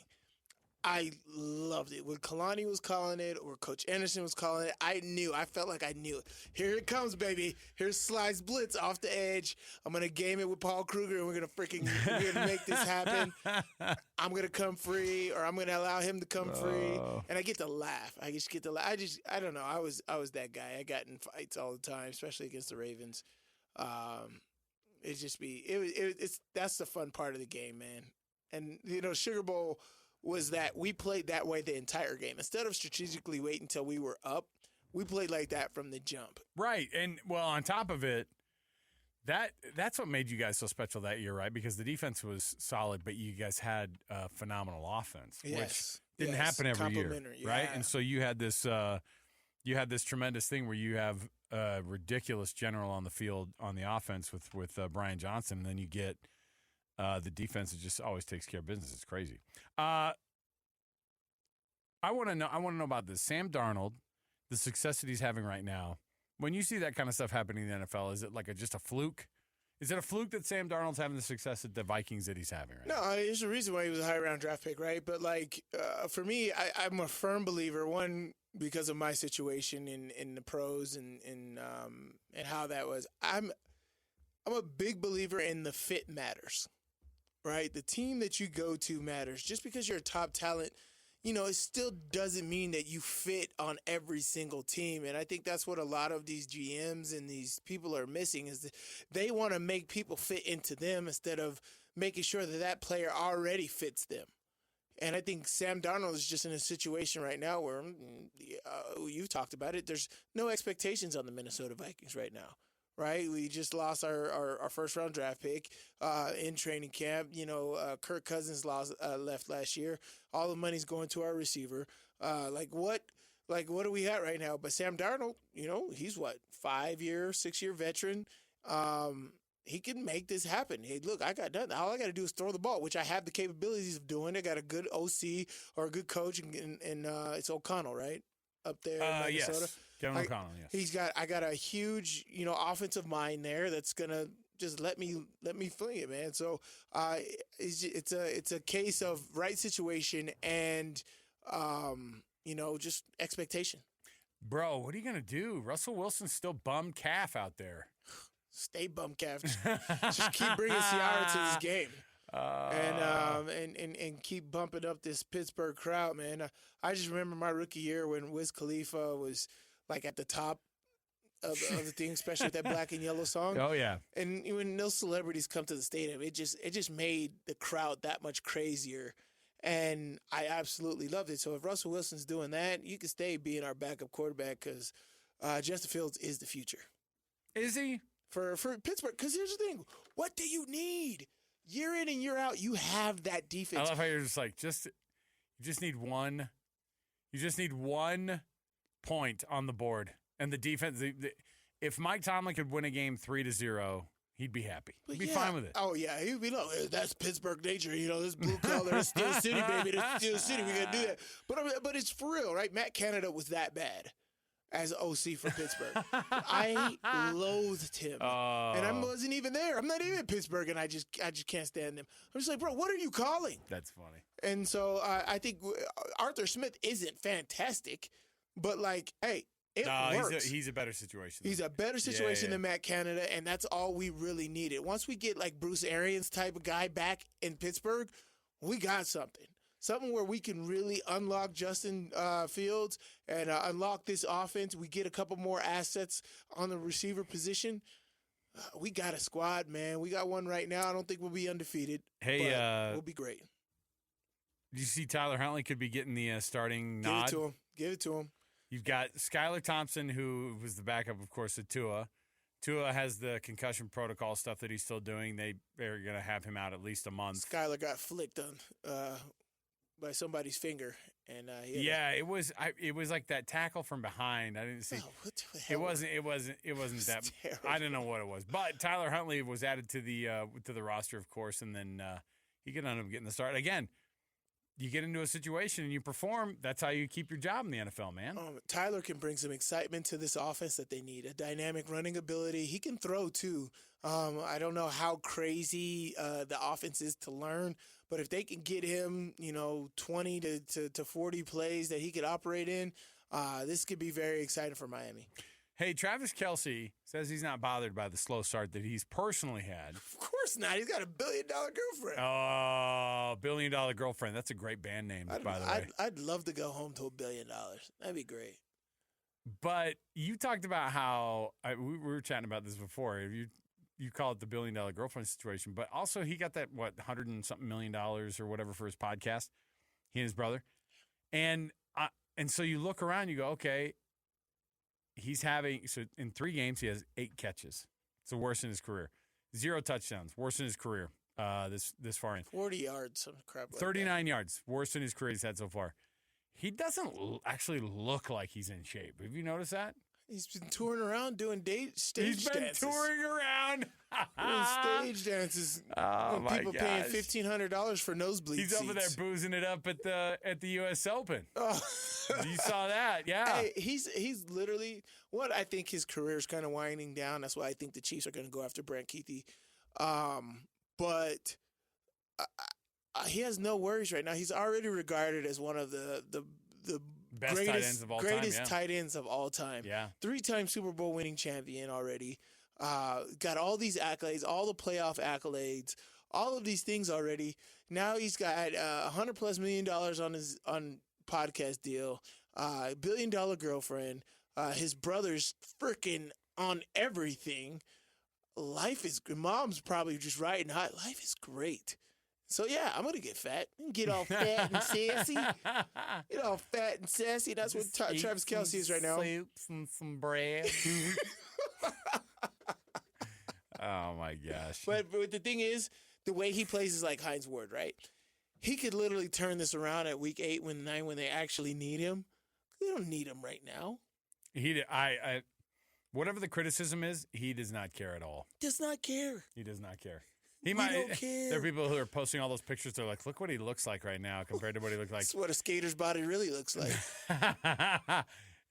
Speaker 5: I loved it. When Kalani was calling it or Coach Anderson was calling it, I felt like I knew it. Here it comes, baby. Here's Slice Blitz off the edge. I'm going to game it with Paul Kruger, and we're going to make this happen. I'm going to come free, or I'm going to allow him to come free. And I get to laugh. I don't know. I was that guy. I got in fights all the time, especially against the Ravens. That's the fun part of the game, man. And, Sugar Bowl was that we played that way the entire game. Instead of strategically waiting until we were up, we played like that from the jump.
Speaker 4: Right. And, well, on top of it, that's what made you guys so special that year, right? Because the defense was solid, but you guys had a phenomenal offense, which didn't happen every year, right? And so you had this tremendous thing where you have a ridiculous general on the field on the offense with Brian Johnson, and then you get the defense that just always takes care of business. It's crazy. I want to know about this. Sam Darnold, the success that he's having right now. When you see that kind of stuff happening in the NFL, is it like just a fluke? Is it a fluke that Sam Darnold's having the success at the Vikings that he's having right now?
Speaker 5: No, there's a reason why he was a high-round draft pick, right? But, for me, I'm a firm believer, one, because of my situation in the pros and how that was. I'm a big believer in the fit matters. Right? The team that you go to matters. Just because you're a top talent, it still doesn't mean that you fit on every single team. And I think that's what a lot of these GMs and these people are missing is that they want to make people fit into them instead of making sure that player already fits them. And I think Sam Darnold is just in a situation right now where you've talked about it. There's no expectations on the Minnesota Vikings right now. Right, we just lost our first-round draft pick in training camp. Kirk Cousins left last year. All the money's going to our receiver. What are we at right now? But Sam Darnold, he's 5-year, 6-year veteran. He can make this happen. Hey, look, I got nothing. All I got to do is throw the ball, which I have the capabilities of doing. I got a good OC or a good coach, and it's O'Connell, right? Up there in Minnesota.
Speaker 4: Yes. Kevin O'Connell, yes.
Speaker 5: I got a huge, offensive mind there that's gonna just let me fling it, man. So it's a case of right situation and just expectation.
Speaker 4: Bro, what are you gonna do? Russell Wilson's still bum calf out there.
Speaker 5: Stay bum calf. Just keep bringing Ciara to this game. And keep bumping up this Pittsburgh crowd, man. I just remember my rookie year when Wiz Khalifa was at the top of the thing, especially with that Black and Yellow song.
Speaker 4: Oh yeah.
Speaker 5: And when those celebrities come to the stadium, it just made the crowd that much crazier. And I absolutely loved it. So if Russell Wilson's doing that, you can stay being our backup quarterback because Justin Fields is the future.
Speaker 4: Is he?
Speaker 5: For Pittsburgh, because here's the thing. What do you need? Year in and year out, you have that defense.
Speaker 10: I love how you're just like, you just need one point on the board. And the defense, if Mike Tomlin could win a game 3-0, he'd be happy. He'd be fine with it.
Speaker 5: Oh, yeah. He'd be like, that's Pittsburgh nature. This blue collar, that's Steel City, baby. That's Steel City. We got to do that. But it's for real, right? Matt Canada was that bad as OC for Pittsburgh. I loathed him. And I wasn't even there. I'm not even in Pittsburgh, and I just can't stand him. I'm just like, bro, what are you calling?
Speaker 10: That's funny.
Speaker 5: And so I think Arthur Smith isn't fantastic, but, like, hey, it works.
Speaker 10: He's a better situation.
Speaker 5: He's a better situation than Matt Canada, and that's all we really needed. Once we get, like, Bruce Arians type of guy back in Pittsburgh, we got something. Something where we can really unlock Justin Fields and unlock this offense. We get a couple more assets on the receiver position. We got a squad, man. We got one right now. I don't think we'll be undefeated.
Speaker 10: Hey,
Speaker 5: but we'll be great.
Speaker 10: Do you see Tyler Huntley could be getting the starting nod?
Speaker 5: Give it to him.
Speaker 10: You've got Skylar Thompson, who was the backup, of course, at Tua. Tua has the concussion protocol stuff that he's still doing. They're going to have him out at least a month.
Speaker 5: Skylar got flicked on by somebody's finger, and
Speaker 10: it was like that tackle from behind. I didn't see.
Speaker 5: Oh, what the hell?
Speaker 10: It wasn't that.
Speaker 5: Terrible.
Speaker 10: I don't know what it was, but Tyler Huntley was added to the roster, of course, and then he could end up getting the start again. You get into a situation and you perform. That's how you keep your job in the NFL, man.
Speaker 5: Tyler can bring some excitement to this offense that they need. A dynamic running ability. He can throw too. I don't know how crazy the offense is to learn, but if they can get him, 20 to 40 plays that he could operate in, this could be very exciting for Miami.
Speaker 10: Hey, Travis Kelce says he's not bothered by the slow start that he's personally had.
Speaker 5: Of course not. He's got a $1 billion girlfriend.
Speaker 10: Oh, $1 billion girlfriend. That's a great band name, by the way.
Speaker 5: I'd love to go home to $1 billion. That'd be great.
Speaker 10: But you talked about how we were chatting about this before. You call it the $1 billion girlfriend situation, but also he got that $100 and something million or whatever for his podcast. He and his brother, and so you look around, you go, okay. So in 3 games, he has 8 catches. It's the worst in his career. 0 touchdowns, worst in his career this far in.
Speaker 5: 40 yards, some crap like
Speaker 10: 39 yards, worst in his career he's had so far. He doesn't actually look like he's in shape. Have you noticed that?
Speaker 5: He's been touring around doing stage dances.
Speaker 10: He's been touring around.
Speaker 5: Doing stage dances.
Speaker 10: Oh, my
Speaker 5: people paying $1,500 for nosebleed
Speaker 10: He's
Speaker 5: seats.
Speaker 10: over there boozing it up at the U.S. Open.
Speaker 5: Oh.
Speaker 10: You saw that, yeah.
Speaker 5: Hey, he's literally what I think his career is kind of winding down. That's why I think the Chiefs are going to go after Brant Keithy. But he has no worries right now. He's already regarded as one of the
Speaker 10: best
Speaker 5: greatest,
Speaker 10: tight ends of all
Speaker 5: greatest
Speaker 10: time.
Speaker 5: tight ends of all time.
Speaker 10: Yeah.
Speaker 5: 3-time Super Bowl winning champion already. Got all these accolades, all the playoff accolades, all of these things already. Now he's got $100+ million on podcast deal, $1 billion girlfriend. His brother's freaking on everything. Life is good. Mom's probably just riding high. Life is great. So, yeah, I'm going to get fat. Get all fat and sassy. Get all fat and sassy. That's what Travis Kelce is right now.
Speaker 10: Soups and some bread. Oh, my gosh.
Speaker 5: But the thing is, the way he plays is like Hines Ward, right? He could literally turn this around at week 8, when they actually need him. They don't need him right now.
Speaker 10: Whatever the criticism is, he does not care at all.
Speaker 5: Does not care.
Speaker 10: He does not care.
Speaker 5: Don't care.
Speaker 10: There are people who are posting all those pictures. They're like, look what he looks like right now compared to what he looked like.
Speaker 5: That's what a skater's body really looks like.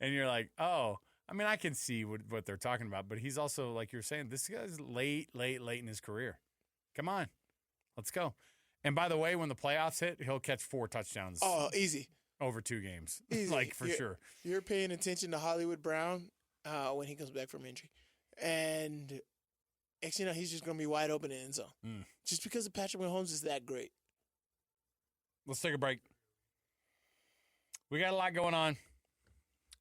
Speaker 10: And you're like, oh, I mean, I can see what they're talking about, but he's also, like you're saying, this guy's late in his career. Come on. Let's go. And by the way, when the playoffs hit, he'll catch 4 touchdowns.
Speaker 5: Oh, easy.
Speaker 10: Over 2 games.
Speaker 5: Easy.
Speaker 10: Like, for sure.
Speaker 5: You're paying attention to Hollywood Brown when he comes back from injury. And actually, he's just going to be wide open in the end zone. Just because of Patrick Mahomes is that great.
Speaker 10: Let's take a break. We got a lot going on.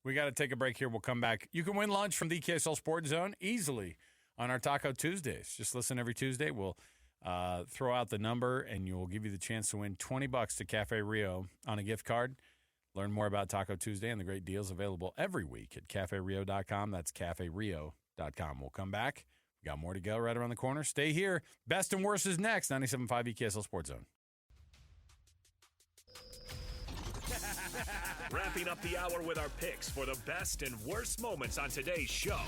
Speaker 10: We got to take a break here. We'll come back. You can win lunch from the KSL Sports Zone easily on our Taco Tuesdays. Just listen every Tuesday. We'll throw out the number, and you'll give you the chance to win $20 to Cafe Rio on a gift card. Learn more about Taco Tuesday and the great deals available every week at CafeRio.com. That's CafeRio.com. We'll come back Got more to go right around the corner. Stay here. Best and worst is next. 97.5 EKSL Sports Zone.
Speaker 2: Wrapping up the hour with our picks for the best and worst moments on today's show.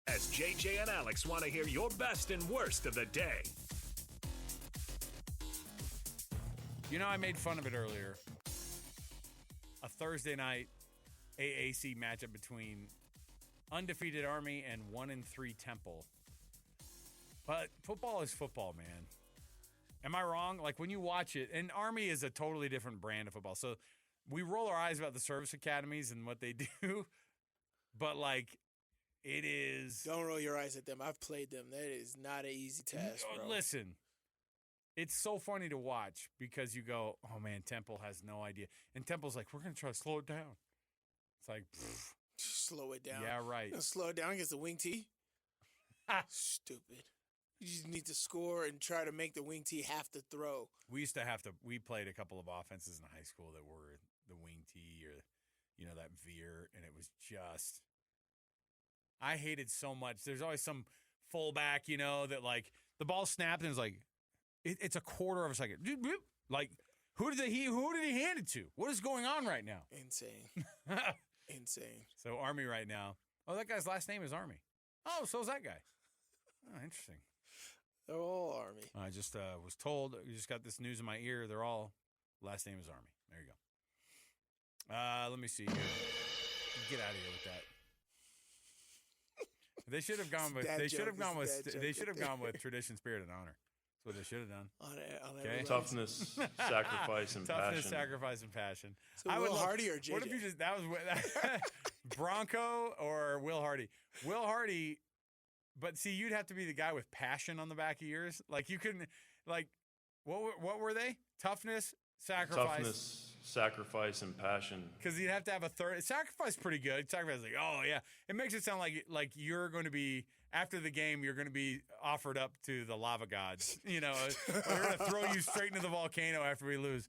Speaker 2: As JJ and Alex want to hear your best and worst of the day.
Speaker 10: You know, I made fun of it earlier. A Thursday night AAC matchup between undefeated Army and 1-3 Temple. But football is football, man. Am I wrong? Like, when you watch it, and Army is a totally different brand of football. So we roll our eyes about the service academies and what they do. But, like, it is.
Speaker 5: Don't roll your eyes at them. I've played them. That is not an easy task, bro.
Speaker 10: Listen, it's so funny to watch because you go, oh, man, Temple has no idea. And Temple's like, we're going to try to slow it down. It's like, pfft.
Speaker 5: Slow it down.
Speaker 10: Yeah, right.
Speaker 5: Slow it down against the wing tee? Stupid. You just need to score and try to make the wing tee have to throw.
Speaker 10: We played a couple of offenses in high school that were the wing tee or, that veer, and it was just, I hated so much. There's always some fullback, that, like, the ball snapped and it's like, it's a quarter of a second. Like, who did he hand it to? What is going on right now?
Speaker 5: Insane. Insane.
Speaker 10: So Army right now. Oh, that guy's last name is Army. Oh, so is that guy. Oh, interesting.
Speaker 5: They're all Army.
Speaker 10: I just was told, you just got this news in my ear. They're all, last name is Army. There you go. Let me see here. Get out of here with that. They should have gone with. They should have gone with. They should have gone with tradition, spirit, and honor. That's what they should have done.
Speaker 5: Okay.
Speaker 11: Toughness, sacrifice, and passion.
Speaker 10: Toughness, sacrifice, and passion.
Speaker 5: So Will Hardy or JJ?
Speaker 10: What if you just that was Bronco or Will Hardy? Will Hardy. But see, you'd have to be the guy with passion on the back of yours. Like you couldn't. Like what were they? Toughness, sacrifice.
Speaker 11: Toughness, sacrifice, and passion.
Speaker 10: Because you'd have to have a third. Sacrifice pretty good. Sacrifice is like, oh yeah. It makes it sound like you're going to be after the game. You're going to be offered up to the lava gods. We're going to throw you straight into the volcano after we lose.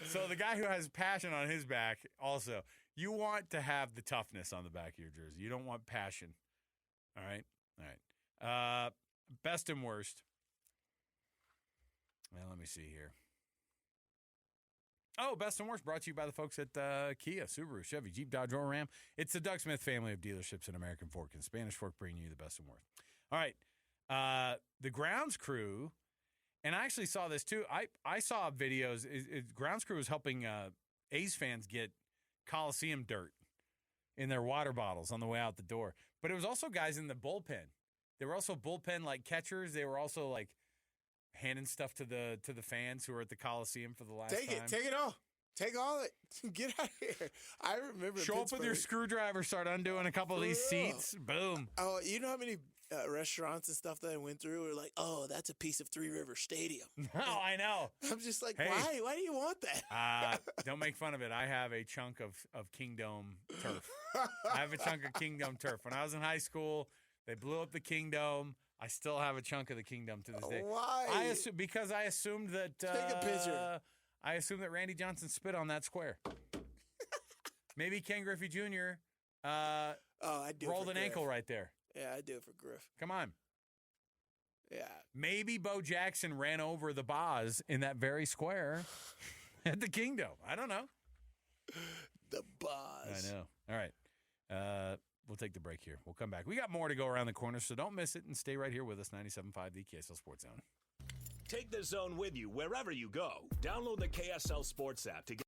Speaker 10: So the guy who has passion on his back, also, you want to have the toughness on the back of your jersey. You don't want passion. All right. Best and worst. Well, let me see here. Oh, best and worst brought to you by the folks at Kia, Subaru, Chevy, Jeep, Dodge, or Ram. It's the Doug Smith family of dealerships in American Fork and Spanish Fork bringing you the best and worst. All right. The grounds crew, and I actually saw this too. I saw videos. Grounds crew was helping A's fans get Coliseum dirt in their water bottles on the way out the door. But it was also guys in the bullpen. They were also bullpen like catchers. They were also like handing stuff to the fans who were at the Coliseum for the last time.
Speaker 5: Take it all. Take all it. Get out of here. I remember
Speaker 10: Show up with your screwdriver, start undoing a couple of these seats. Boom.
Speaker 5: Oh, you know how many restaurants and stuff that I went through were like, oh, that's a piece of Three River Stadium.
Speaker 10: Oh, I know.
Speaker 5: I'm just like,
Speaker 10: hey,
Speaker 5: why? Why do you want that?
Speaker 10: Don't make fun of it. I have a chunk of King Dome turf. I have a chunk of King Dome turf. When I was in high school, they blew up the King Dome. I still have a chunk of the King Dome to this day.
Speaker 5: Why?
Speaker 10: Because I assumed that.
Speaker 5: Take a picture.
Speaker 10: I assumed that Randy Johnson spit on that square. Maybe Ken Griffey Jr.
Speaker 5: I do
Speaker 10: rolled an ankle right there.
Speaker 5: Yeah, I do it for Griff.
Speaker 10: Come on.
Speaker 5: Yeah.
Speaker 10: Maybe Bo Jackson ran over the Boz in that very square at the King Dome. I don't know.
Speaker 5: The Boz.
Speaker 10: I know. All right. We'll take the break here. We'll come back. We got more to go around the corner, so don't miss it and stay right here with us. 97.5 the KSL Sports Zone.
Speaker 2: Take the Zone with you wherever you go. Download the KSL Sports app to get